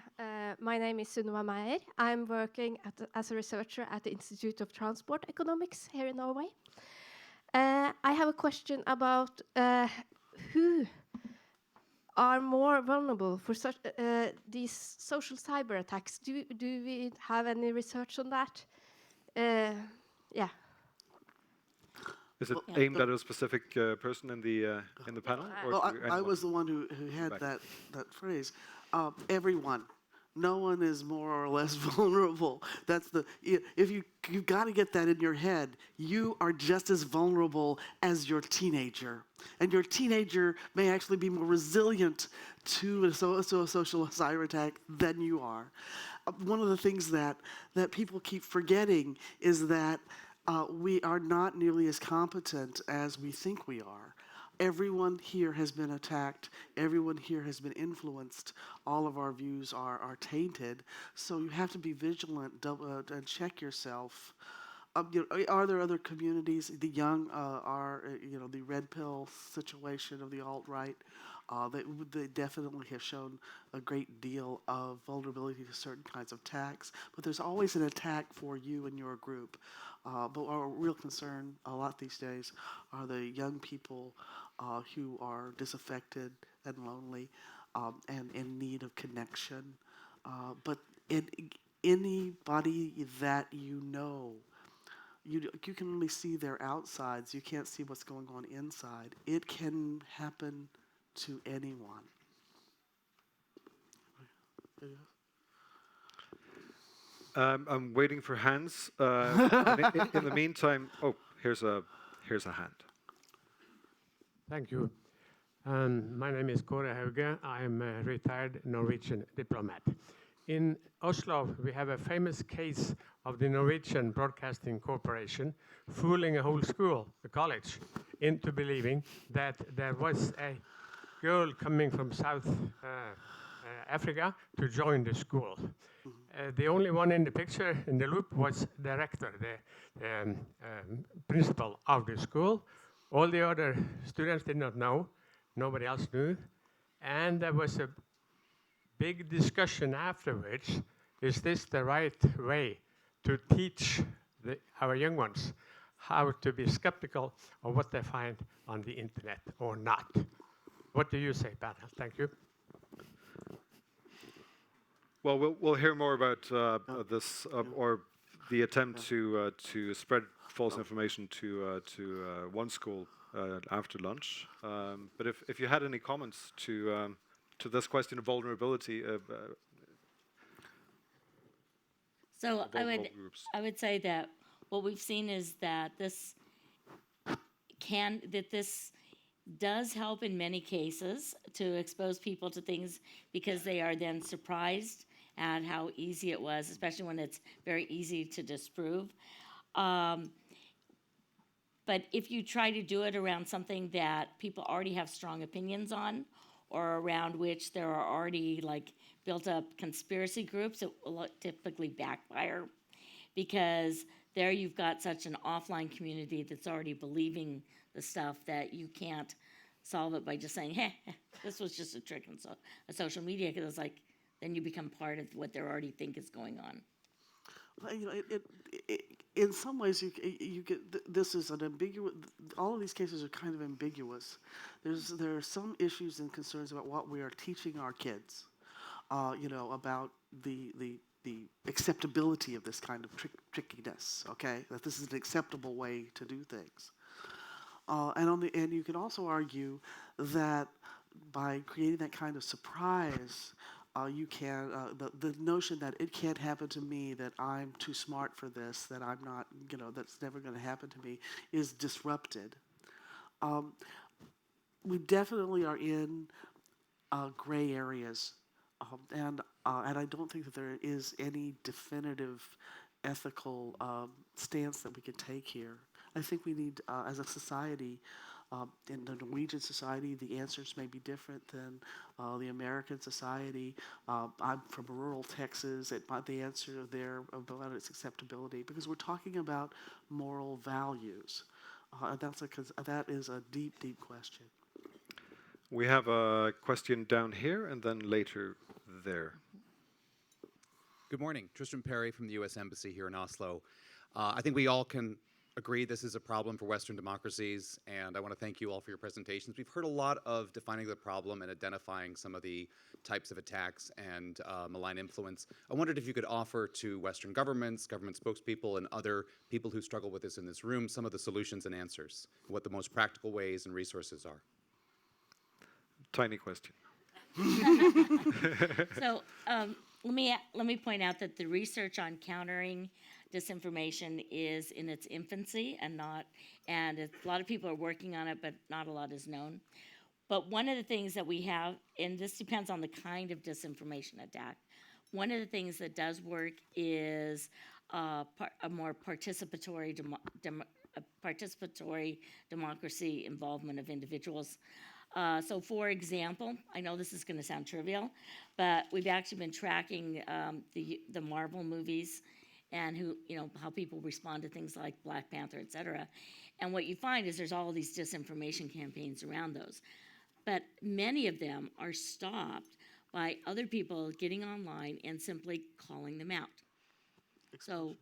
my name is Sunniva Meyer. I'm working as a researcher at the Institute of Transport Economics here in Norway. I have a question about who are more vulnerable for such these social cyber attacks. Do we have any research on that? Yeah. Is it aimed at a specific person in the panel? Or Well, I was the one who had that phrase. Everyone. No one is more or less vulnerable. That's you've got to get that in your head. You are just as vulnerable as your teenager, and your teenager may actually be more resilient to a social cyber attack than you are. One of the things that people keep forgetting is that we are not nearly as competent as we think we are. Everyone here has been attacked. Everyone here has been influenced. All of our views are tainted. So you have to be vigilant and check yourself. Are there other communities? The young are, the red pill situation of the alt-right. They definitely have shown a great deal of vulnerability to certain kinds of attacks. But there's always an attack for you and your group. But our real concern a lot these days are the young people who are disaffected and lonely and in need of connection. But anybody that you know. You can only see their outsides. You can't see what's going on inside. It can happen to anyone. I'm waiting for hands. In the meantime, oh, here's a hand. Thank you. My name is Kåre Hauge. I'm a retired Norwegian diplomat. In Oslo, we have a famous case of the Norwegian Broadcasting Corporation fooling a whole school, a college, into believing that there was a girl coming from South Africa to join the school. The only one in the picture, in the loop, was the rector, the principal of the school. All the other students did not know. Nobody else knew. And there was a big discussion afterwards. Is this the right way to teach our young ones how to be skeptical of what they find on the internet or not? What do you say, panel? Thank you. Well, we'll hear more about this or the attempt to spread false information to one school after lunch. But if you had any comments to this question of vulnerability, so I would say that what we've seen is that this does help in many cases to expose people to things because they are then surprised at how easy it was, especially when it's very easy to disprove. But if you try to do it around something that people already have strong opinions on, or around which there are already like built up conspiracy groups, it will typically backfire because there you've got such an offline community that's already believing the stuff that you can't solve it by just saying, hey, this was just a trick on social media, because it's like, then you become part of what they already think is going on. Well, you know, in some ways, you get this is an ambiguous. All of these cases are kind of ambiguous. There are some issues and concerns about what we are teaching our kids. You know, about the acceptability of this kind of trickiness. Okay, that this is an acceptable way to do things. And you can also argue that by creating that kind of surprise, you can the notion that it can't happen to me, that I'm too smart for this, that I'm not, you know, that's never going to happen to me, is disrupted. We definitely are in gray areas, and I don't think that there is any definitive ethical stance that we can take here. I think we need, as a society, in the Norwegian society, the answers may be different than the American society. I'm from rural Texas. The answer there about its acceptability, because we're talking about moral values. That is a deep, deep question. We have a question down here and then later there. Good morning. Tristan Perry from the U.S. Embassy here in Oslo. I think we all can agree this is a problem for Western democracies, and I want to thank you all for your presentations. We've heard a lot of defining the problem and identifying some of the types of attacks and malign influence. I wondered if you could offer to Western governments, government spokespeople, and other people who struggle with this in this room some of the solutions and answers, what the most practical ways and resources are. Tiny question. So let me point out that the research on countering disinformation is in its infancy, and a lot of people are working on it, but not a lot is known. But one of the things that we have, and this depends on the kind of disinformation attack, one of the things that does work is a more participatory democracy involvement of individuals. So, for example, I know this is going to sound trivial, but we've actually been tracking the Marvel movies and how people respond to things like Black Panther, et cetera. And what you find is there's all these disinformation campaigns around those. But many of them are stopped by other people getting online and simply calling them out. So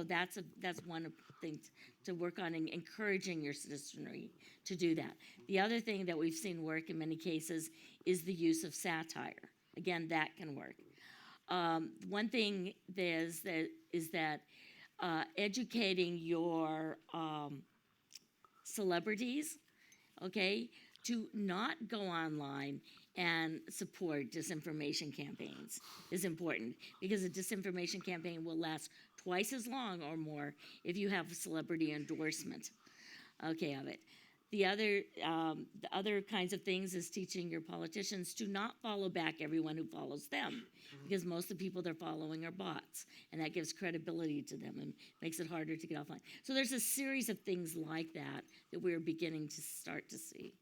that's one of the things to work on, and encouraging your citizenry to do that. The other thing that we've seen work in many cases is the use of satire. Again, that can work. One thing is that educating your celebrities, okay, to not go online and support disinformation campaigns is important, because a disinformation campaign will last twice as long or more if you have celebrity endorsement, okay, of it. The other kinds of things is teaching your politicians to not follow back everyone who follows them, because most of the people they're following are bots, and that gives credibility to them and makes it harder to get offline. So there's a series of things like that that we're beginning to start to see.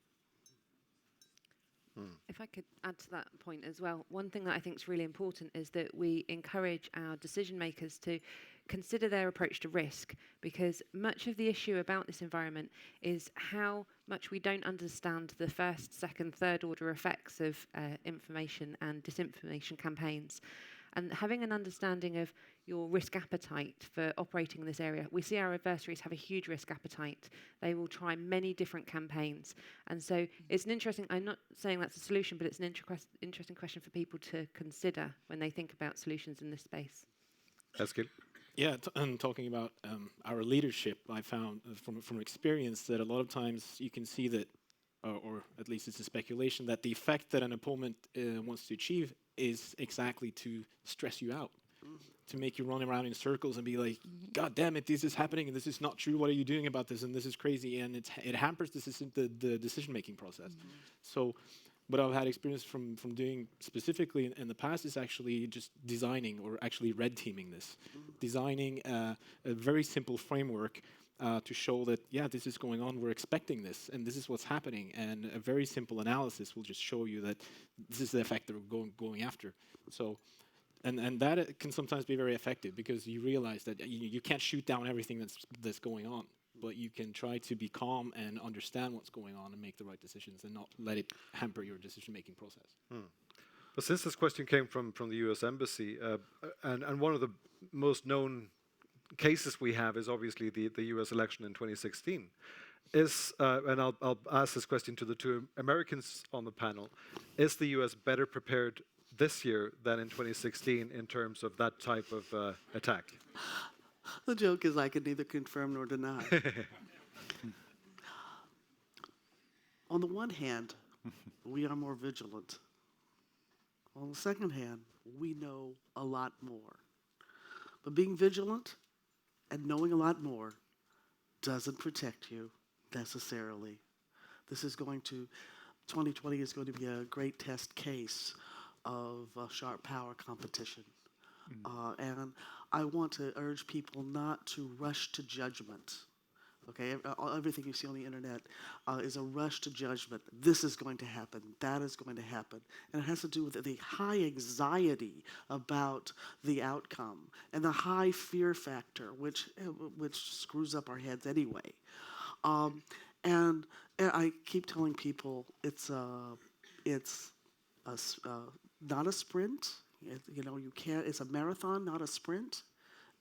If I could add to that point as well, one thing that I think is really important is that we encourage our decision makers to consider their approach to risk, because much of the issue about this environment is how much we don't understand the first, second, third order effects of information and disinformation campaigns. And having an understanding of your risk appetite for operating in this area, we see our adversaries have a huge risk appetite. They will try many different campaigns. And so it's an interesting, I'm not saying that's a solution, but it's an interesting question for people to consider when they think about solutions in this space. Eskil? Yeah, and talking about our leadership, I found from experience that a lot of times you can see that, or at least it's a speculation, that the effect that an opponent wants to achieve is exactly to stress you out, to make you run around in circles and be like, God damn it, this is happening and this is not true. What are you doing about this? And this is crazy, and it hampers the decision-making process. So what I've had experience from doing specifically in the past is actually just designing, or actually red teaming this, designing a very simple framework to show that, yeah, this is going on, we're expecting this, and this is what's happening. And a very simple analysis will just show you that this is the effect that we're going after. So, and that can sometimes be very effective, because you realize that you can't shoot down everything that's going on, but you can try to be calm and understand what's going on and make the right decisions and not let it hamper your decision-making process. Well, since this question came from the US Embassy, and one of the most known cases we have is obviously the US election in 2016. And I'll ask this question to the two Americans on the panel, is the US better prepared this year than in 2016 in terms of that type of attack? The joke is I can neither confirm nor deny. On the one hand, we are more vigilant. On the second hand, we know a lot more. But being vigilant and knowing a lot more doesn't protect you necessarily. 2020 is going to be a great test case of sharp power competition. And I want to urge people not to rush to judgment. Okay, everything you see on the internet is a rush to judgment. This is going to happen. That is going to happen. And it has to do with the high anxiety about the outcome and the high fear factor, which screws up our heads anyway. And I keep telling people it's not a sprint. You can't. It's a marathon, not a sprint.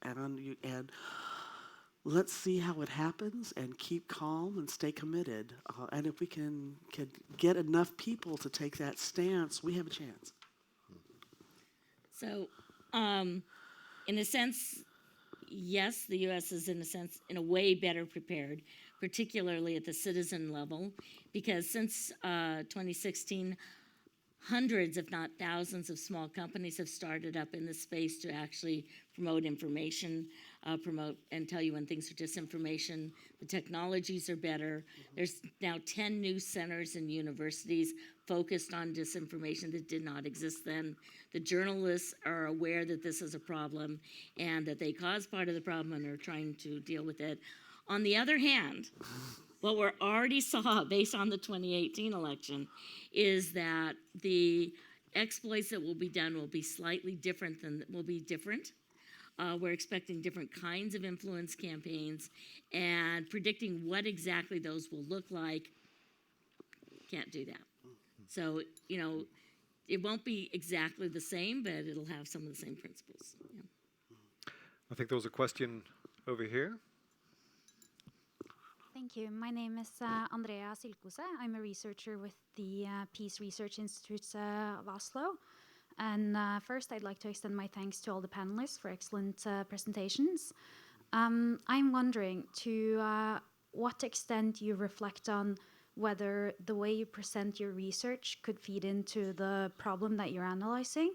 And let's see how it happens, and keep calm and stay committed. And if we can get enough people to take that stance, we have a chance. So, in a sense, yes, the U.S. is in a way better prepared, particularly at the citizen level, because since 2016, hundreds, if not thousands, of small companies have started up in this space to actually promote information, promote and tell you when things are disinformation. The technologies are better. There's now 10 new centers and universities focused on disinformation that did not exist then. The journalists are aware that this is a problem and that they caused part of the problem and are trying to deal with it. On the other hand, what we already saw based on the 2018 election is that the exploits that will be done will be slightly different we're expecting different kinds of influence campaigns, and predicting what exactly those will look like, can't do that. So, it won't be exactly the same, but it'll have some of the same principles. Yeah. I think there was a question over here. Thank you. My name is Andrea Silkose. I'm a researcher with the Peace Research Institute of Oslo. And first, I'd like to extend my thanks to all the panelists for excellent presentations. I'm wondering to what extent you reflect on whether the way you present your research could feed into the problem that you're analyzing.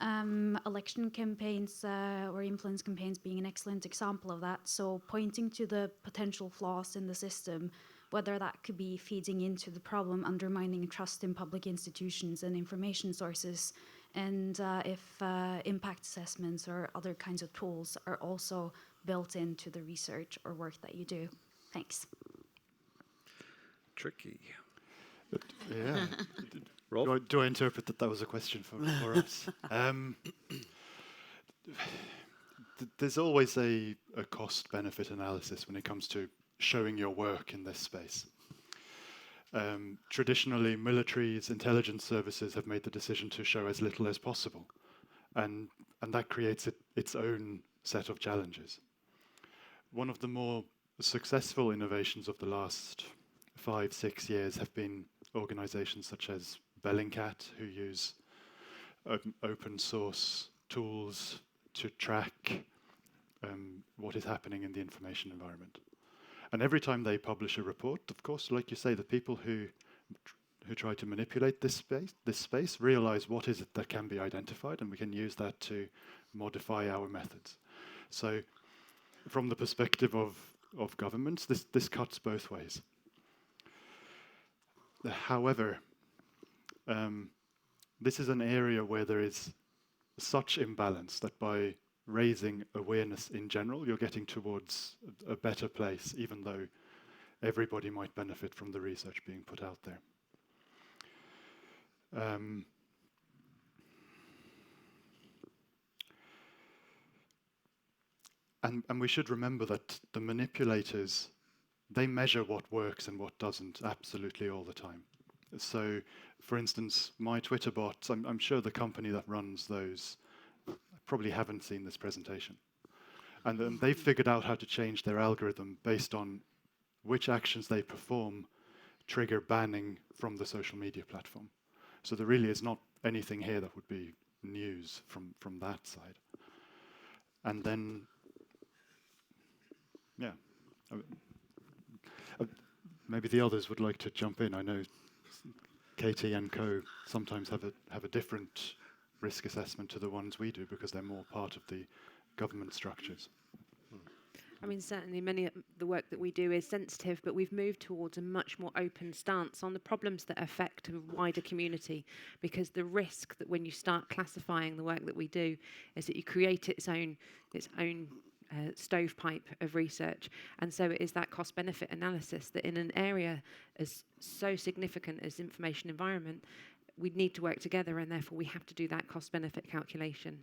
Election campaigns or influence campaigns being an excellent example of that. So pointing to the potential flaws in the system, whether that could be feeding into the problem, undermining trust in public institutions and information sources, and if impact assessments or other kinds of tools are also built into the research or work that you do. Thanks. Tricky. Yeah. Rolf? Do I interpret that that was a question for us? There's always a cost-benefit analysis when it comes to showing your work in this space. Traditionally, militaries, intelligence services have made the decision to show as little as possible, and that creates its own set of challenges. One of the more successful innovations of the last 5-6 years have been organizations such as Bellingcat, who use open source tools to track what is happening in the information environment. And every time they publish a report, of course, like you say, the people who try to manipulate this space realize what is it that can be identified, and we can use that to modify our methods. So from the perspective of governments, this cuts both ways. However, this is an area where there is such imbalance that by raising awareness in general, you're getting towards a better place, even though everybody might benefit from the research being put out there. And we should remember that the manipulators, they measure what works and what doesn't absolutely all the time. So, for instance, my Twitter bots, I'm sure the company that runs those probably haven't seen this presentation. And they've figured out how to change their algorithm based on which actions they perform trigger banning from the social media platform. So there really is not anything here that would be news from that side. And then, yeah, maybe the others would like to jump in. I know Katie and co sometimes have a different risk assessment to the ones we do because they're more part of the government structures. I mean, certainly many of the work that we do is sensitive, but we've moved towards a much more open stance on the problems that affect a wider community, because the risk that when you start classifying the work that we do is that you create its own stovepipe of research. And so it is that cost-benefit analysis that in an area as so significant as information environment, we need to work together, and therefore we have to do that cost-benefit calculation.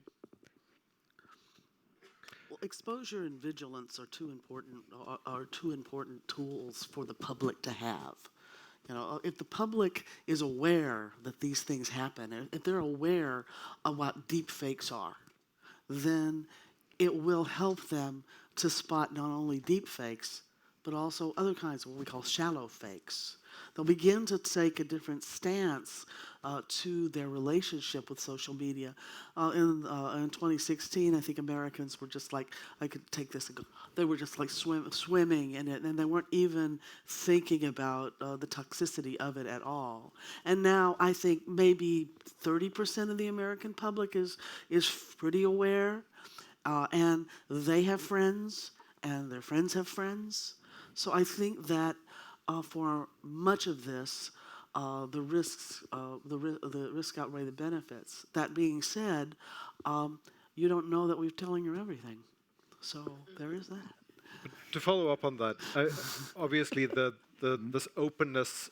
Well, exposure and vigilance are two important tools for the public to have. You know, if the public is aware that these things happen, if they're aware of what deep fakes are, then it will help them to spot not only deep fakes, but also other kinds of what we call shallow fakes. They'll begin to take a different stance to their relationship with social media. In 2016, I think Americans were just like, I could take this and go, they were just like swimming in it, and they weren't even thinking about the toxicity of it at all. And now I think maybe 30% of the American public is pretty aware, and they have friends, and their friends have friends. So I think that for much of this, the risks outweigh the benefits. That being said, you don't know that we're telling you everything. So there is that. But to follow up on that, obviously this openness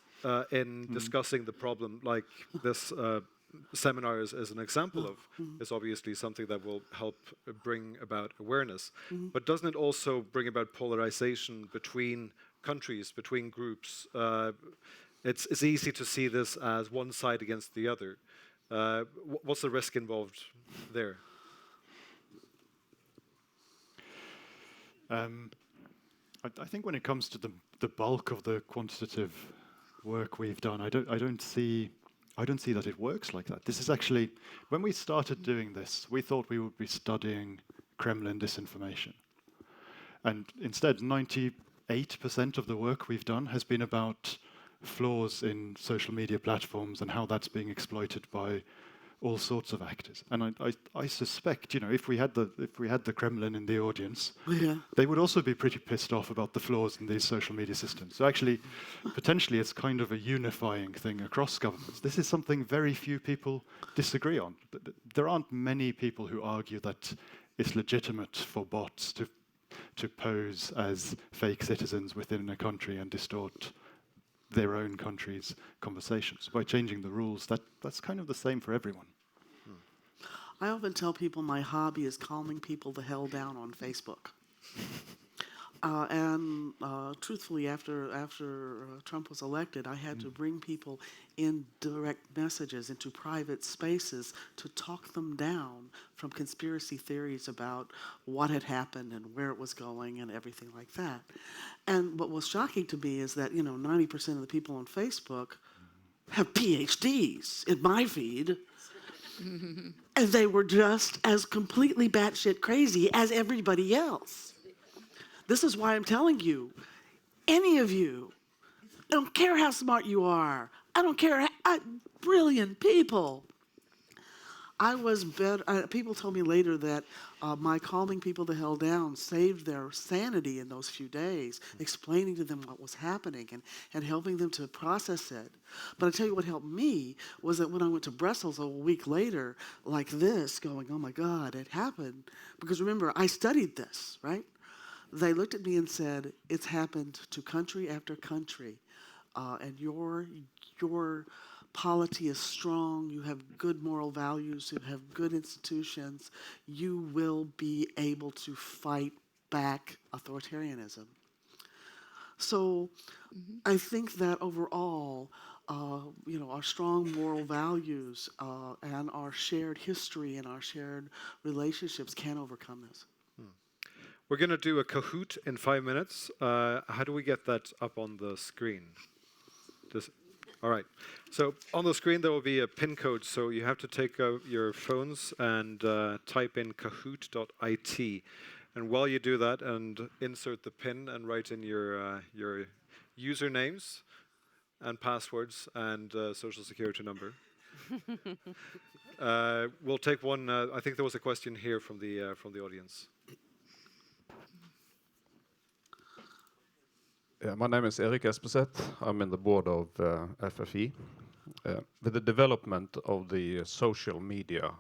in discussing the problem, like this seminar is an example of, is obviously something that will help bring about awareness. But doesn't it also bring about polarization between countries, between groups? It's easy to see this as one side against the other. What's the risk involved there? I think when it comes to the bulk of the quantitative work we've done, I don't see I don't see that it works like that. This is actually, when we started doing this, we thought we would be studying Kremlin disinformation. And instead, 98% of the work we've done has been about flaws in social media platforms and how that's being exploited by all sorts of actors. And I suspect, you know, if we had the Kremlin in the audience, they would also be pretty pissed off about the flaws in these social media systems. So actually, potentially, it's kind of a unifying thing across governments. This is something very few people disagree on. There aren't many people who argue that it's legitimate for bots to pose as fake citizens within a country and distort their own country's conversations. By changing the rules, that's kind of the same for everyone. I often tell people my hobby is calming people the hell down on Facebook. Truthfully, after Trump was elected, I had to bring people in direct messages into private spaces to talk them down from conspiracy theories about what had happened and where it was going and everything like that. And what was shocking to me is that, 90% of the people on Facebook have PhDs in my feed. And they were just as completely batshit crazy as everybody else. This is why I'm telling you, any of you, I don't care how smart you are, I don't care brilliant people. I was better. People told me later that my calming people the hell down saved their sanity in those few days, explaining to them what was happening and helping them to process it. But I tell you what helped me was that when I went to Brussels a week later, like this, going, oh my God, it happened. Because remember, I studied this, right? They looked at me and said, it's happened to country after country. And your polity is strong, you have good moral values, you have good institutions, you will be able to fight back authoritarianism. So I think that overall, our strong moral values and our shared history and our shared relationships can overcome this. We're going to do a Kahoot in 5 minutes. How do we get that up on the screen? All right. So on the screen there will be a PIN code. So you have to take out your phones and type in kahoot.it. And while you do that, and insert the PIN and write in your usernames and passwords and social security number. We'll take one. I think there was a question here from the audience. Yeah, my name is Erik Espeseth. I'm in the board of FFE. With the development of the social media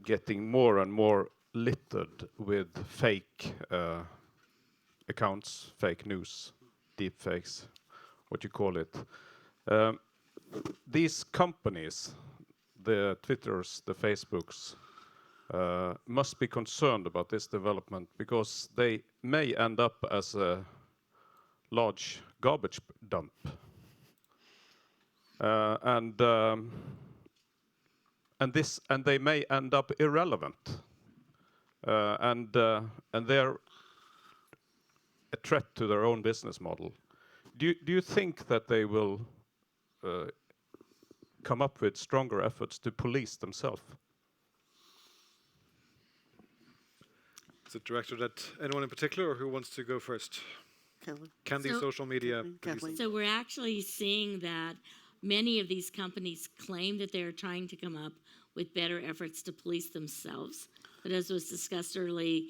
getting more and more littered with fake accounts, fake news, deep fakes, what you call it. These companies, the Twitters, the Facebooks, must be concerned about this development because they may end up as a large garbage dump, and they may end up irrelevant, and they're a threat to their own business model. Do you think that they will come up with stronger efforts to police themselves? Is it directed at anyone in particular, or who wants to go first? Can these social media... So we're actually seeing that many of these companies claim that they're trying to come up with better efforts to police themselves. But as was discussed earlier,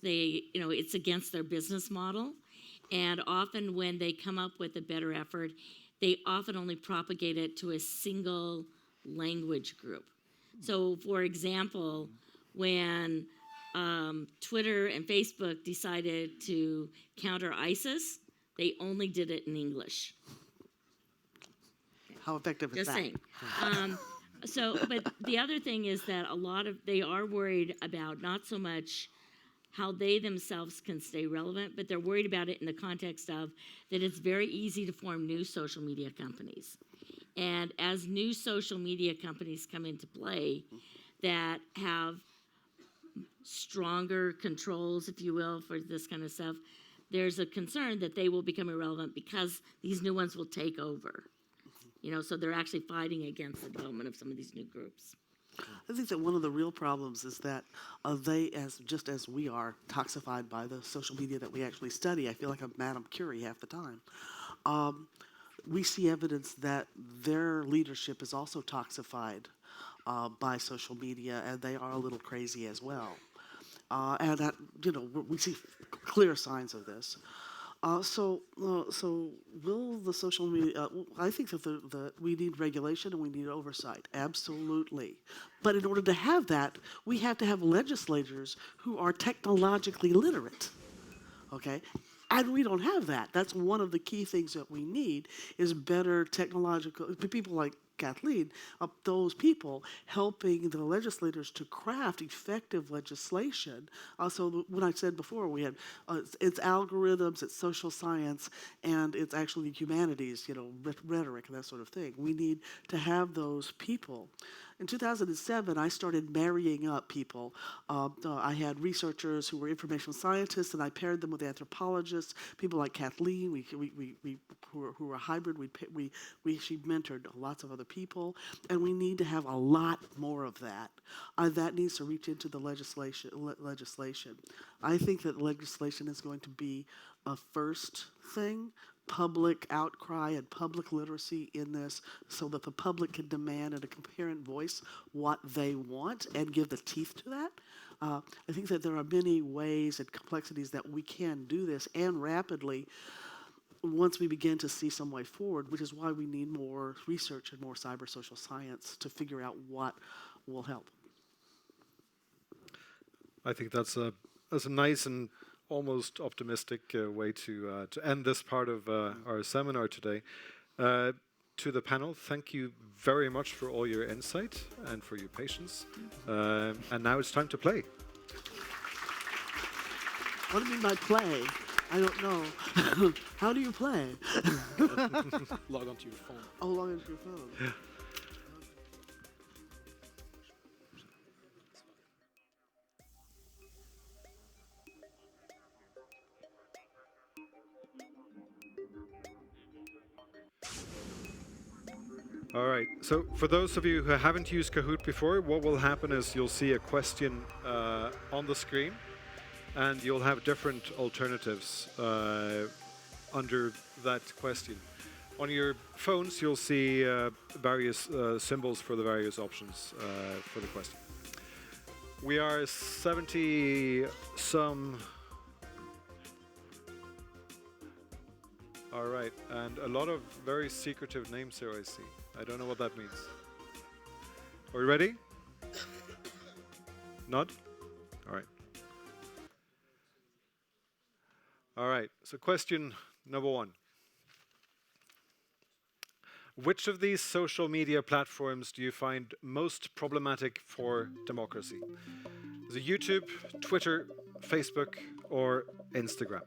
it's against their business model. And often when they come up with a better effort, they often only propagate it to a single language group. So for example, when Twitter and Facebook decided to counter ISIS, they only did it in English. How effective is that? Just saying. But the other thing is that they are worried about not so much how they themselves can stay relevant, but they're worried about it in the context of that it's very easy to form new social media companies. And as new social media companies come into play that have stronger controls, if you will, for this kind of stuff, there's a concern that they will become irrelevant because these new ones will take over. You know, so they're actually fighting against the development of some of these new groups. I think that one of the real problems is that just as we are, toxified by the social media that we actually study. I feel like I'm Madame Curie half the time. We see evidence that their leadership is also toxified by social media, and they are a little crazy as well. And that, we see clear signs of this. So will the social media? I think that we need regulation and we need oversight, absolutely. But in order to have that, we have to have legislators who are technologically literate. Okay, and we don't have that. That's one of the key things that we need is better technological people like Kathleen, those people helping the legislators to craft effective legislation. So when I said before, we had it's algorithms, it's social science, and it's actually humanities, rhetoric and that sort of thing. We need to have those people. In 2007, I started marrying up people. I had researchers who were information scientists, and I paired them with anthropologists, people like Kathleen, who were a hybrid. She mentored lots of other people, and we need to have a lot more of that. That needs to reach into the legislation. I think that legislation is going to be a first thing. Public outcry and public literacy in this so that the public can demand in a coherent voice what they want and give the teeth to that. I think that there are many ways and complexities that we can do this and rapidly once we begin to see some way forward, which is why we need more research and more cyber social science to figure out what will help. I think that's a nice and almost optimistic way to end this part of our seminar today. To the panel, thank you very much for all your insight and for your patience. And now it's time to play. What do you mean by play? I don't know. How do you play? Log onto your phone. Oh, log onto your phone. Yeah. All right, so for those of you who haven't used Kahoot before, what will happen is you'll see a question on the screen, and you'll have different alternatives under that question. On your phones, you'll see various symbols for the various options for the question. We are 70-some. All right, and a lot of very secretive names here I see. I don't know what that means. Are we ready? Nod? All right. All right, so question number one. Which of these social media platforms do you find most problematic for democracy? Is it YouTube, Twitter, Facebook, or Instagram?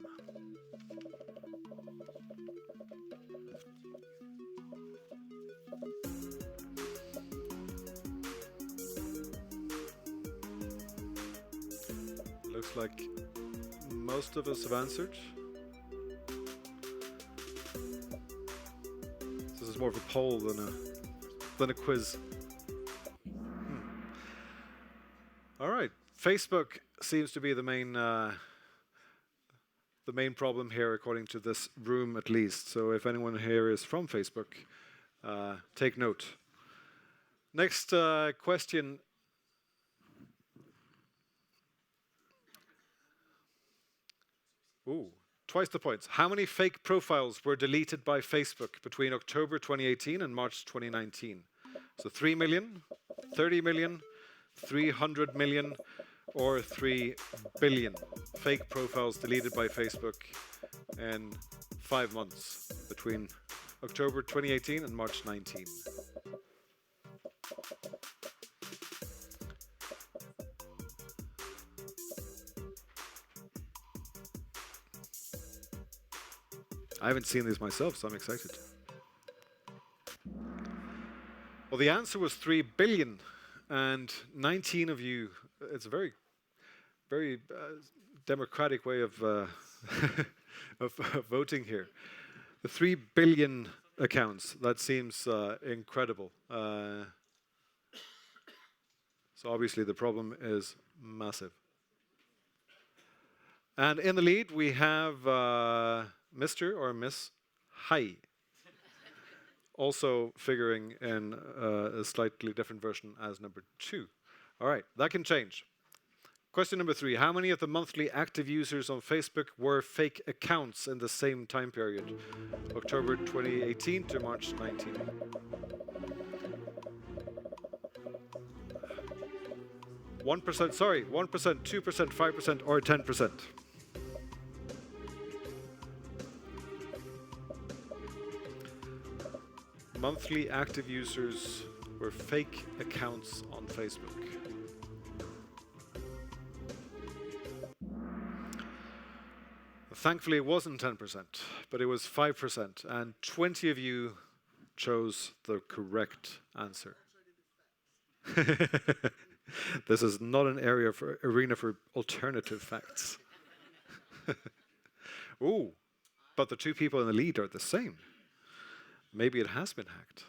Looks like most of us have answered. This is more of a poll than a quiz. All right, Facebook seems to be the main problem here, according to this room at least. So if anyone here is from Facebook, take note. Next question. Ooh, twice the points. How many fake profiles were deleted by Facebook between October 2018 and March 2019? So 3 million, 30 million, 300 million, or 3 billion fake profiles deleted by Facebook in 5 months between October 2018 and March 19. I haven't seen these myself, so I'm excited. Well, the answer was 3 billion, and 19 of you, it's a very, very democratic way of, of voting here. The 3 billion accounts. That seems incredible. So obviously the problem is massive. And in the lead, we have Mr. or Miss Hai, also figuring in a slightly different version as number 2. All right, that can change. Question number 3. How many of the monthly active users on Facebook were fake accounts in the same time period? October 2018 to March 19. %, sorry, 1%, 2%, 5%, or 10%. Monthly active users were fake accounts on Facebook. Thankfully, it wasn't 10%, but it was 5%, and 20 of you chose the correct answer. This is not an arena for alternative facts. Ooh, but the 2 people in the lead are the same. Maybe it has been hacked.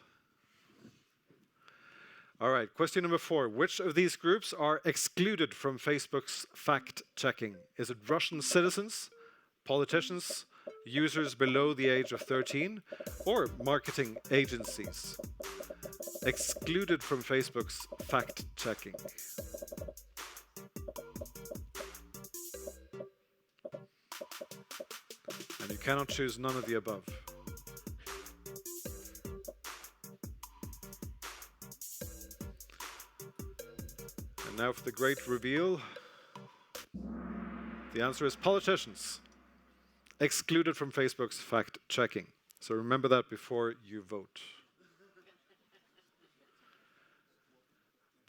All right, question number 4. Which of these groups are excluded from Facebook's fact-checking? Is it Russian citizens, politicians, users below the age of 13, or marketing agencies? Excluded from Facebook's fact-checking. And you cannot choose none of the above. And now for the great reveal. The answer is politicians. Excluded from Facebook's fact-checking. So remember that before you vote.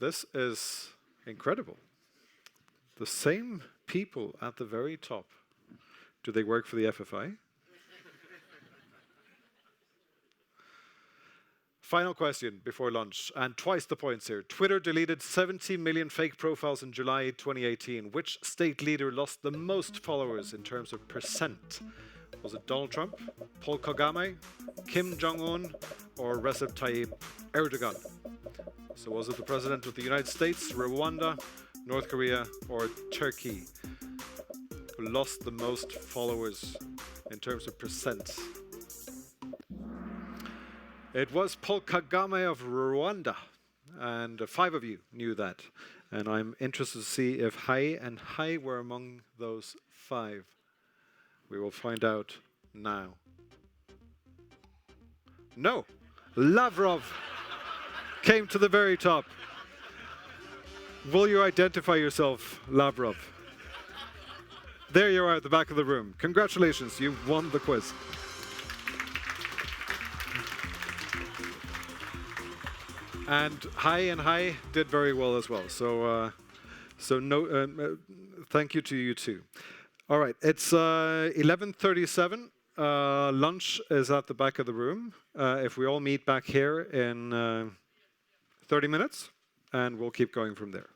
This is incredible. The same people at the very top. Do they work for the FFI? Final question before lunch, and twice the points here. Twitter deleted 70 million fake profiles in July 2018. Which state leader lost the most followers in terms of percent? Was it Donald Trump, Paul Kagame, Kim Jong-un, or Recep Tayyip Erdogan? So was it the President of the United States, Rwanda, North Korea, or Turkey who lost the most followers in terms of percent? It was Paul Kagame of Rwanda, and 5 of you knew that. And I'm interested to see if Hai and Hai were among those 5. We will find out now. No, Lavrov came to the very top. Will you identify yourself, Lavrov? There you are at the back of the room. Congratulations, you've won the quiz. And Hai did very well as well. So, thank you to you too. All right, it's 11:37. Lunch is at the back of the room. If we all meet back here in 30 minutes, and we'll keep going from there.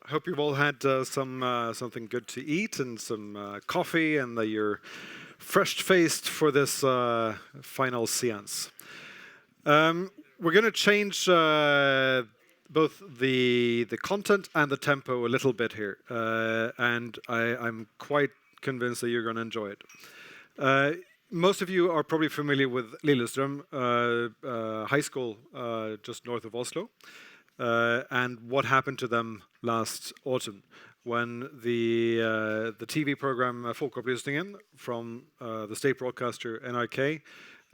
hope you've all had something good to eat and some coffee, and that you're fresh-faced for this final séance. We're going to change both the content and the tempo a little bit here, and I'm quite convinced that you're going to enjoy it. Most of you are probably familiar with Lillestrøm High School just north of Oslo, and what happened to them last autumn when the TV program Folkeopplysningen from the state broadcaster NRK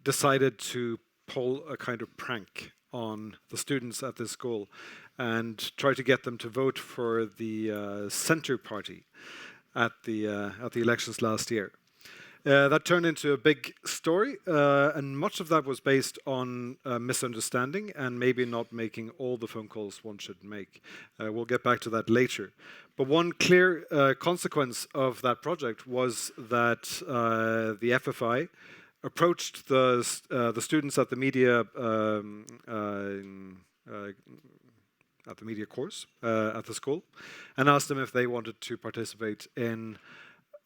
decided to pull a kind of prank on the students at this school and try to get them to vote for the Center Party at the elections last year. That turned into a big story, and much of that was based on misunderstanding and maybe not making all the phone calls one should make. We'll get back to that later. But one clear consequence of that project was that the FFI approached the students at the media course at the school and asked them if they wanted to participate in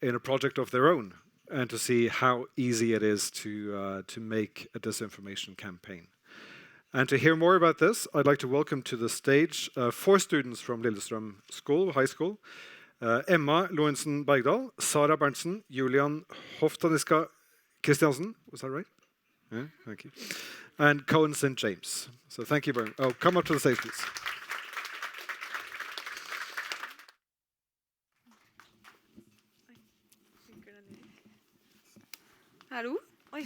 a project of their own, and to see how easy it is to make a disinformation campaign. And to hear more about this, I'd like to welcome to the stage 4 students from Lillestrøm High School. Emma Lorentzen Bergdal, Sara Berntsen, Julian Hoftaniska Christiansen, was that right? Yeah, thank you. And Cohen St. James. So thank you very much. Oh, come up to the stage, please. Hallo? Oi.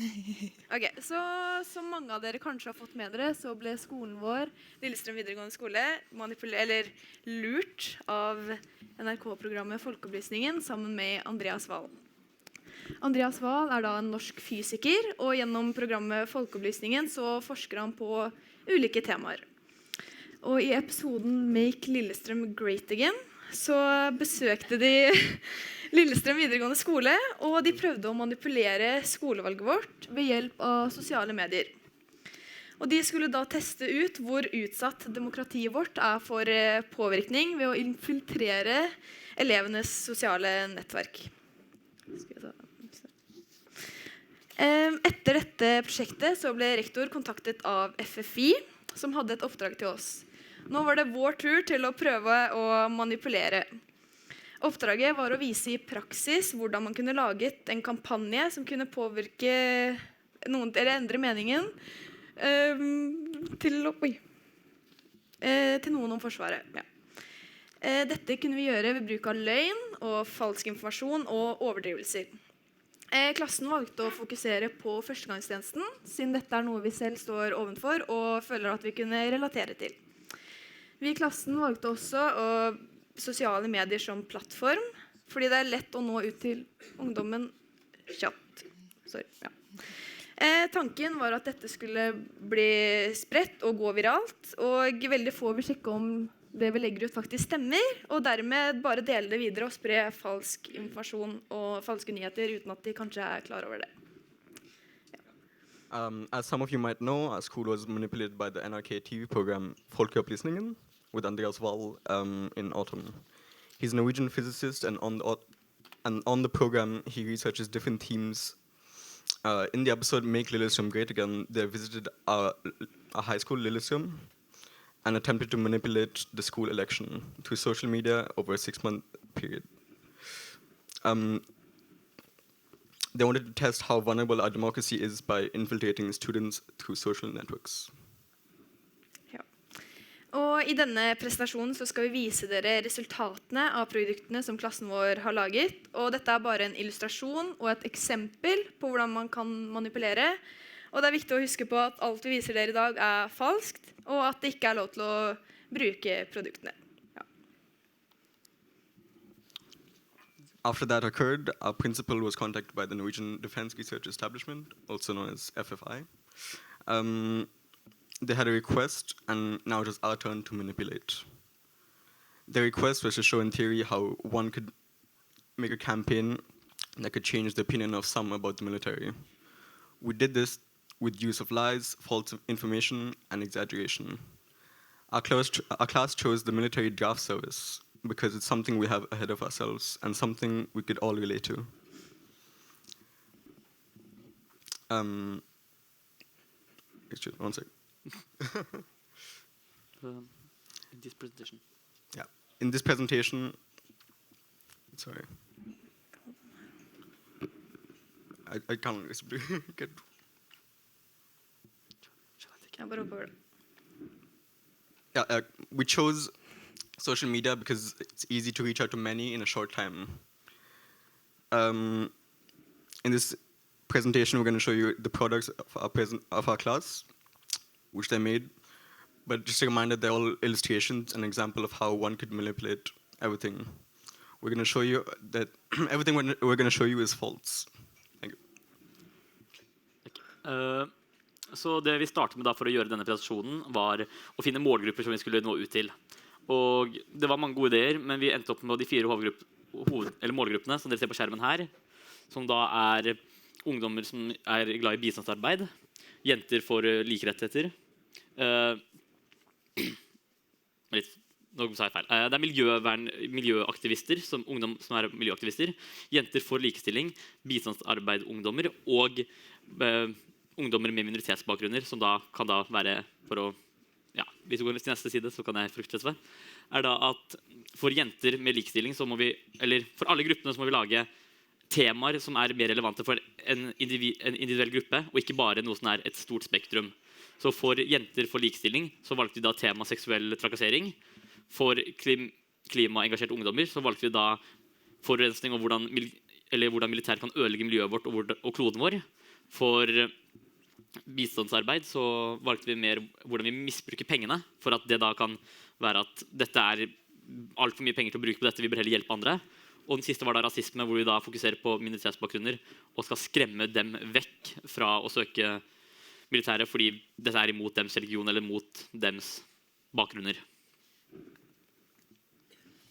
Ok, så som mange av dere kanskje har fått med dere, så ble skolen vår, Lillestrøm videregående skole, lurt av NRK-programmet Folkeopplysningen sammen med Andreas Wahl. Andreas Wahl da en norsk fysiker, og gjennom programmet Folkeopplysningen så forsker han på ulike temaer. Og i episoden Make Lillestrøm Great Again så besøkte de Lillestrøm videregående skole, og de prøvde å manipulere skolevalget vårt ved hjelp av sosiale medier. Og de skulle da teste ut hvor utsatt demokratiet vårt for påvirkning ved å infiltrere elevenes sosiale nettverk. Etter dette prosjektet så ble rektor kontaktet av FFI, som hadde et oppdrag til oss. Nå var det vår tur til å prøve å manipulere. Oppdraget var å vise i praksis hvordan man kunne laget en kampanje som kunne påvirke noen, eller endre meningen til noen om forsvaret. Ja. Dette kunne vi gjøre ved bruk av løgn og falsk informasjon og overdrivelser. Klassen valgte å fokusere på førstegangstjenesten, siden dette noe vi selv står ovenfor og føler at vi kunne relatere til. Vi i klassen valgte også sosiale medier som plattform, fordi det lett å nå ut til ungdommen kjapt. Ja. Tanken var at dette skulle bli spredt og gå viralt, og veldig få vil sjekke om det vi legger ut faktisk stemmer, og dermed bare dele det videre og spre falsk informasjon og falske nyheter uten at de kanskje klar over det. As some of you might know, our school was manipulated by the NRK TV program Folkeopplysningen with Andreas Wahl in autumn. He's a Norwegian physicist, and on the program he researches different themes. In the episode Make Lillestrøm Great Again, they visited a high school, Lillestrøm, and attempted to manipulate the school election through social media over a 6-month period. They wanted to test how vulnerable our democracy is by infiltrating students through social networks. Ja. Og i denne presentasjonen så skal vi vise dere resultatene av produktene som klassen vår har laget. Og dette bare en illustrasjon og et eksempel på hvordan man kan manipulere. Og det viktig å huske på at alt vi viser dere i dag falskt, og at det ikke lov til å bruke produktene. After that occurred, our principal was contacted by the Norwegian Defense Research Establishment, also known as FFI. They had a request, and now it was our turn to manipulate. The request was to show in theory how one could make a campaign that could change the opinion of some about the military. We did this with use of lies, false information, and exaggeration. Our class chose the military draft service because it's something we have ahead of ourselves and something we could all relate to. One sec. In this presentation. Yeah, in this presentation, sorry. I can't get. Yeah, we chose social media because it's easy to reach out to many in a short time. In this presentation, we're going to show you the products of our class, which they made. But just a reminder, they're all illustrations, an example of how one could manipulate everything. We're going to show you that everything we're going to show you is false. Thank you. Så det vi startet med da for å gjøre denne presentasjonen var å finne målgrupper som vi skulle nå ut til. Og det var mange gode ideer, men vi endte opp med de 4 målgruppene som dere ser på skjermen her, som da ungdommer som glad i bistandsarbeid, jenter for likerettigheter, nå sa jeg feil. Det miljøaktivister, ungdom som miljøaktivister, jenter for likestilling, bistandsarbeid ungdommer og ungdommer med minoritetsbakgrunner, som da kan da være for å, ja, hvis vi går til neste side, så kan jeg fortsette, da at for jenter med likestilling, så må vi, eller for alle gruppene så må vi lage temaer som mer relevante for en individuell gruppe, og ikke bare noe som et stort spektrum. Så for jenter for likestilling, så valgte vi da tema seksuell trakassering. For klimaengasjerte ungdommer, så valgte vi da forurensning og hvordan militær kan ødelegge miljøet vårt og kloden vår. For bistandsarbeid så valgte vi mer hvordan vi misbruker pengene, for at det da kan være at dette alt for mye penger til å bruke på dette, vi bør heller hjelpe andre. Og den siste var da rasisme, hvor vi da fokuserer på minoritetsbakgrunner og skal skremme dem vekk fra å søke militæret, fordi dette imot deres religion eller mot deres bakgrunner.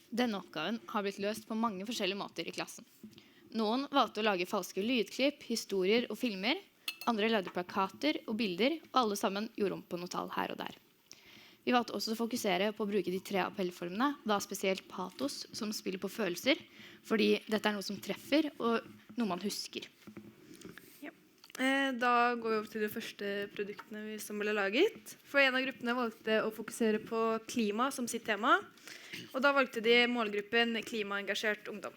Denne oppgaven har blitt løst på mange forskjellige måter i klassen. Noen valgte å lage falske lydklipp, historier og filmer. Andre lagde plakater og bilder, og alle sammen gjorde om på noe tall her og der. Vi valgte også å fokusere på å bruke de 3 appellformene, da spesielt patos, som spiller på følelser, fordi dette noe som treffer, og noe man husker. Ja. Da går vi over til de første produktene som ble laget. For en av gruppene valgte å fokusere på klima som sitt tema, og da valgte de målgruppen klimaengasjert ungdom.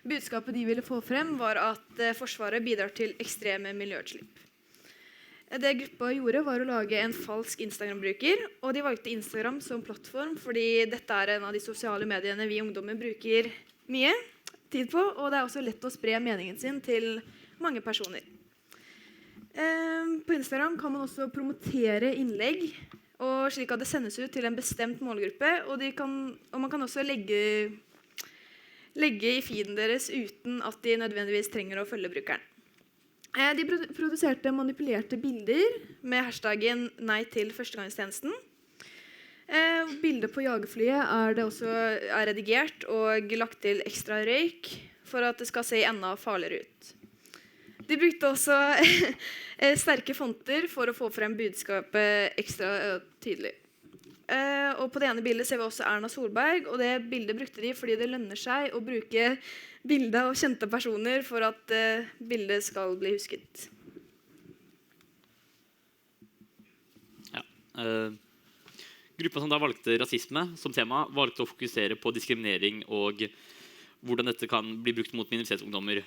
Budskapet de ville få frem var at Forsvaret bidrar til ekstreme miljøutslipp. Det gruppa gjorde var å lage en falsk Instagram-bruker, og de valgte Instagram som plattform, fordi dette en av de sosiale mediene vi ungdommer bruker mye tid på, og det også lett å spre meningen sin til mange personer. På Instagram kan man også promotere innlegg, og slik at det sendes ut til en bestemt målgruppe, og man kan også legge i feeden deres uten at de nødvendigvis trenger å følge brukeren. De produserte manipulerte bilder med hashtaggen «Nei til førstegangstjenesten». Bildet på jagerflyet det også redigert og lagt til ekstra røyk for at det skal se enda farligere ut. De brukte også sterke fonter for å få frem budskapet ekstra tydelig. Og på det ene bildet ser vi også Erna Solberg, og det bildet brukte de fordi det lønner seg å bruke bilder av kjente personer for at bildet skal bli husket. Ja. Gruppa som da valgte rasisme som tema, valgte å fokusere på diskriminering og hvordan dette kan bli brukt mot minoritetsungdommer.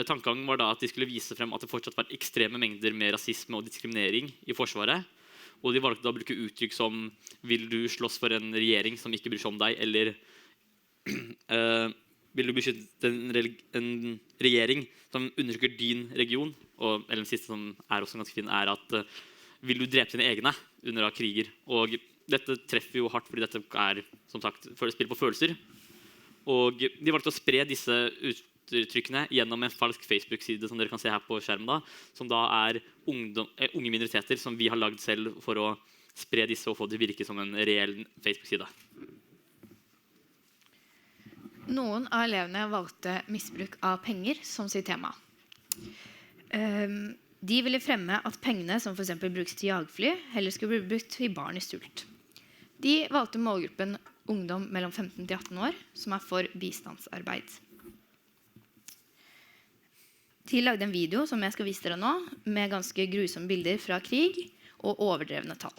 Tankegangen var da at de skulle vise frem at det fortsatt var ekstreme mengder med rasisme og diskriminering i Forsvaret. Og de valgte da å bruke uttrykk som «Vil du slåss for en regjering som ikke bryr seg om deg?» eller «Vil du beskytte en regjering som undertrykker din region?» Eller den siste som også ganske fin at «Vil du drepe dine egne under kriger?» Og dette treffer jo hardt fordi dette som sagt spill på følelser. Og de valgte å spre disse uttrykkene gjennom en falsk Facebook-side som dere kan se her på skjermen da, som da unge minoriteter som vi har lagd selv for å spre disse og få det virke som en reell Facebook-side. Noen av elevene valgte misbruk av penger som sitt tema. De ville fremme at pengene som for eksempel brukes til jagfly, heller skulle bli brukt til barn i sult. De valgte målgruppen ungdom mellom 15 til 18 år, som for bistandsarbeid. De lagde en video som jeg skal vise dere nå, med ganske grusomme bilder fra krig og overdrevne tall.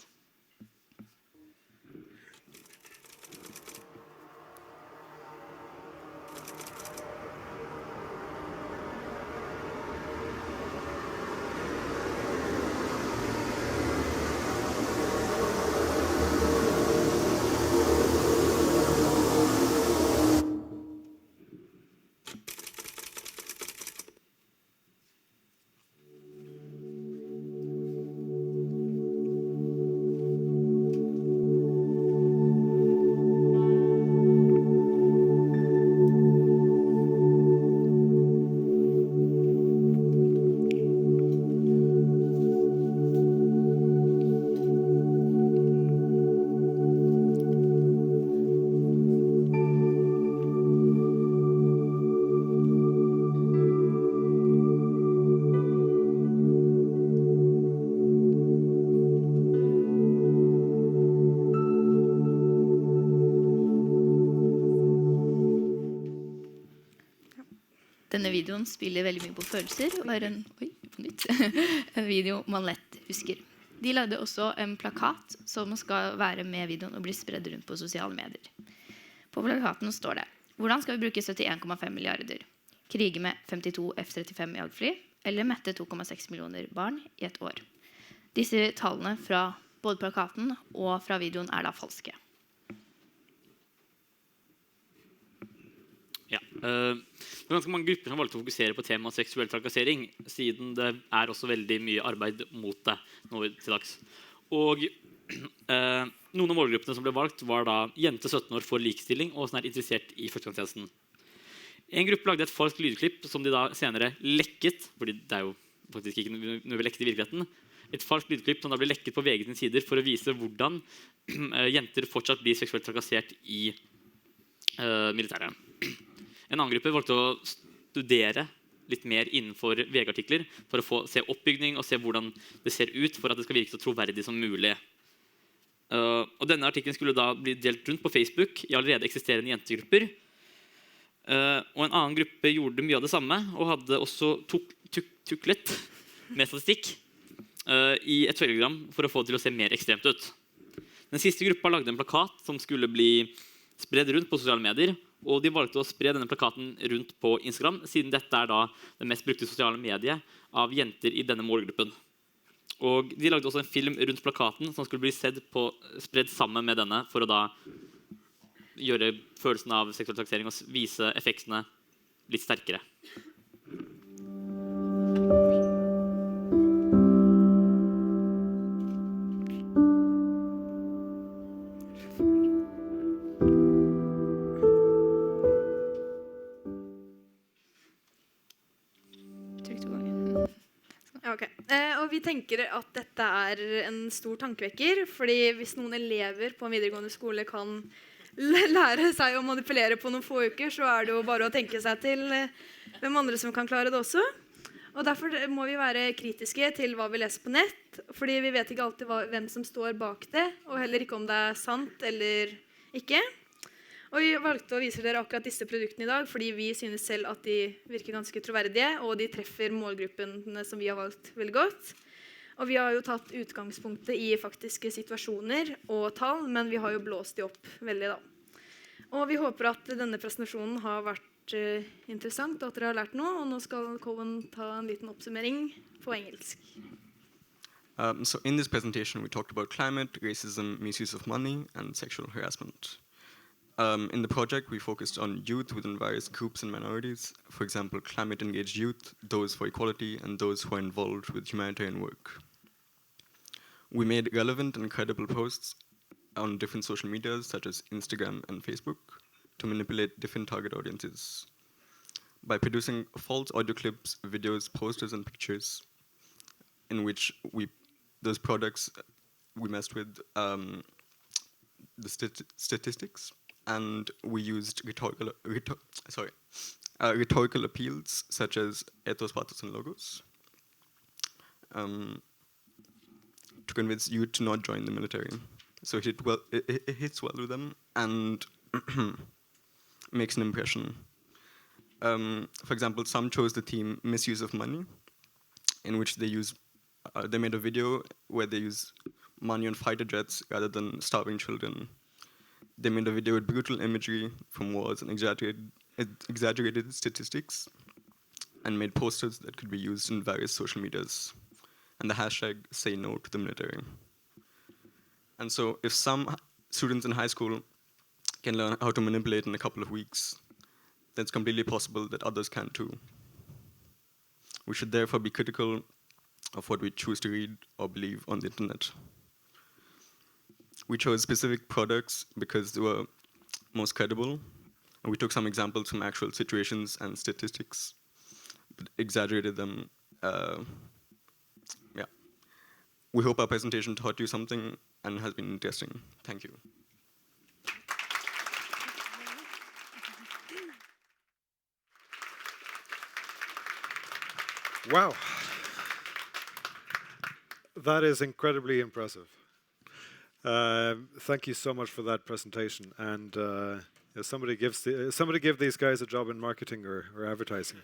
Denne videoen spiller veldig mye på følelser, og en video man lett husker. De lagde også en plakat som skal være med videoen og bli spredd rundt på sosiale medier. På plakaten står det: hvordan skal vi bruke 71,5 milliarder? Krige med 52 F-35 jagfly, eller mette 2,6 millioner barn i et år? Disse tallene fra både plakaten og fra videoen da falske. Ja. Det er ganske mange grupper som valgte å fokusere på temaet seksuell trakassering, siden det også veldig mye arbeid mot det nå til dags. Og noen av målgruppene som ble valgt var da jenter 17 år for likestilling og som interessert i førstegangstjenesten. En gruppe lagde et falskt lydklipp som de da senere lekket, fordi det jo faktisk ikke noe vi lekket i virkeligheten, et falskt lydklipp som da ble lekket på VG sine sider for å vise hvordan jenter fortsatt blir seksuelt trakassert i militæret. En annen gruppe valgte å studere litt mer innenfor VG-artikler for å se oppbygning og se hvordan det ser ut for at det skal virke så troverdig som mulig. Og denne artikkelen skulle da bli delt rundt på Facebook i allerede eksisterende jentegrupper. Og en annen gruppe gjorde mye av det samme og hadde også tuklet med statistikk i et telegram for å få det til å se mer ekstremt ut. Den siste gruppa lagde en plakat som skulle bli spredd rundt på sosiale medier, og de valgte å spre denne plakaten rundt på Instagram, siden dette da det mest brukte sosiale mediet av jenter i denne målgruppen. Og de lagde også en film rundt plakaten som skulle bli spredd sammen med denne for å da gjøre følelsen av seksuell trakassering og vise effektene litt sterkere. Og vi tenker at dette en stor tankevekker, fordi hvis noen elever på en videregående skole kan lære seg å manipulere på noen få uker, så det jo bare å tenke seg til hvem andre som kan klare det også. Og derfor må vi være kritiske til hva vi leser på nett, fordi vi vet ikke alltid hvem som står bak det, og heller ikke om det sant eller ikke. Og vi valgte å vise dere akkurat disse produktene i dag, fordi vi synes selv at de virker ganske troverdige, og de treffer målgruppene som vi har valgt veldig godt. Og vi har jo tatt utgangspunktet i faktiske situasjoner og tall, men vi har jo blåst de opp veldig da. Og vi håper at denne presentasjonen har vært interessant, og at dere har lært noe, og nå skal Colin ta en liten oppsummering på engelsk. So in this presentation we talked about climate, racism, misuse of money, and sexual harassment. In the project, we focused on youth within various groups and minorities, for example, climate-engaged youth, those for equality, and those who are involved with humanitarian work. We made relevant and credible posts on different social medias, such as Instagram and Facebook, to manipulate different target audiences. By producing false audio clips, videos, posters, and pictures, in which those products we messed with the statistics, and we used rhetorical appeals such as ethos, pathos, and logos to convince you to not join the military. so it hits well with them and makes an impression. For example, some chose the theme misuse of money, in which they made a video where they use money on fighter jets rather than starving children. They made a video with brutal imagery from wars and exaggerated statistics, and made posters that could be used in various social medias, and the hashtag "Say No to the Military." And so if some students in high school can learn how to manipulate in a couple of weeks, then it's completely possible that others can too. We should therefore be critical of what we choose to read or believe on the internet. We chose specific products because they were most credible, and we took some examples from actual situations and statistics, but exaggerated them. Yeah. We hope our presentation taught you something and has been interesting. Thank you. Wow. That is incredibly impressive. Thank you so much for that presentation. And somebody give these guys a job in marketing or advertising.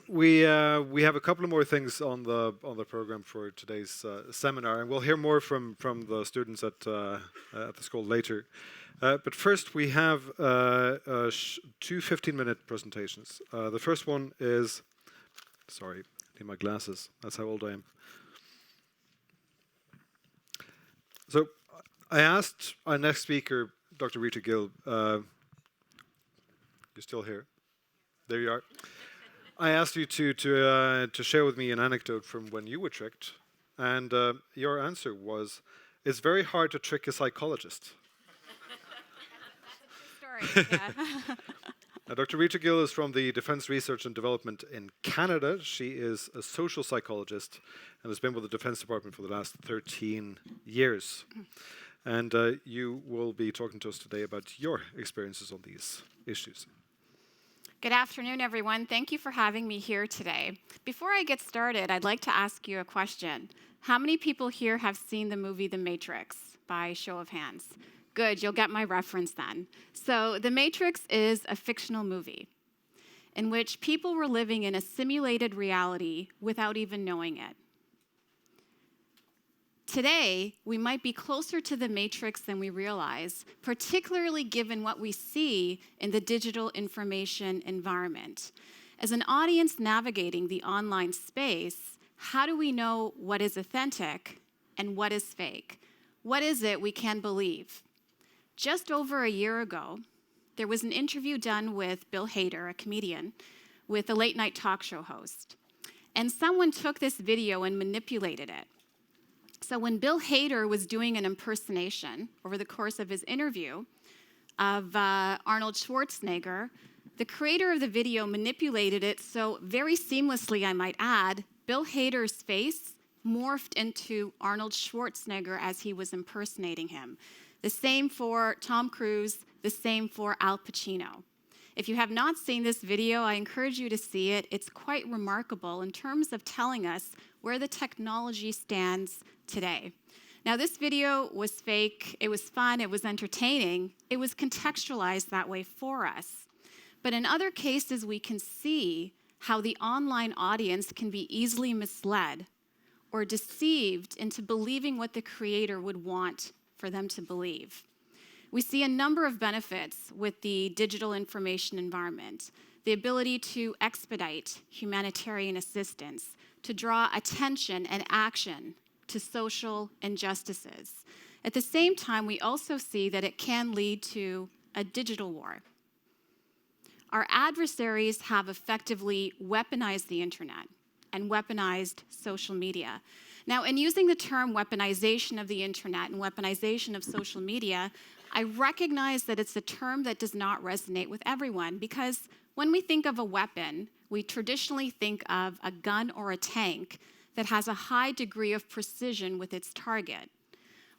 We have a couple of more things on the program for today's seminar, and we'll hear more from the students at the school later. But first, we have two 15-minute presentations. The first one is, sorry, I need my glasses. That's how old I am. So I asked our next speaker, Dr. Rita Gill, you're still here? There you are. I asked you to share with me an anecdote from when you were tricked, and your answer was, "It's very hard to trick a psychologist." Story, yeah. Dr. Rita Gill is from the Defence Research and Development in Canada. She is a social psychologist and has been with the Defence Department for the last 13 years. And you will be talking to us today about your experiences on these issues. Good afternoon, everyone. Thank you for having me here today. Before I get started, I'd like to ask you a question. How many people here have seen the movie The Matrix, by show of hands? Good, you'll get my reference then. So The Matrix is a fictional movie in which people were living in a simulated reality without even knowing it. Today, we might be closer to the Matrix than we realize, particularly given what we see in the digital information environment. As an audience navigating the online space, how do we know what is authentic and what is fake? What is it we can believe? Just over a year ago, there was an interview done with Bill Hader, a comedian, with a late-night talk show host. And someone took this video and manipulated it. So when Bill Hader was doing an impersonation over the course of his interview of Arnold Schwarzenegger, the creator of the video manipulated it so very seamlessly, I might add, Bill Hader's face morphed into Arnold Schwarzenegger as he was impersonating him. The same for Tom Cruise, the same for Al Pacino. If you have not seen this video, I encourage you to see it. It's quite remarkable in terms of telling us where the technology stands today. Now, this video was fake, it was fun, it was entertaining, it was contextualized that way for us. But in other cases, we can see how the online audience can be easily misled or deceived into believing what the creator would want for them to believe. We see a number of benefits with the digital information environment. The ability to expedite humanitarian assistance, to draw attention and action to social injustices. At the same time, we also see that it can lead to a digital war. Our adversaries have effectively weaponized the internet and weaponized social media. Now, in using the term weaponization of the internet and weaponization of social media, I recognize that it's a term that does not resonate with everyone, because when we think of a weapon, we traditionally think of a gun or a tank that has a high degree of precision with its target.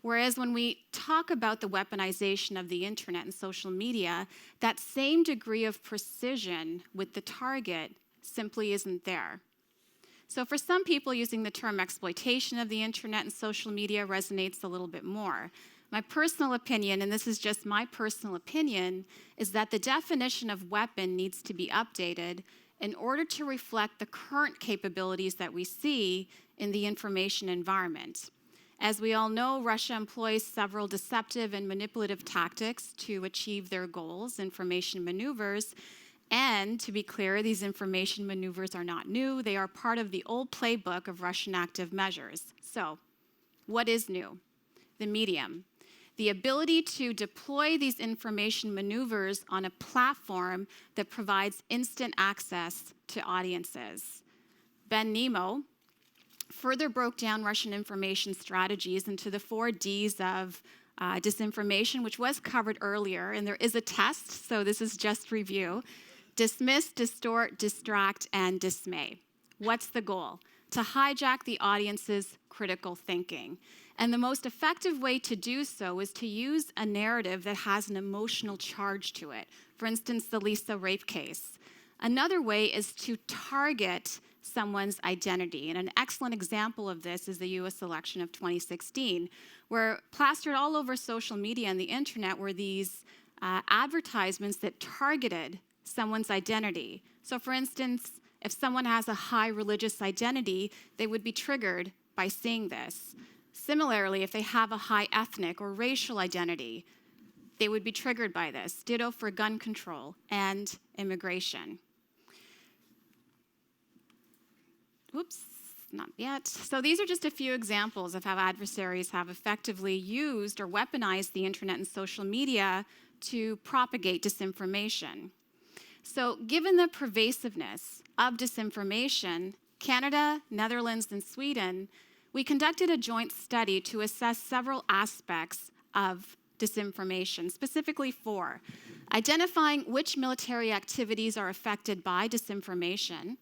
Whereas when we talk about the weaponization of the internet and social media, that same degree of precision with the target simply isn't there. So for some people, using the term exploitation of the internet and social media resonates a little bit more. My personal opinion, and this is just my personal opinion, is that the definition of weapon needs to be updated in order to reflect the current capabilities that we see in the information environment. As we all know, Russia employs several deceptive and manipulative tactics to achieve their goals, information maneuvers. And to be clear, these information maneuvers are not new. They are part of the old playbook of Russian active measures. So, what is new? The medium. The ability to deploy these information maneuvers on a platform that provides instant access to audiences. Ben Nemo further broke down Russian information strategies into the 4 Ds of disinformation, which was covered earlier, and there is a test, so this is just review. Dismiss, distort, distract, and dismay. What's the goal? To hijack the audience's critical thinking. And the most effective way to do so is to use a narrative that has an emotional charge to it. For instance, the Lisa rape case. Another way is to target someone's identity. And an excellent example of this is the US election of 2016, where plastered all over social media and the internet were these advertisements that targeted someone's identity. So for instance, if someone has a high religious identity, they would be triggered by seeing this. Similarly, if they have a high ethnic or racial identity, they would be triggered by this. Ditto for gun control and immigration. Oops, not yet. So these are just a few examples of how adversaries have effectively used or weaponized the internet and social media to propagate disinformation. So given the pervasiveness of disinformation, Canada, Netherlands, and Sweden, we conducted a joint study to assess several aspects of disinformation, specifically 4. Identifying which military activities are affected by disinformation,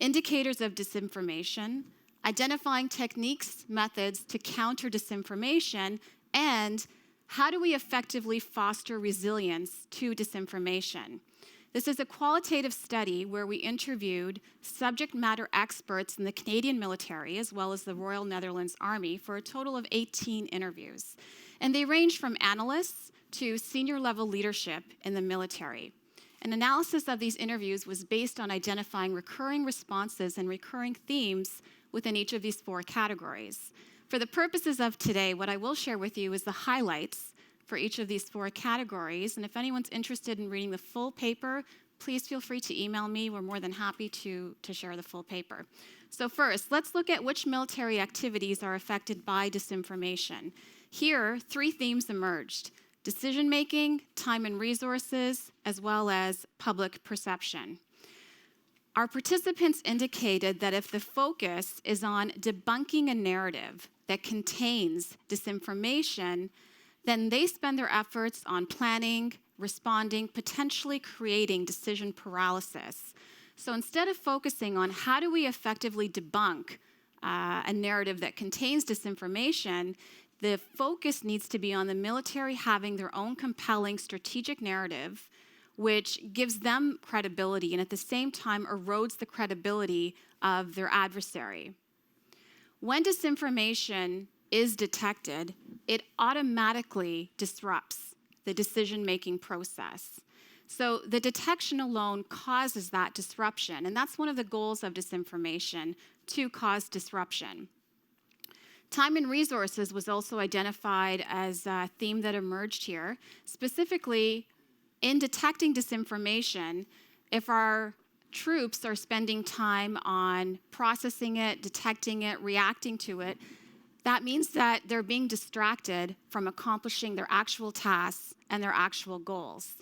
indicators of disinformation, identifying techniques, methods to counter disinformation, and how do we effectively foster resilience to disinformation. This is a qualitative study where we interviewed subject matter experts in the Canadian military as well as the Royal Netherlands Army for a total of 18 interviews. And they range from analysts to senior level leadership in the military. An analysis of these interviews was based on identifying recurring responses and recurring themes within each of these 4 categories. For the purposes of today, what I will share with you is the highlights for each of these 4 categories. And if anyone's interested in reading the full paper, please feel free to email me. We're more than happy to share the full paper. So first, let's look at which military activities are affected by disinformation. Here, 3 themes emerged: decision-making, time and resources, as well as public perception. Our participants indicated that if the focus is on debunking a narrative that contains disinformation, then they spend their efforts on planning, responding, potentially creating decision paralysis. So instead of focusing on how do we effectively debunk a narrative that contains disinformation, the focus needs to be on the military having their own compelling strategic narrative, which gives them credibility and at the same time erodes the credibility of their adversary. When disinformation is detected, it automatically disrupts the decision-making process. So the detection alone causes that disruption, and that's one of the goals of disinformation, to cause disruption. Time and resources was also identified as a theme that emerged here. Specifically, in detecting disinformation, if our troops are spending time on processing it, detecting it, reacting to it, that means that they're being distracted from accomplishing their actual tasks and their actual goals.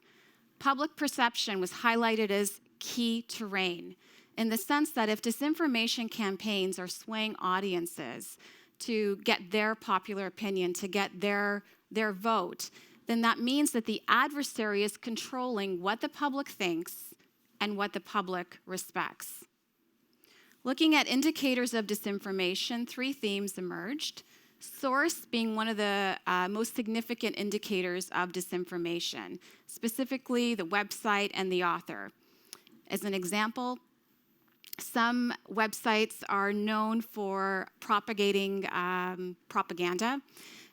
Public perception was highlighted as key terrain in the sense that if disinformation campaigns are swaying audiences to get their popular opinion, to get their vote, then that means that the adversary is controlling what the public thinks and what the public respects. Looking at indicators of disinformation, 3 themes emerged. Source being one of the most significant indicators of disinformation, specifically the website and the author. As an example, Some websites are known for propagating propaganda.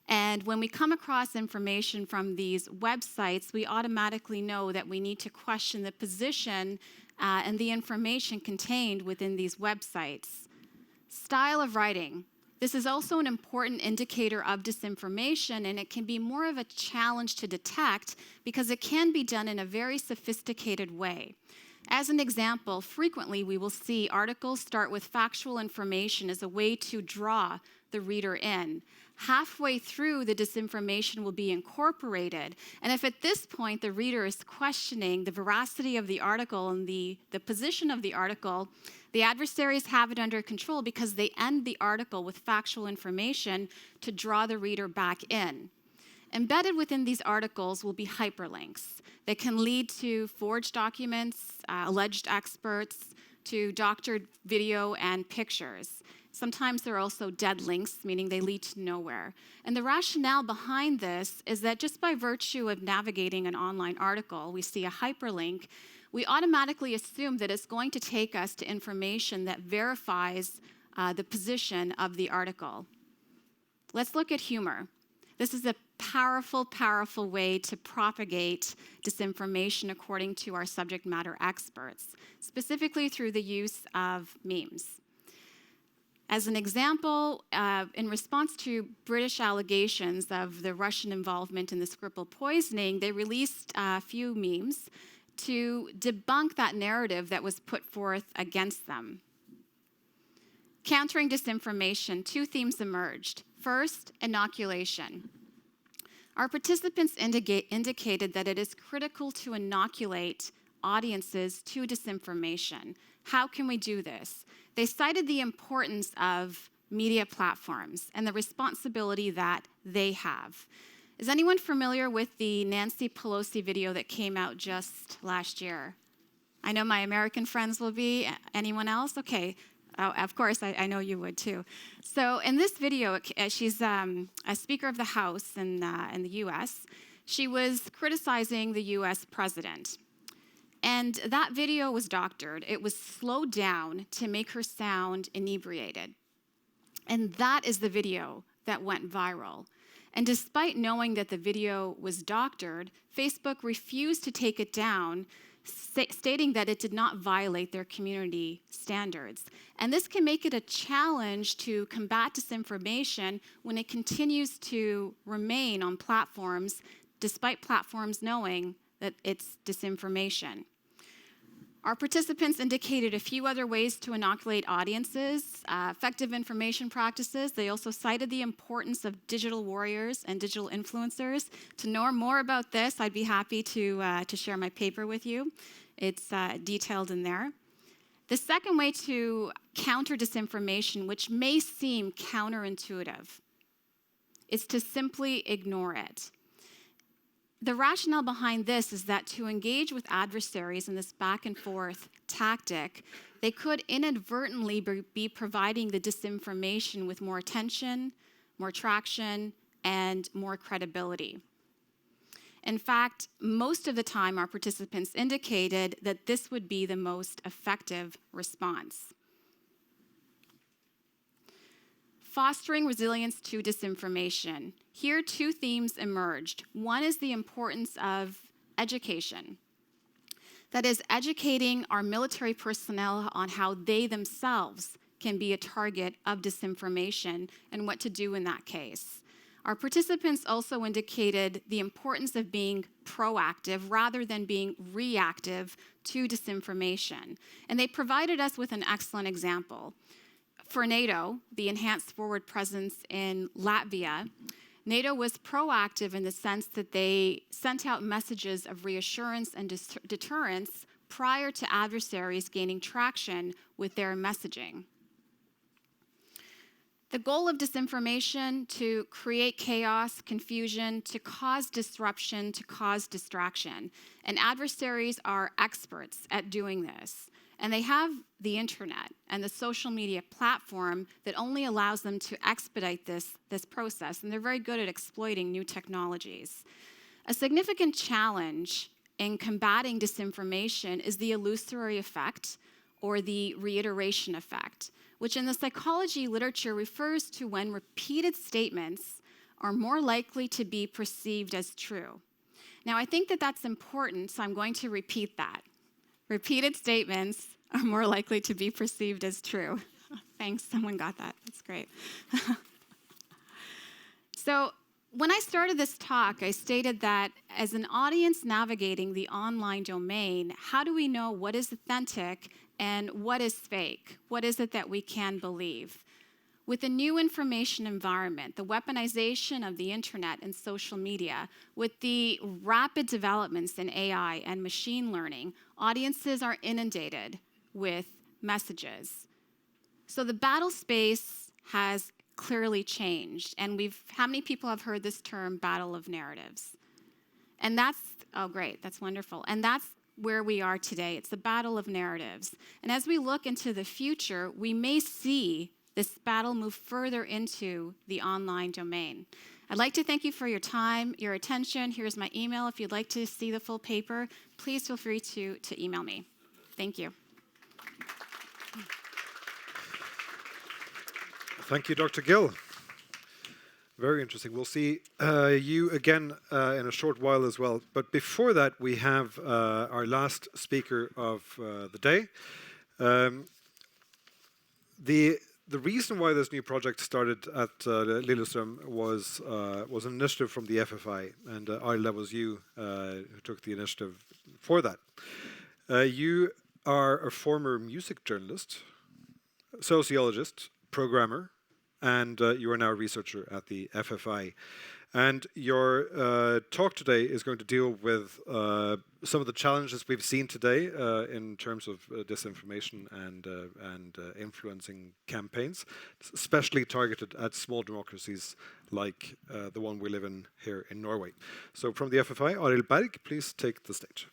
And when we come across information from these websites, we automatically know that we need to question the position and the information contained within these websites. Style of writing. This is also an important indicator of disinformation, and it can be more of a challenge to detect because it can be done in a very sophisticated way. As an example, frequently we will see articles start with factual information as a way to draw the reader in. Halfway through, the disinformation will be incorporated. And if at this point the reader is questioning the veracity of the article and the position of the article, the adversaries have it under control because they end the article with factual information to draw the reader back in. Embedded within these articles will be hyperlinks that can lead to forged documents, alleged experts, to doctored video and pictures. Sometimes there are also dead links, meaning they lead to nowhere. And the rationale behind this is that just by virtue of navigating an online article, we see a hyperlink, we automatically assume that it's going to take us to information that verifies the position of the article. Let's look at humor. This is a powerful, powerful way to propagate disinformation according to our subject matter experts, specifically through the use of memes. As an example, in response to British allegations of the Russian involvement in the Skripal poisoning, they released a few memes to debunk that narrative that was put forth against them. Countering disinformation, two themes emerged. First, inoculation. Our participants indicated that it is critical to inoculate audiences to disinformation. How can we do this? They cited the importance of media platforms and the responsibility that they have. Is anyone familiar with the Nancy Pelosi video that came out just last year? I know my American friends will be. Anyone else? Okay. Oh, of course, I know you would too. So in this video, she's a Speaker of the House in the US. She was criticizing the US president. And that video was doctored. It was slowed down to make her sound inebriated. And that is the video that went viral. And despite knowing that the video was doctored, Facebook refused to take it down, stating that it did not violate their community standards. And this can make it a challenge to combat disinformation when it continues to remain on platforms, despite platforms knowing that it's disinformation. Our participants indicated a few other ways to inoculate audiences, effective information practices. They also cited the importance of digital warriors and digital influencers. To know more about this, I'd be happy to share my paper with you. It's detailed in there. The second way to counter disinformation, which may seem counterintuitive, is to simply ignore it. The rationale behind this is that to engage with adversaries in this back and forth tactic, they could inadvertently be providing the disinformation with more attention, more traction, and more credibility. In fact, most of the time our participants indicated that this would be the most effective response. Fostering resilience to disinformation. Here, two themes emerged. One is the importance of education. That is, educating our military personnel on how they themselves can be a target of disinformation and what to do in that case. Our participants also indicated the importance of being proactive rather than being reactive to disinformation. And they provided us with an excellent example. For NATO, the enhanced forward presence in Latvia, NATO was proactive in the sense that they sent out messages of reassurance and deterrence prior to adversaries gaining traction with their messaging. The goal of disinformation: to create chaos, confusion, to cause disruption, to cause distraction. And adversaries are experts at doing this. And they have the internet and the social media platform that only allows them to expedite this process. And they're very good at exploiting new technologies. A significant challenge in combating disinformation is the illusory effect, or the reiteration effect, which in the psychology literature refers to when repeated statements are more likely to be perceived as true. Now, I think that that's important, so I'm going to repeat that. Repeated statements are more likely to be perceived as true. Thanks, someone got that. That's great. So, when I started this talk, I stated that as an audience navigating the online domain, how do we know what is authentic and what is fake? What is it that we can believe? With the new information environment, the weaponization of the internet and social media, with the rapid developments in AI and machine learning, audiences are inundated with messages. So the battle space has clearly changed. And how many people have heard this term, battle of narratives? And that's, oh great, that's wonderful. And that's where we are today. It's the battle of narratives. And as we look into the future, we may see this battle move further into the online domain. I'd like to thank you for your time, your attention. Here's my email. If you'd like to see the full paper, please feel free to email me. Thank you. Thank you, Dr. Gill. Very interesting. We'll see you again in a short while as well. But before that, we have our last speaker of the day. The reason why this new project started at Lillestrøm was an initiative from the FFI, and Arild, that was you who took the initiative for that. You are a former music journalist, sociologist, programmer, and you are now a researcher at the FFI. And your talk today is going to deal with some of the challenges we've seen today in terms of disinformation and influencing campaigns, especially targeted at small democracies like the one we live in here in Norway. So from the FFI, Arild Berg, please take the stage.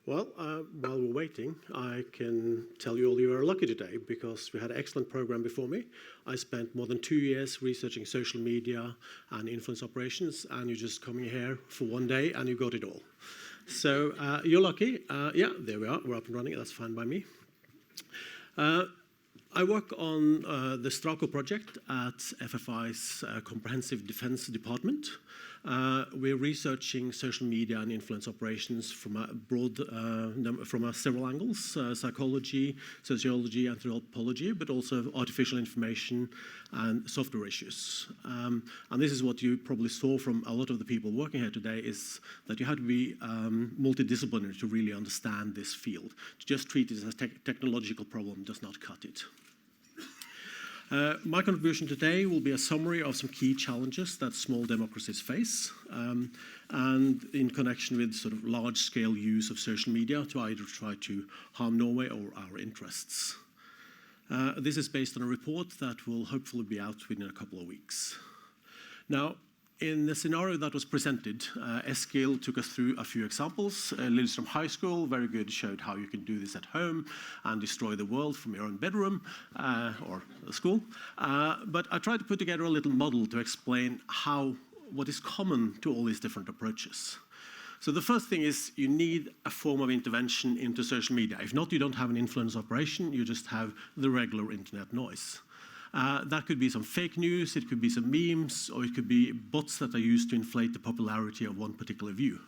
Well, while we're waiting, I can tell you all you are lucky today because we had an excellent program before me. I spent more than 2 years researching social media and influence operations, and you're just coming here for 1 day and you got it all. So you're lucky. Yeah, there we are. We're up and running. That's fine by me. I work on the Strako project at FFI's Comprehensive Defense Department. We're researching social media and influence operations from a broad, from several angles: psychology, sociology, anthropology, but also artificial information and software issues. And this is what you probably saw from a lot of the people working here today: is that you had to be multidisciplinary to really understand this field. To just treat it as a technological problem does not cut it. My contribution today will be a summary of some key challenges that small democracies face, and in connection with sort of large-scale use of social media to either try to harm Norway or our interests. This is based on a report that will hopefully be out within a couple of weeks. Now, in the scenario that was presented, Eskil took us through a few examples. Lillestrøm High School, very good, showed how you can do this at home and destroy the world from your own bedroom or school. But I tried to put together a little model to explain what is common to all these different approaches. So the first thing is you need a form of intervention into social media. If not, you don't have an influence operation, you just have the regular internet noise. That could be some fake news, it could be some memes, or it could be bots that are used to inflate the popularity of one particular view.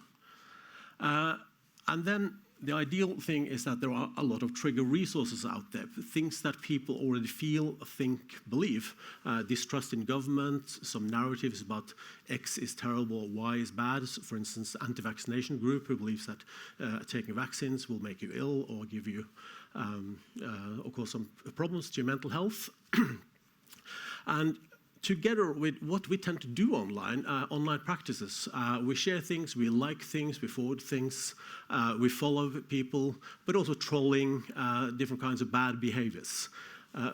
And then the ideal thing is that there are a lot of trigger resources out there, things that people already feel, think, believe. Distrust in government, some narratives about X is terrible or Y is bad. So for instance, anti-vaccination group who believes that taking vaccines will make you ill or give you, or cause some problems to your mental health. And together with what we tend to do online, online practices, we share things, we like things, we forward things, we follow people, but also trolling, different kinds of bad behaviors.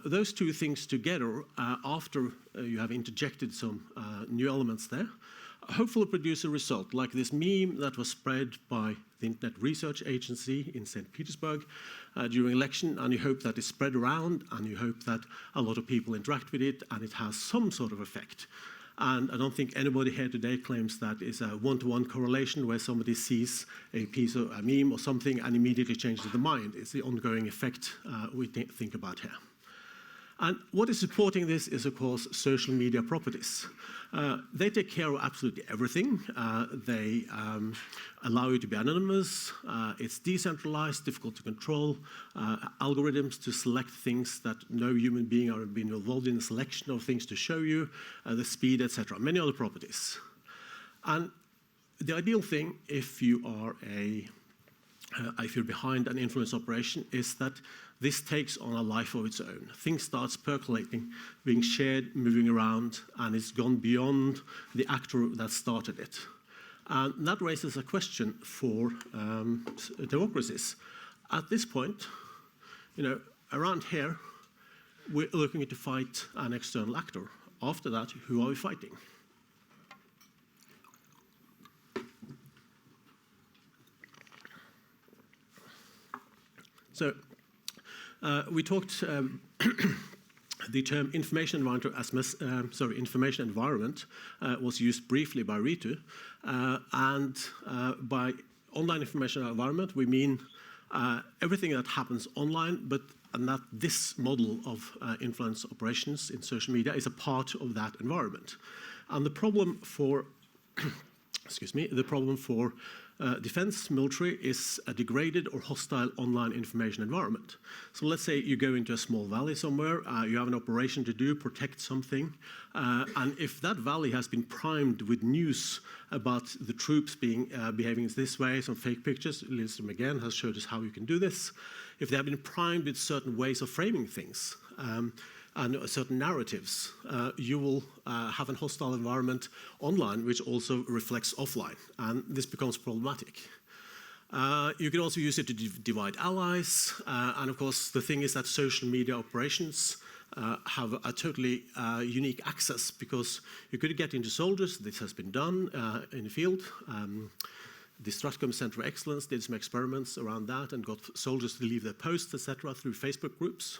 Those two things together, after you have interjected some new elements there, hopefully produce a result like this meme that was spread by the Internet Research Agency in St. Petersburg during election, and you hope that it's spread around, and you hope that a lot of people interact with it, and it has some sort of effect. And I don't think anybody here today claims that is a one-to-one correlation where somebody sees a piece of a meme or something and immediately changes their mind. It's the ongoing effect we think about here. And what is supporting this is, of course, social media properties. They take care of absolutely everything. They allow you to be anonymous. It's decentralized, difficult to control. Algorithms to select things that no human being are being involved in the selection of things to show you, the speed, etc. Many other properties. And the ideal thing, if you are if you're behind an influence operation, is that this takes on a life of its own. Things starts percolating, being shared, moving around, and it's gone beyond the actor that started it. And that raises a question for democracies. At this point, around here, we're looking to fight an external actor. After that, who are we fighting? So we talked the term information environment was used briefly by Ritu, and by online information environment we mean everything that happens online, and that this model of influence operations in social media is a part of that environment. And the problem for defense, military, is a degraded or hostile online information environment. So let's say you go into a small valley somewhere, you have an operation to do, protect something, and if that valley has been primed with news about the troops behaving this way, some fake pictures, Lindström again has showed us how you can do this, if they have been primed with certain ways of framing things, and certain narratives, you will have a hostile environment online, which also reflects offline, and this becomes problematic. You can also use it to divide allies, and of course the thing is that social media operations have a totally unique access, because you could get into soldiers. This has been done in the field. The Stratcom Center of Excellence did some experiments around that and got soldiers to leave their posts, etc., through Facebook groups.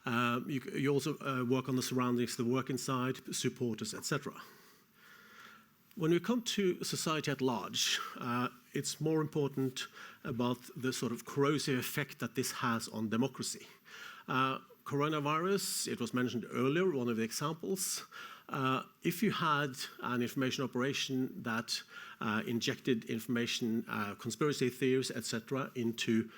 You also work on the surroundings, the work inside, supporters, etc. When we come to society at large, it's more important about the sort of corrosive effect that this has on democracy. Coronavirus, it was mentioned earlier, one of the examples. If you had an information operation that injected information, conspiracy theories, etc., into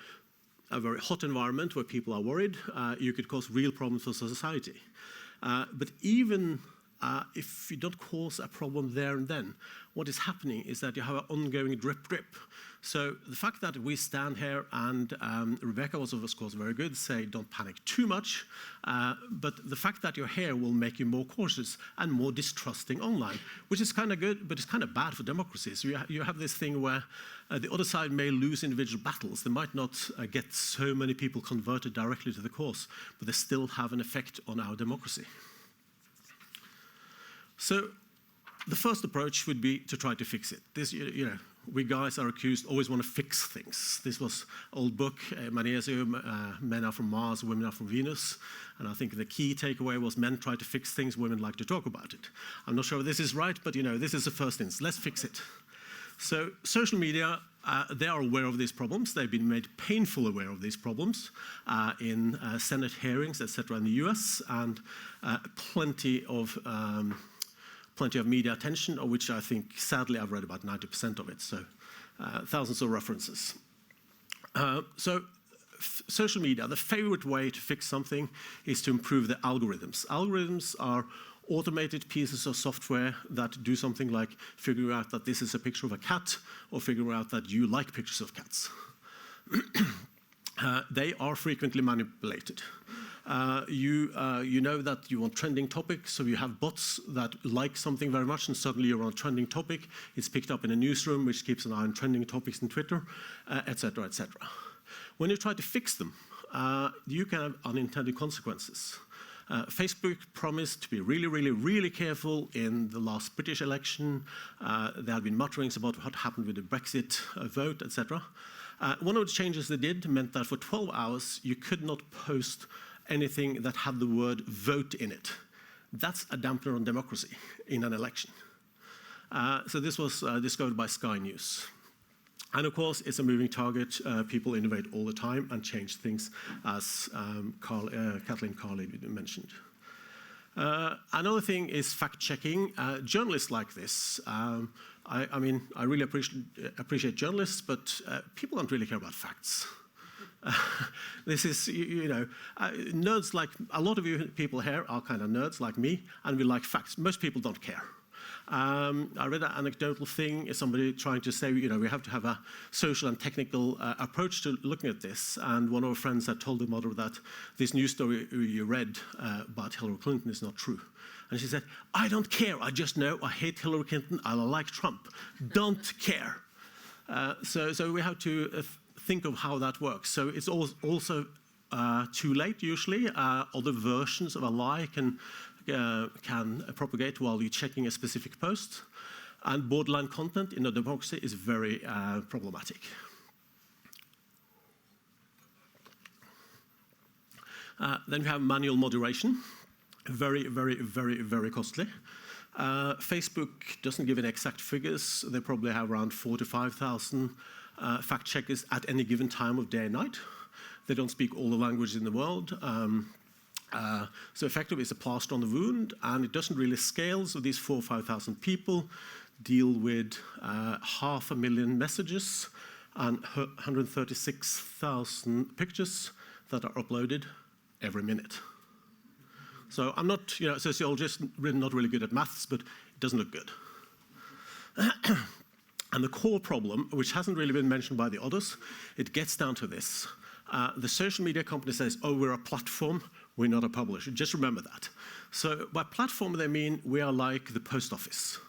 a very hot environment where people are worried, you could cause real problems for society. But even if you don't cause a problem there and then, what is happening is that you have an ongoing drip. So the fact that we stand here, and Rebecca was of course very good, say don't panic too much, but the fact that you're here will make you more cautious and more distrusting online, which is kind of good, but it's kind of bad for democracy. So you have this thing where the other side may lose individual battles. They might not get so many people converted directly to the cause, but they still have an effect on our democracy. So the first approach would be to try to fix it. This, we guys are accused, always want to fix things. This was an old book, many years ago, Men Are From Mars, Women Are From Venus. And I think the key takeaway was men try to fix things, women like to talk about it. I'm not sure if this is right, but this is the first instance. Let's fix it. So social media, they are aware of these problems. They've been made painfully aware of these problems in Senate hearings, etc., in the US, and plenty of media attention, of which I think, sadly, I've read about 90% of it, so thousands of references. Social media, the favorite way to fix something is to improve the algorithms. Algorithms are automated pieces of software that do something like figure out that this is a picture of a cat, or figure out that you like pictures of cats. They are frequently manipulated. You know that you want trending topics, so you have bots that like something very much, and suddenly you're on a trending topic. It's picked up in a newsroom, which keeps an eye on trending topics in Twitter, etc., etc. When you try to fix them, you can have unintended consequences. Facebook promised to be really, really, really careful in the last British election. There had been mutterings about what happened with the Brexit vote, etc. One of the changes they did meant that for 12 hours you could not post anything that had the word vote in it. That's a dampener on democracy in an election. So this was discovered by Sky News. And of course, it's a moving target. People innovate all the time and change things, as Kathleen Carley mentioned. Another thing is fact-checking. Journalists like this. I mean, I really appreciate journalists, but people don't really care about facts. This is, nerds like, a lot of you people here are kind of nerds like me, and we like facts. Most people don't care. I read an anecdotal thing, somebody trying to say, we have to have a social and technical approach to looking at this. And one of our friends had told the mother that this news story you read about Hillary Clinton is not true. And she said, I don't care. I just know I hate Hillary Clinton. I like Trump. Don't care. So we have to think of how that works. So it's also too late, usually. Other versions of a lie can propagate while you're checking a specific post. And borderline content in a democracy is very problematic. Then we have manual moderation. Very, very, very, very costly. Facebook doesn't give any exact figures. They probably have around 4,000 to 5,000 fact checkers at any given time of day and night. They don't speak all the languages in the world. So effectively, it's a plaster on the wound, and it doesn't really scale. So these 4,000 or 5,000 people deal with 500,000 messages and 136,000 pictures that are uploaded every minute. So I'm not, a sociologist, really not really good at maths, but it doesn't look good. And the core problem, which hasn't really been mentioned by the others, it gets down to this. The social media company says, oh, we're a platform, we're not a publisher. Just remember that. So by platform, they mean we are like the post office.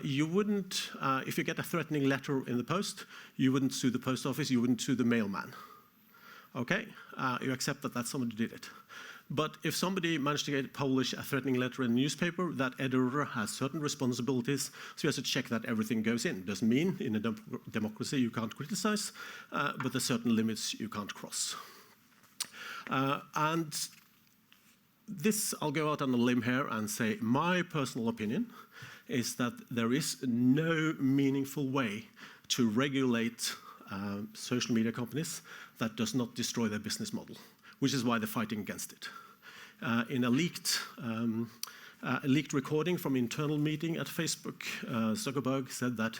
You wouldn't, if you get a threatening letter in the post, you wouldn't sue the post office, you wouldn't sue the mailman. Okay? You accept that somebody did it. But if somebody managed to publish a threatening letter in a newspaper, that editor has certain responsibilities, so he has to check that everything goes in. Doesn't mean in a democracy you can't criticize, but there's certain limits you can't cross. And this, I'll go out on a limb here and say my personal opinion is that there is no meaningful way to regulate social media companies that does not destroy their business model, which is why they're fighting against it. In a leaked recording from an internal meeting at Facebook, Zuckerberg said that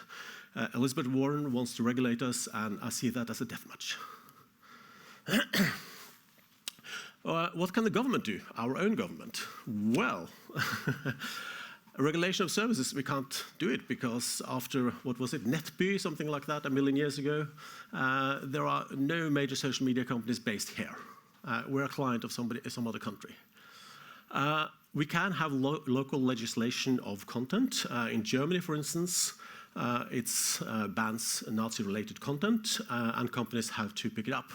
Elizabeth Warren wants to regulate us, and I see that as a death match. What can the government do? Our own government? Well, regulation of services, we can't do it because after, what was it, NetBee, something like that, 1 million years ago, there are no major social media companies based here. We're a client of some other country. We can have local legislation of content. In Germany, for instance, it bans Nazi-related content, and companies have to pick it up.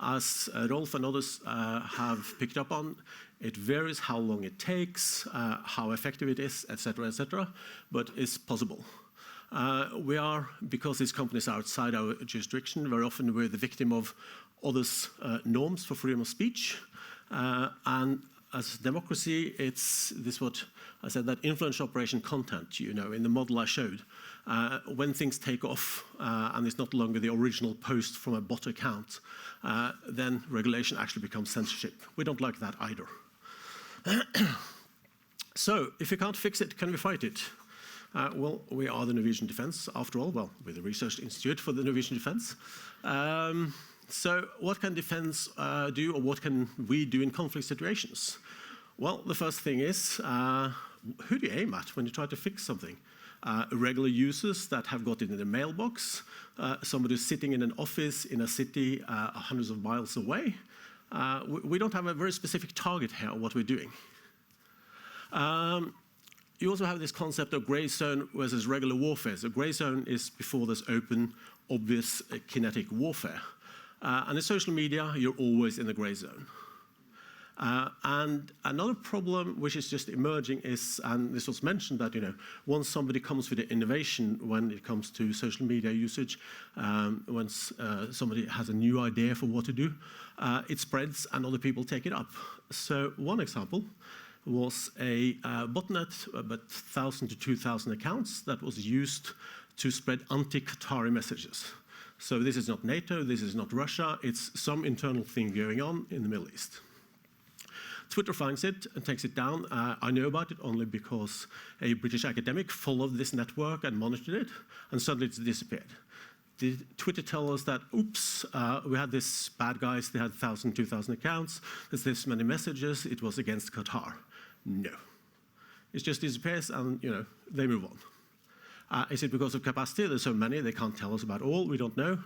As Rolf and others have picked up on, it varies how long it takes, how effective it is, etc., but it's possible. We are, because these companies are outside our jurisdiction, very often we're the victim of others' norms for freedom of speech. And as democracy, it's this what I said, that influence operation content, in the model I showed. When things take off and it's not longer the original post from a bot account, then regulation actually becomes censorship. We don't like that either. So, if we can't fix it, can we fight it? Well, we are the Norwegian Defence, after all. Well, we're the Research Institute for the Norwegian Defence. So what can defense do, or what can we do in conflict situations? Well, the first thing is, who do you aim at when you try to fix something? Regular users that have got it in the mailbox, somebody who's sitting in an office in a city hundreds of miles away. We don't have a very specific target here on what we're doing. You also have this concept of gray zone versus regular warfare. So gray zone is before there's open, obvious kinetic warfare. And in social media, you're always in the gray zone. And another problem which is just emerging is, and this was mentioned, that once somebody comes with an innovation when it comes to social media usage, once somebody has a new idea for what to do, it spreads and other people take it up. So one example was a botnet, about 1,000 to 2,000 accounts that was used to spread anti-Qatari messages. So this is not NATO, this is not Russia, it's some internal thing going on in the Middle East. Twitter finds it and takes it down. I know about it only because a British academic followed this network and monitored it, and suddenly it's disappeared. Did Twitter tell us that, oops, we had these bad guys, they had 1,000, 2,000 accounts, there's this many messages, it was against Qatar? No. It just disappears and, they move on. Is it because of capacity? There's so many, they can't tell us about all, we don't know.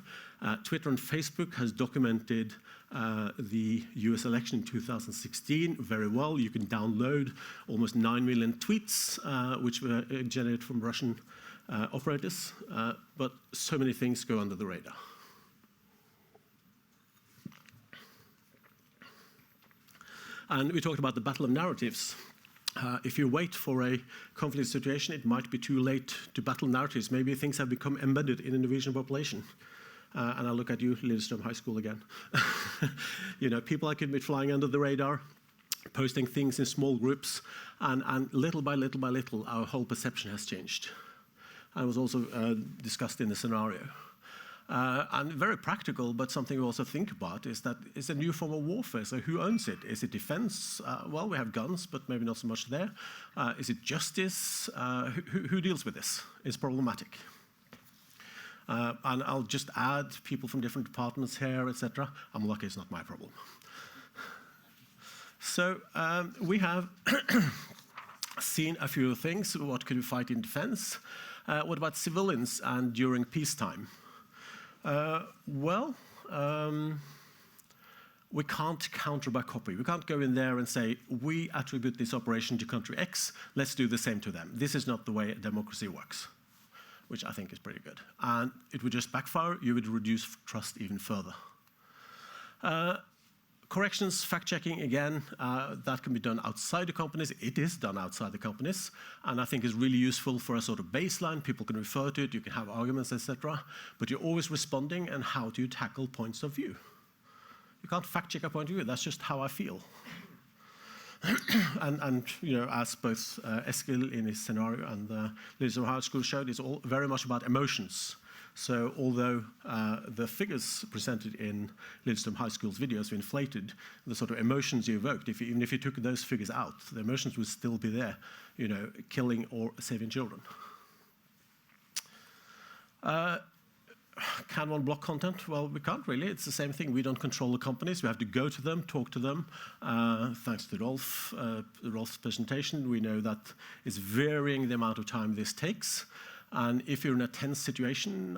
Twitter and Facebook has documented the US election in 2016 very well. You can download almost 9 million tweets, which were generated from Russian operators, but so many things go under the radar. And we talked about the battle of narratives. If you wait for a conflict situation, it might be too late to battle narratives. Maybe things have become embedded in the Norwegian population. And I look at you, Lillestrøm High School again. People could be flying under the radar, posting things in small groups, and little by little by little, our whole perception has changed. And it was also discussed in the scenario. And very practical, but something we also think about is that it's a new form of warfare. So who owns it? Is it defense? Well, we have guns, but maybe not so much there. Is it justice? Who deals with this? It's problematic. And I'll just add people from different departments here, etc. I'm lucky it's not my problem. So we have seen a few things. What could we fight in defense? What about civilians and during peacetime? We can't counter by copy. We can't go in there and say, we attribute this operation to country X, let's do the same to them. This is not the way democracy works, which I think is pretty good. And it would just backfire, you would reduce trust even further. Corrections, fact-checking, again, that can be done outside the companies. It is done outside the companies, and I think is really useful for a sort of baseline. People can refer to it, you can have arguments, etc. But you're always responding, and how do you tackle points of view? You can't fact-check a point of view, that's just how I feel. and as both Eskil in his scenario and Lillestrøm High School showed, it's all very much about emotions. So although the figures presented in Lillestrøm High School's videos were inflated, the sort of emotions you evoked, even if you took those figures out, the emotions would still be there, killing or saving children. Can one block content? Well, we can't really. It's the same thing. We don't control the companies. We have to go to them, talk to them. Thanks to Rolf's presentation, we know that it's varying the amount of time this takes. And if you're in a tense situation,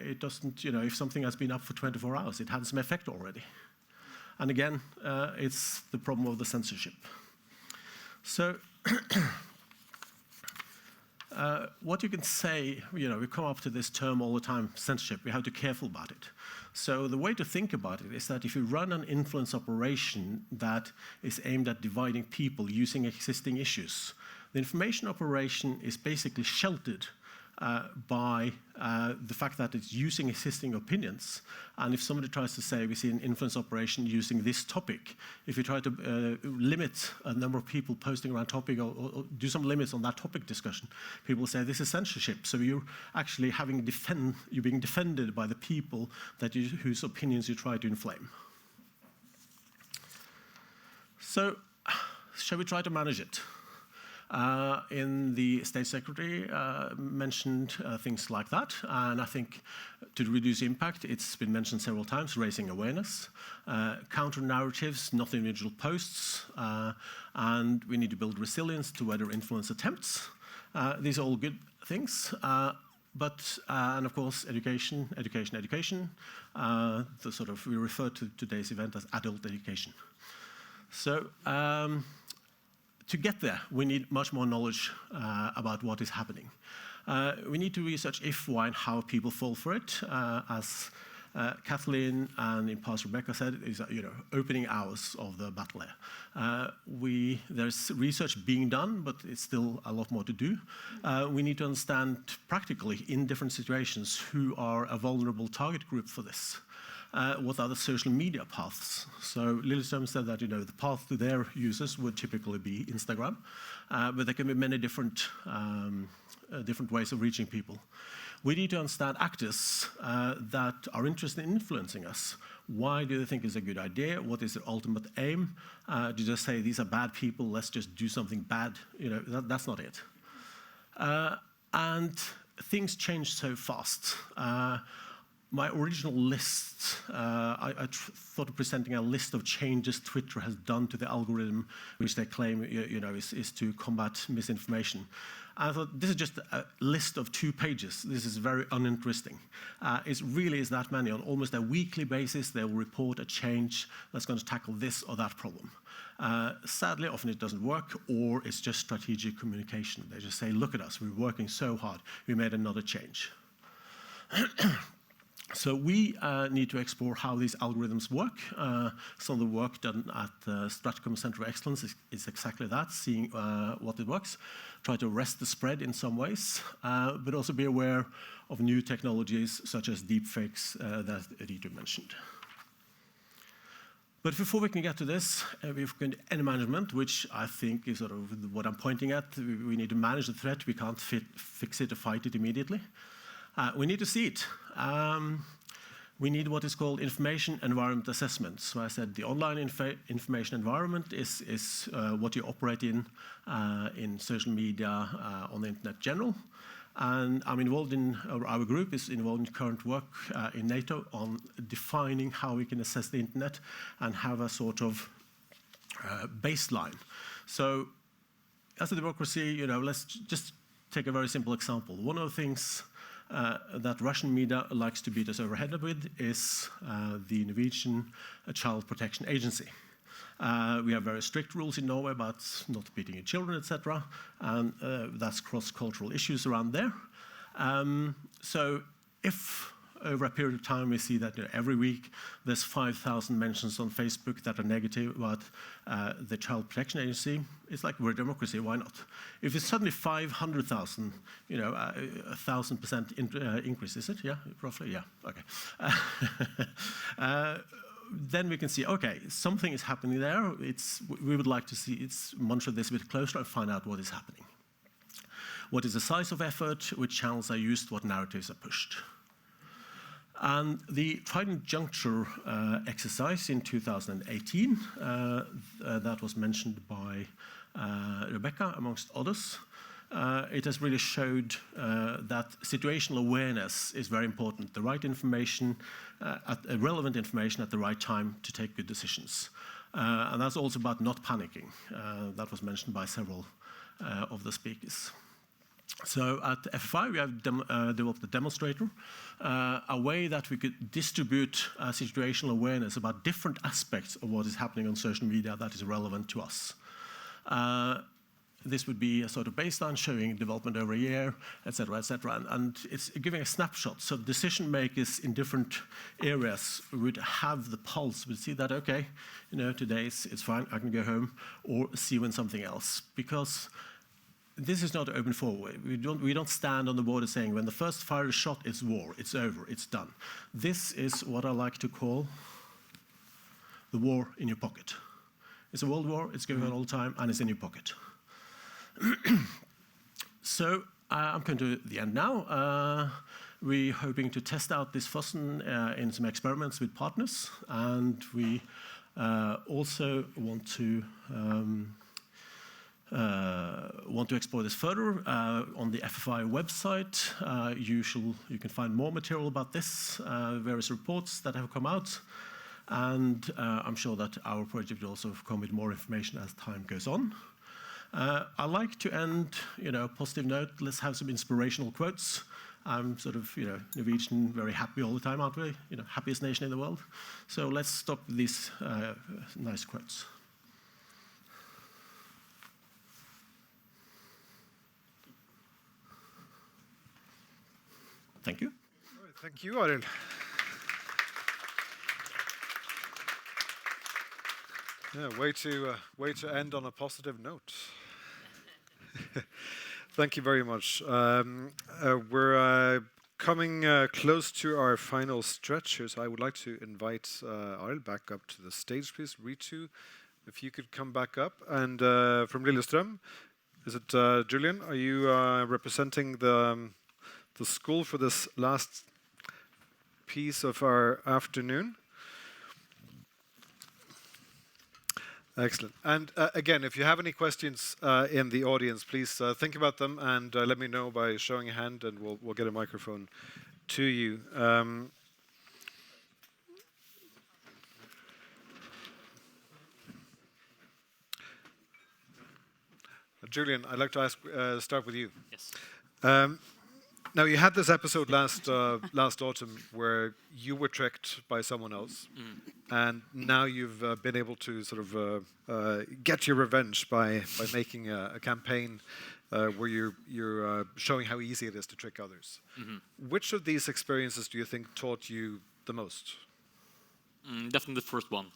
it doesn't, if something has been up for 24 hours, it has some effect already. And again, it's the problem of the censorship. So what you can say, we come up to this term all the time, censorship. We have to be careful about it. So the way to think about it is that if you run an influence operation that is aimed at dividing people using existing issues, the information operation is basically sheltered by the fact that it's using existing opinions. And if somebody tries to say we see an influence operation using this topic, if you try to limit a number of people posting around topic or do some limits on that topic discussion, people say this is censorship. So you're actually you're being defended by the people whose opinions you try to inflame. So shall we try to manage it? In the State Secretary mentioned things like that, and I think to reduce impact, it's been mentioned several times, raising awareness, counter-narratives, not individual posts, and we need to build resilience to weather influence attempts. These are all good things, and of course, education. We refer to today's event as adult education. So, to get there, we need much more knowledge about what is happening. We need to research if, why, and how people fall for it. As Kathleen and in past Rebecca said, is opening hours of the battle here. There's research being done, but it's still a lot more to do. We need to understand practically in different situations who are a vulnerable target group for this. What are the social media paths? So Lillestrøm said that the path to their users would typically be Instagram, but there can be many different ways of reaching people. We need to understand actors that are interested in influencing us. Why do they think it's a good idea? What is their ultimate aim? Do they just say these are bad people, let's just do something bad? That's not it. And things change so fast. My original list, I thought of presenting a list of changes Twitter has done to the algorithm, which they claim is to combat misinformation. I thought this is just a list of 2 pages. This is very uninteresting. It really is that many. On almost a weekly basis, they will report a change that's going to tackle this or that problem. Sadly, often it doesn't work, or it's just strategic communication. They just say, look at us, we're working so hard, we made another change. So we need to explore how these algorithms work. Some of the work done at the Stratcom Center of Excellence is exactly that, seeing what it works, try to arrest the spread in some ways, but also be aware of new technologies such as deepfakes that Rita mentioned. But before we can get to this, we've got any management, which I think is sort of what I'm pointing at. We need to manage the threat. We can't fix it or fight it immediately. We need to see it. We need what is called information environment assessment. So I said the online information environment is what you operate in social media, on the internet general. And I'm involved in, our group is involved in current work in NATO on defining how we can assess the internet and have a sort of baseline. So as a democracy, let's just take a very simple example. One of the things that Russian media likes to beat us over the head with is the Norwegian Child Protection Agency. We have very strict rules in Norway about not beating your children, etc., and that's cross-cultural issues around there. So if over a period of time we see that every week there's 5,000 mentions on Facebook that are negative about the Child Protection Agency, it's like we're a democracy, why not? If it's suddenly 500,000, 1,000% increase, is it? Yeah, roughly, yeah, okay. Then we can see, okay, something is happening there. We would like to monitor this a bit closer and find out what is happening. What is the size of effort? Which channels are used? What narratives are pushed? And the Trident Juncture exercise in 2018, that was mentioned by Rebecca, amongst others, it has really showed that situational awareness is very important. The right information, relevant information at the right time to take good decisions. And that's also about not panicking. That was mentioned by several of the speakers. So at FFI, we have developed a demonstrator, a way that we could distribute situational awareness about different aspects of what is happening on social media that is relevant to us. This would be a sort of baseline showing development over a year, et cetera, and it's giving a snapshot. So decision makers in different areas would have the pulse, would see that, okay, today it's fine, I can go home, or see when something else. Because this is not open forward. We don't stand on the border saying, when the first fire is shot, it's war, it's over, it's done. This is what I like to call the war in your pocket. It's a world war, it's going on all the time, and it's in your pocket. So I'm coming to the end now. We're hoping to test out this FOSSEN in some experiments with partners, and we also want to explore this further on the FFI website. You can find more material about this, various reports that have come out, and I'm sure that our project will also come with more information as time goes on. I like to end, positive note. Let's have some inspirational quotes. I'm sort of, Norwegian, very happy all the time, aren't we? Happiest nation in the world. So let's stop with these nice quotes. Thank you. Thank you, Arild. Yeah, way to end on a positive note. Thank you very much. We're coming close to our final stretch here, so I would like to invite Arild back up to the stage, please. Ritu, if you could come back up. And from Lillestrøm, is it Julian? Are you representing the school for this last piece of our afternoon? Excellent. And again, if you have any questions in the audience, please think about them and let me know by showing a hand, and we'll get a microphone to you. Julian, I'd like to start with you. Yes. Now, you had this episode last autumn where you were tricked by someone else, and now you've been able to sort of get your revenge by making a campaign where you're showing how easy it is to trick others. Which of these experiences do you think taught you the most? Definitely the first one,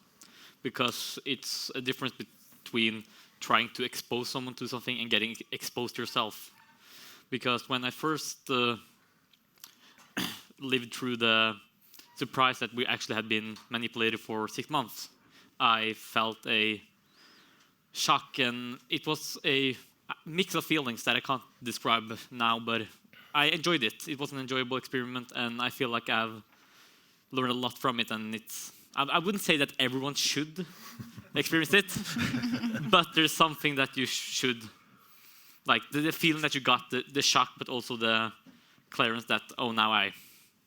because it's a difference between trying to expose someone to something and getting exposed yourself. Because when I first lived through the surprise that we actually had been manipulated for 6 months, I felt a shock, and it was a mix of feelings that I can't describe now, but I enjoyed it. It was an enjoyable experiment, and I feel like I've learned a lot from it, and I wouldn't say that everyone should experience it, but there's something that you should. Like the feeling that you got, the shock, but also the clearance that, oh, now I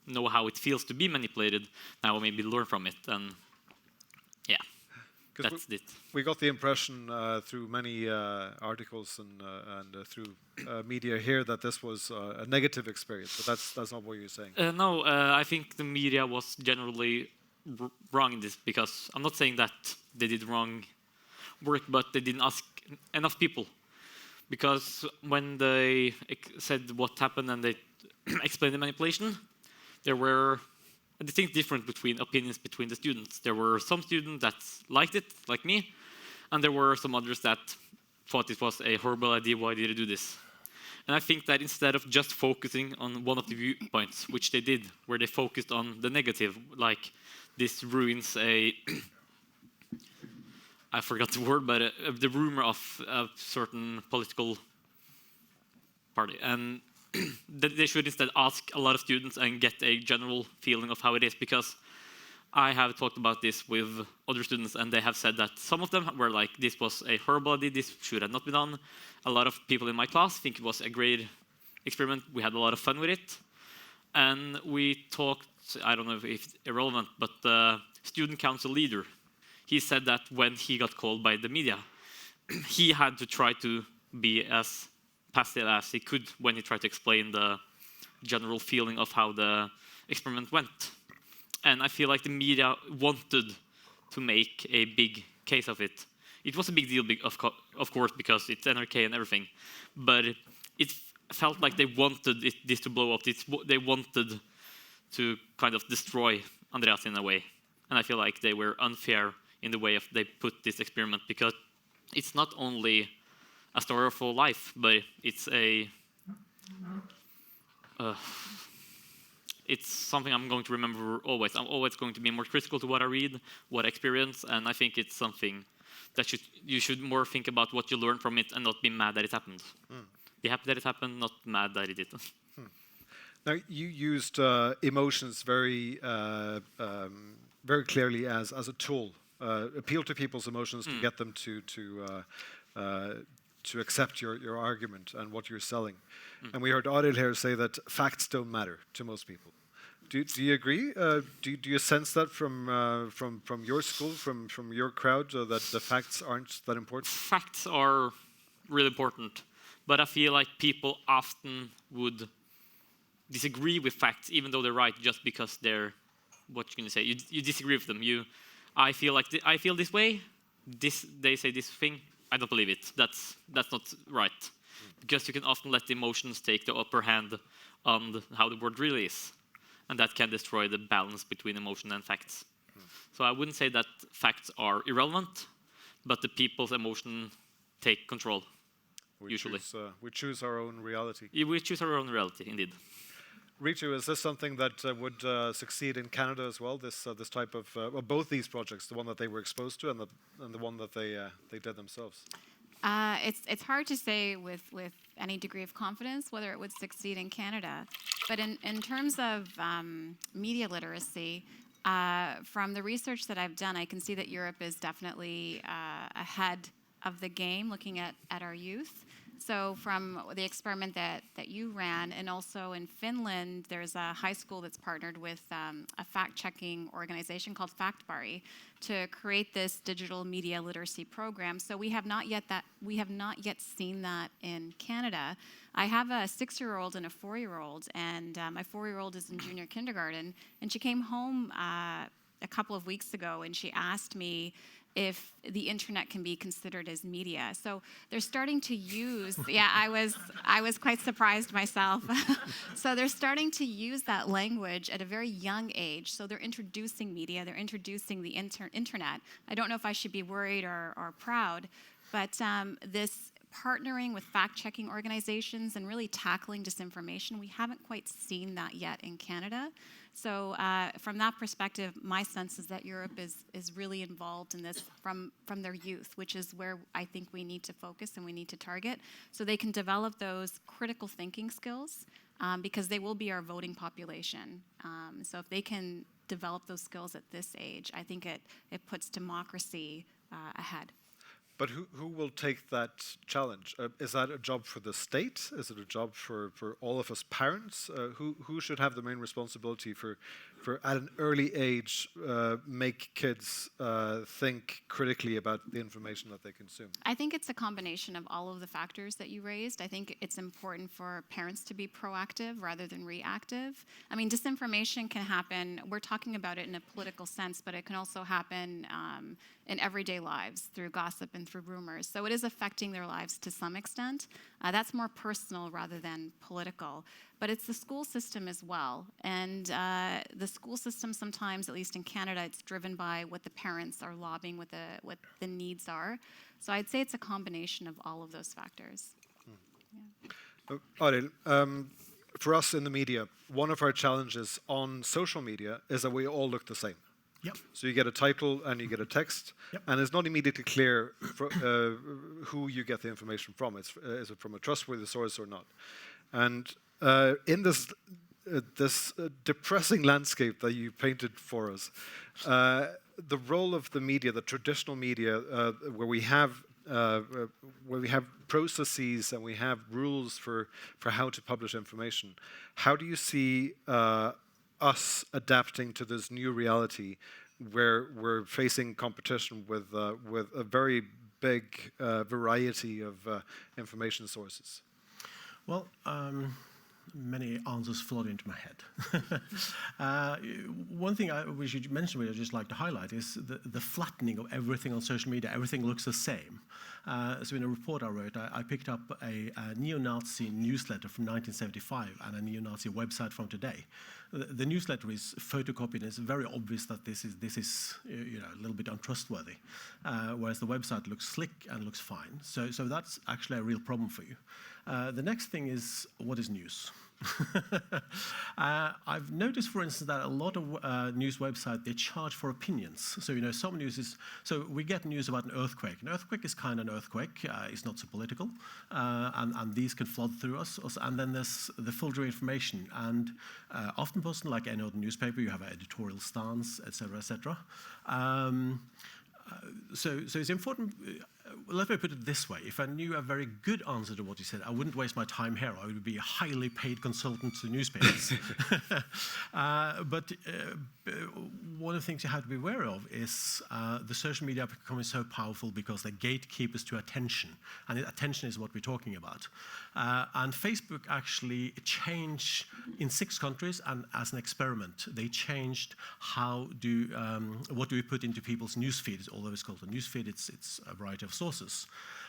know how it feels to be manipulated. Now I'll maybe learn from it. And yeah, that's it. We got the impression through many articles and through media here that this was a negative experience, but that's not what you're saying. No, I think the media was generally wrong in this, because I'm not saying that they did wrong work, but they didn't ask enough people. Because when they said what happened and they explained the manipulation, there were a distinct difference between opinions between the students. There were some students that liked it, like me, and there were some others that thought it was a horrible idea, why did they do this? And I think that instead of just focusing on one of the viewpoints, which they did, where they focused on the negative, like this ruins a I forgot the word, but the rumor of a certain political party. And they should instead ask a lot of students and get a general feeling of how it is, because I have talked about this with other students, and they have said that some of them were like, this was a horrible idea, this should have not been done. A lot of people in my class think it was a great experiment. We had a lot of fun with it. And we talked, I don't know if it's irrelevant, but the student council leader, he said that when he got called by the media, he had to try to be as passive as he could when he tried to explain the general feeling of how the experiment went. And I feel like the media wanted to make a big case of it. It was a big deal, of course, because it's NRK and everything. But it felt like they wanted this to blow up. They wanted to kind of destroy Andreas in a way. And I feel like they were unfair in the way of they put this experiment, because it's not only a story of full life, but it's it's something I'm going to remember always. I'm always going to be more critical to what I read, what I experience, and I think it's something that you should more think about what you learn from it and not be mad that it happened. Be happy that it happened, not mad that it didn't. Now, you used emotions very clearly as a tool. Appeal to people's emotions to get them to accept your argument and what you're selling. And we heard Arild here say that facts don't matter to most people. Do you agree? Do you sense that from your school, from your crowd, that the facts aren't that important? Facts are really important, but I feel like people often would disagree with facts, even though they're right, just because they're, what you can say, you disagree with them. I feel like I feel this way. They say this thing. I don't believe it. That's not right, because you can often let the emotions take the upper hand on how the world really is, and that can destroy the balance between emotion and facts. So I wouldn't say that facts are irrelevant, but the people's emotion take control. Usually, we choose our own reality. We choose our own reality, indeed. Ritu, is this something that would succeed in Canada as well? This type of both these projects, the one that they were exposed to and the one that they did themselves. It's hard to say with any degree of confidence whether it would succeed in Canada, but in terms of media literacy, from the research that I've done, I can see that Europe is definitely ahead of the game, looking at our youth. So from the experiment that you ran, and also in Finland, there's a high school that's partnered with a fact-checking organization called FactBari to create this digital media literacy program. So we have not yet seen that in Canada. I have a 6-year-old and a 4-year-old, and my 4-year-old is in junior kindergarten, and she came home a couple of weeks ago, and she asked me if the internet can be considered as media. So they're starting to use, yeah, I was quite surprised myself. So they're starting to use that language at a very young age. So they're introducing media, they're introducing the internet. I don't know if I should be worried or proud, but this partnering with fact-checking organizations and really tackling disinformation, we haven't quite seen that yet in Canada. So from that perspective, my sense is that Europe is really involved in this from their youth, which is where I think we need to focus and we need to target, so they can develop those critical thinking skills, because they will be our voting population. So if they can develop those skills at this age, I think it puts democracy ahead. But who will take that challenge? Is that a job for the state? Is it a job for all of us parents? Who should have the main responsibility for at an early age make kids think critically about the information that they consume? I think it's a combination of all of the factors that you raised. I think it's important for parents to be proactive rather than reactive. I mean, disinformation can happen, we're talking about it in a political sense, but it can also happen in everyday lives through gossip and through rumors. So it is affecting their lives to some extent. That's more personal rather than political. But it's the school system as well. And the school system sometimes, at least in Canada, it's driven by what the parents are lobbying, what the needs are. So I'd say it's a combination of all of those factors. Yeah. Arild, for us in the media, one of our challenges on social media is that we all look the same. Yep. So you get a title and you get a text, and it's not immediately clear who you get the information from. Is it from a trustworthy source or not? And in this depressing landscape that you painted for us, the role of the media, the traditional media, where we have processes and we have rules for how to publish information, how do you see us adapting to this new reality where we're facing competition with a very big variety of information sources? Well, many answers flood into my head. One thing we should mention, which I'd just like to highlight, is the flattening of everything on social media. Everything looks the same. So in a report I wrote, I picked up a neo-Nazi newsletter from 1975 and a neo-Nazi website from today. The newsletter is photocopied, and it's very obvious that this is a little bit untrustworthy, whereas the website looks slick and looks fine. So that's actually a real problem for you. The next thing is, what is news? I've noticed, for instance, that a lot of news websites, they charge for opinions. So, some news is, so we get news about an earthquake. An earthquake is kind of an earthquake. It's not so political. And these can flood through us. And then there's the filter information. And Aftenposten, like any other newspaper, you have an editorial stance, etc., etc. So it's important. Let me put it this way. If I knew a very good answer to what you said, I wouldn't waste my time here. I would be a highly paid consultant to newspapers. But one of the things you have to be aware of is the social media are becoming so powerful because they're gatekeepers to attention. And attention is what we're talking about. And Facebook actually changed in 6 countries, and as an experiment, they changed what do we put into people's news feeds, although it's called a news feed, it's a variety of sources.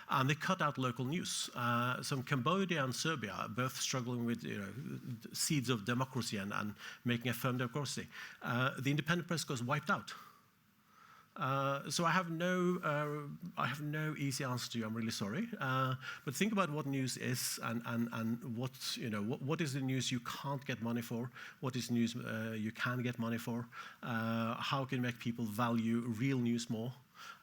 And they cut out local news. So Cambodia and Serbia are both struggling with seeds of democracy and making a firm democracy. The independent press goes wiped out. So I have no easy answer to you. I'm really sorry. But think about what news is, and what is the news you can't get money for? What is news you can get money for? How can you make people value real news more?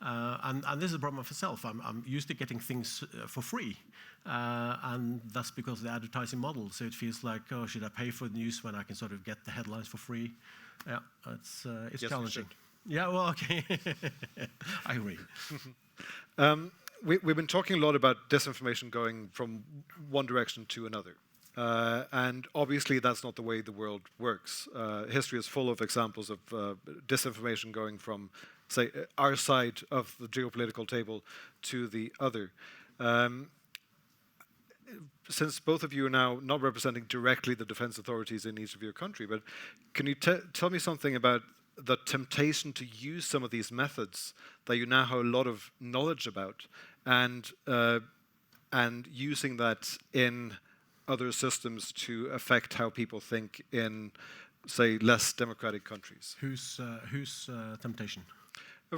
And this is a problem of myself. I'm used to getting things for free, and that's because of the advertising model. So it feels like, oh, should I pay for the news when I can sort of get the headlines for free? Yeah, it's Yes, challenging. Yeah, well, okay. I agree. We've been talking a lot about disinformation going from one direction to another. And obviously, that's not the way the world works. History is full of examples of disinformation going from, say, our side of the geopolitical table to the other. Since both of you are now not representing directly the defense authorities in each of your country, but can you tell me something about the temptation to use some of these methods that you now have a lot of knowledge about, and using that in other systems to affect how people think in, say, less democratic countries? Whose temptation?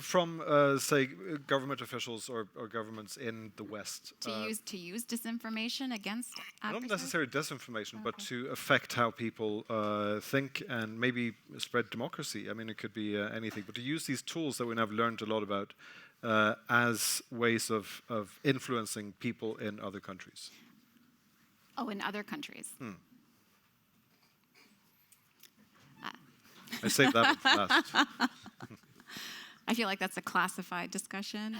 From, say, government officials or governments in the West. To use disinformation against adversaries? Not necessarily disinformation, but to affect how people think and maybe spread democracy. I mean, it could be anything. But to use these tools that we now have learned a lot about as ways of influencing people in other countries. Oh, in other countries. I saved that one for last. I feel like that's a classified discussion.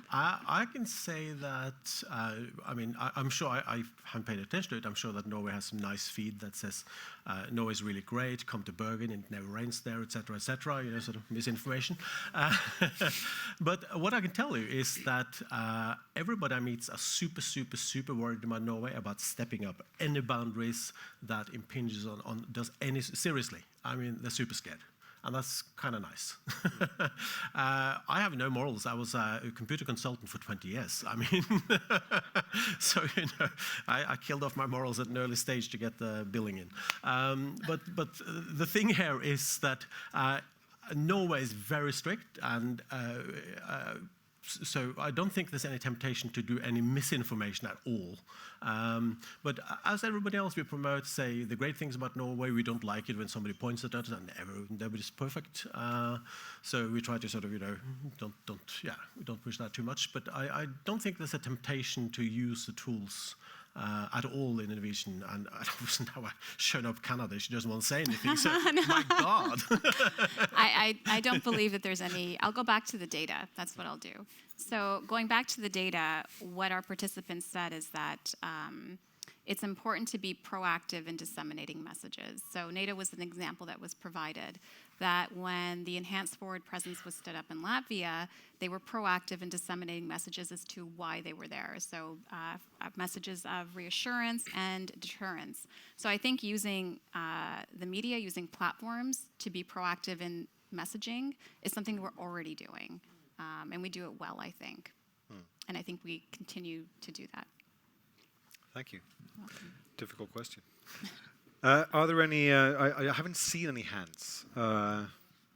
I can say that, I mean, I'm sure I haven't paid attention to it. I'm sure that Norway has some nice feed that says Norway is really great, come to Bergen, it never rains there, etc., sort of misinformation. But what I can tell you is that everybody I meet is super worried about Norway, about stepping up any boundaries that impinges on does any, seriously. I mean, they're super scared. And that's kind of nice. I have no morals. I was a computer consultant for 20 years. I mean, so, I killed off my morals at an early stage to get the billing in. But the thing here is that Norway is very strict, and so I don't think there's any temptation to do any misinformation at all. But as everybody else, we promote, say, the great things about Norway. We don't like it when somebody points at us, and nobody's perfect. So we try to sort of, we don't push that too much. But I don't think there's a temptation to use the tools at all in Norwegian. And I wasn't how I shown up Canada. She doesn't want to say anything. So, my God. I don't believe that there's any. I'll go back to the data. That's what I'll do. So going back to the data, what our participants said is that it's important to be proactive in disseminating messages. So NATO was an example that was provided, that when the enhanced forward presence was stood up in Latvia, they were proactive in disseminating messages as to why they were there. So messages of reassurance and deterrence. So I think using the media, using platforms to be proactive in messaging is something we're already doing. And we do it well, I think. And I think we continue to do that. Thank you. Difficult question. Are there any, I haven't seen any hands.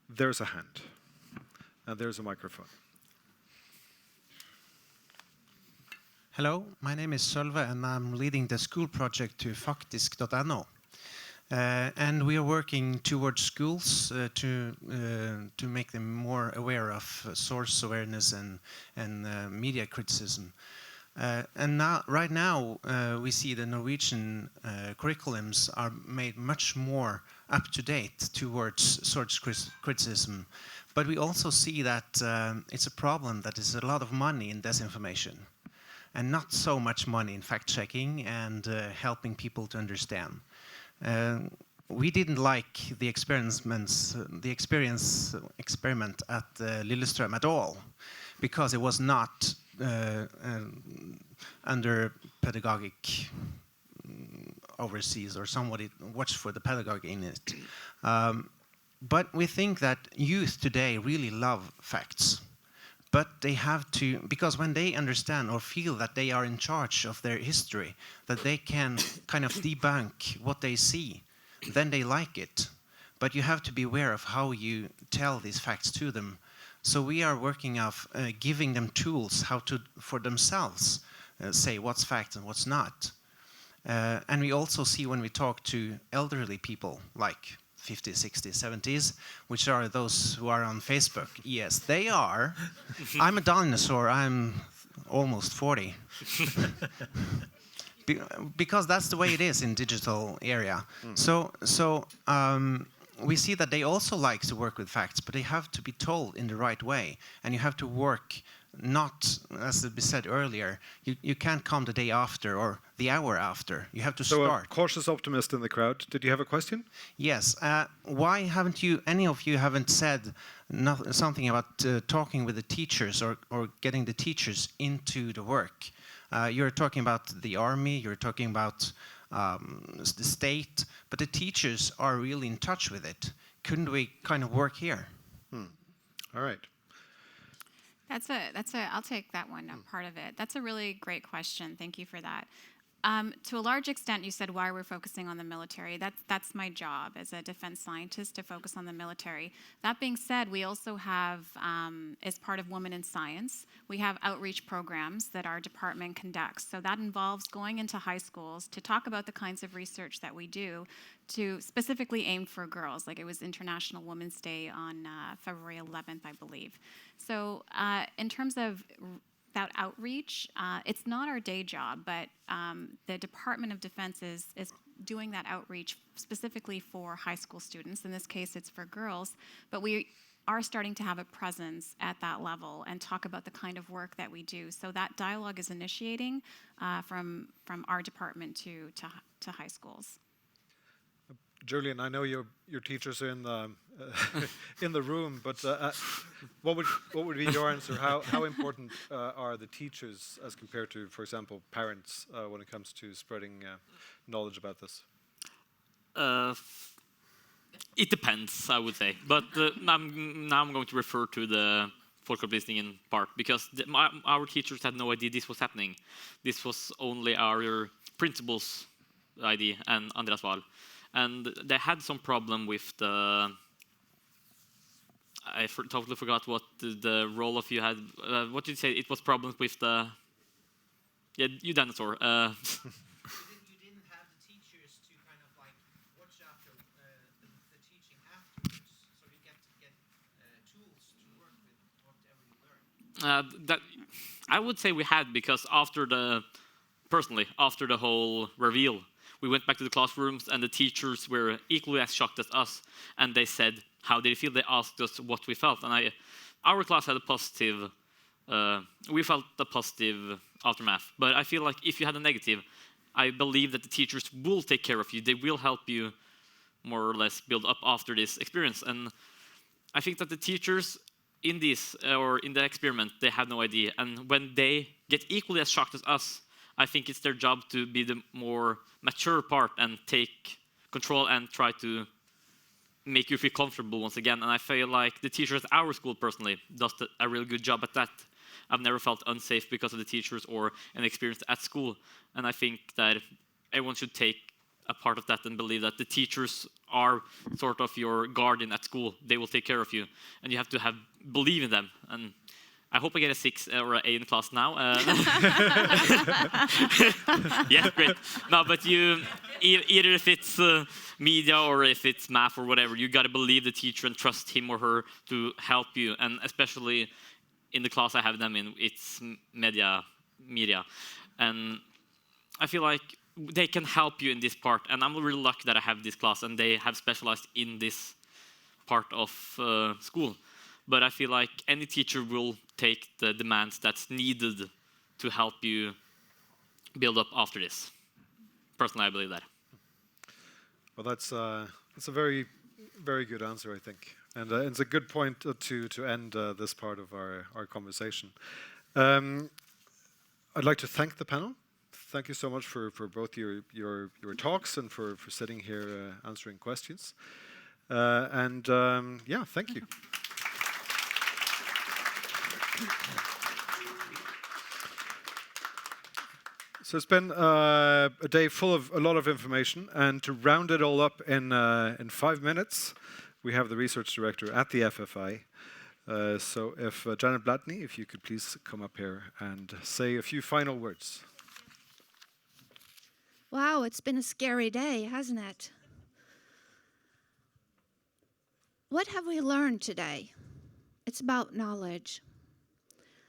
There's a hand. And there's a microphone. Hello, my name is Sølve, and I'm leading the school project to faktisk.no. And we are working towards schools to make them more aware of source awareness and media criticism. And now, right now, we see the Norwegian curriculums are made much more up to date towards source criticism. But we also see that it's a problem that there's a lot of money in disinformation, and not so much money in fact-checking and helping people to understand. We didn't like the experiment at Lillestrøm at all, because it was not under pedagogic overseas, or somebody watched for the pedagogue in it. But we think that youth today really love facts. But they have to, because when they understand or feel that they are in charge of their history, that they can kind of debunk what they see, then they like it. but you have to be aware of how you tell these facts to them. So we are working of giving them tools how to, for themselves, say what's fact and what's not. And we also see when we talk to elderly people, like 50s, 60s, 70s, which are those who are on Facebook. Yes, they are. I'm a dinosaur. I'm almost 40. Because that's the way it is in digital area. So we see that they also like to work with facts, but they have to be told in the right way. And you have to work not, as we said earlier, you can't come the day after or the hour after. You have to start. A cautious optimist in the crowd. Did you have a question? Yes. Why haven't you, any of you haven't said something about talking with the teachers or getting the teachers into the work? You're talking about the army, you're talking about the state, but the teachers are really in touch with it. Couldn't we kind of work here? All right. I'll take that one, part of it. That's a really great question. Thank you for that. To a large extent, you said why we're focusing on the military. That's my job as a defense scientist, to focus on the military. That being said, we also have, as part of Women in Science, we have outreach programs that our department conducts. So that involves going into high schools to talk about the kinds of research that we do, to specifically aim for girls. Like, it was International Women's Day on February 11th, I believe. So in terms of that outreach, it's not our day job, but the Department of Defense is doing that outreach specifically for high school students. In this case, it's for girls, but we are starting to have a presence at that level and talk about the kind of work that we do. So that dialogue is initiating from our department to high schools. Julian, I know your teachers are in the in the room, but what would be your answer? How important are the teachers as compared to, for example, parents when it comes to spreading knowledge about this? It depends, I would say. But now I'm going to refer to the Folkeopplysningen part, because our teachers had no idea this was happening. This was only our principal's idea and Andreas Wahl. And they had some problem with the... I totally forgot what the role of you had. What did you say? It was problems with the... Yeah, you dinosaur. You didn't have the teachers to kind of like watch after the teaching afterwards, so you get tools to work with whatever you learn. I would say we had, because after the whole reveal, we went back to the classrooms, and the teachers were equally as shocked as us. And they said, how did you feel? They asked us what we felt. And our class had a positive, we felt a positive aftermath. But I feel like if you had a negative, I believe that the teachers will take care of you. They will help you more or less build up after this experience. And I think that the teachers in this, or in the experiment, they had no idea. And when they get equally as shocked as us, I think it's their job to be the more mature part and take control and try to make you feel comfortable once again. And I feel like the teachers at our school personally does a really good job at that. I've never felt unsafe because of the teachers or an experience at school. And I think that everyone should take a part of that and believe that the teachers are sort of your guardian at school. They will take care of you. And you have to believe in them. And I hope I get a 6 or an A in class now. Yeah, great. No, but either if it's media or if it's math or whatever, you got to believe the teacher and trust him or her to help you. And especially in the class I have them in, it's media. And I feel like they can help you in this part. And I'm really lucky that I have this class and they have specialized in this part of school. But I feel like any teacher will take the demands that's needed to help you build up after this. Personally, I believe that. Well, that's a very, very good answer, I think. And it's a good point to end this part of our conversation. I'd like to thank the panel. Thank you so much for both your talks and for sitting here answering questions. Yeah, thank you. So it's been a day full of a lot of information, and to round it all up in 5 minutes, we have the research director at the FFI. So if Janet Blatney, if you could please come up here and say a few final words. Wow, it's been a scary day, hasn't it? What have we learned today? It's about knowledge.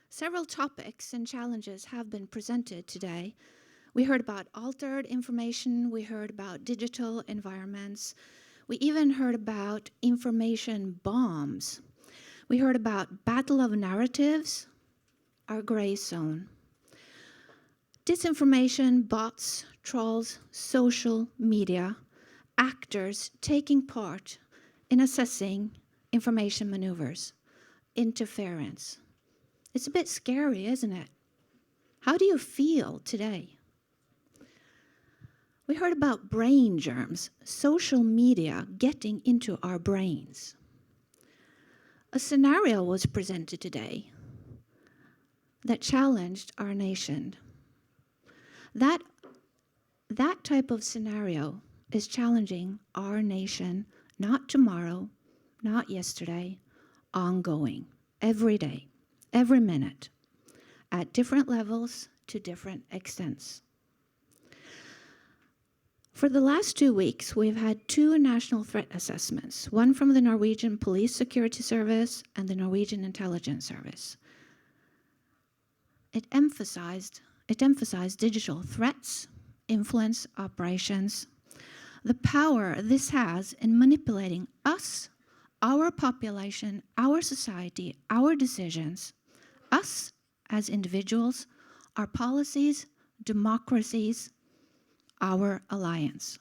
Several topics and challenges have been presented today. We heard about altered information, we heard about digital environments, we even heard about information bombs. We heard about battle of narratives, our gray zone. Disinformation, bots, trolls, social media, actors taking part in assessing information maneuvers, interference. It's a bit scary, isn't it? How do you feel today? We heard about brain germs, social media getting into our brains. A scenario was presented today that challenged our nation. That type of scenario is challenging our nation, not tomorrow, not yesterday, ongoing, every day, every minute, at different levels to different extents. For the last 2 weeks, we've had 2 national threat assessments, one from the Norwegian Police Security Service and the Norwegian Intelligence Service. It emphasized digital threats, influence operations, the power this has in manipulating us, our population, our society, our decisions, us as individuals, our policies, democracies, our alliance.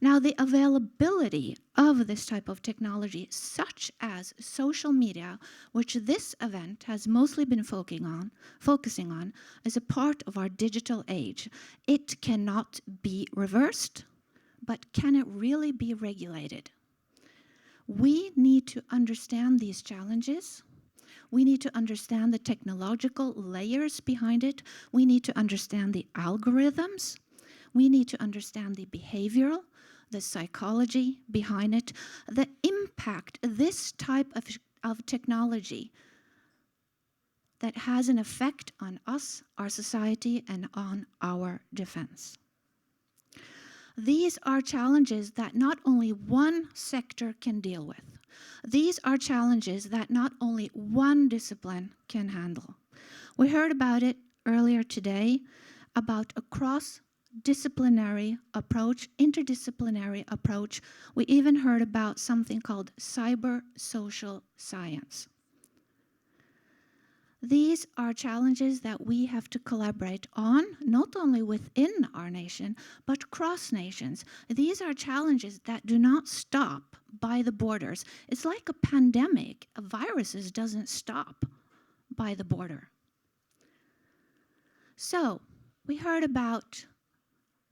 Now, the availability of this type of technology, such as social media, which this event has mostly been focusing on, is a part of our digital age. It cannot be reversed, but can it really be regulated? We need to understand these challenges. We need to understand the technological layers behind it. We need to understand the algorithms. We need to understand the behavioral, the psychology behind it, the impact this type of technology that has an effect on us, our society, and on our defense. These are challenges that not only one sector can deal with. These are challenges that not only one discipline can handle. We heard about it earlier today, about a cross-disciplinary approach, interdisciplinary approach. We even heard about something called cyber social science. These are challenges that we have to collaborate on, not only within our nation, but cross nations. These are challenges that do not stop by the borders. It's like a pandemic. Viruses doesn't stop by the border. So we heard about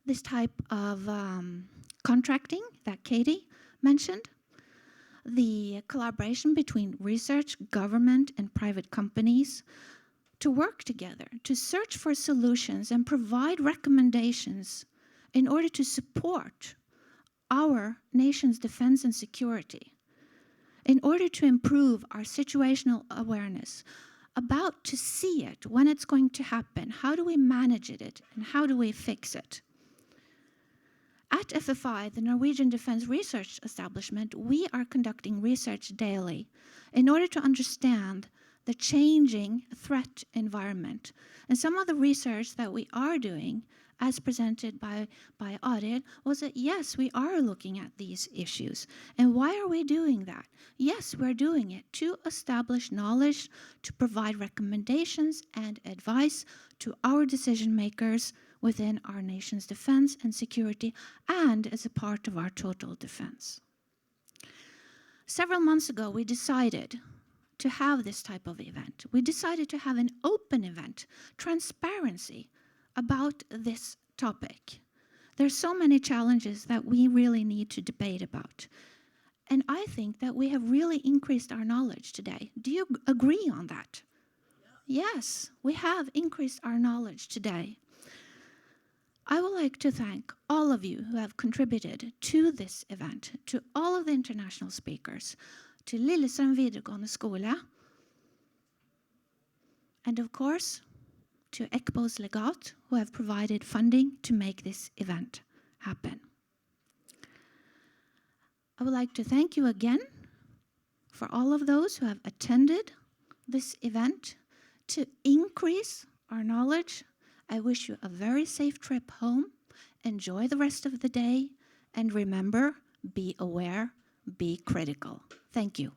this type of contracting that Katie mentioned, the collaboration between research, government, and private companies to work together, to search for solutions and provide recommendations in order to support our nation's defense and security, in order to improve our situational awareness, about to see it, when it's going to happen, how do we manage it, and how do we fix it. At FFI, the Norwegian Defence Research Establishment, we are conducting research daily in order to understand the changing threat environment. And some of the research that we are doing, as presented by Arild, was that yes, we are looking at these issues. And why are we doing that? Yes, we're doing it to establish knowledge, to provide recommendations and advice to our decision makers within our nation's defense and security, and as a part of our total defense. Several months ago, we decided to have this type of event. We decided to have an open event, transparency about this topic. There's so many challenges that we really need to debate about. And I think that we have really increased our knowledge today. Do you agree on that? Yes, we have increased our knowledge today. I would like to thank all of you who have contributed to this event, to all of the international speakers, to Lillestrøm videregående skole, and of course, to ECBO's Legat, who have provided funding to make this event happen. I would like to thank you again for all of those who have attended this event. To increase our knowledge, I wish you a very safe trip home. Enjoy the rest of the day, and remember, be aware, be critical. Thank you.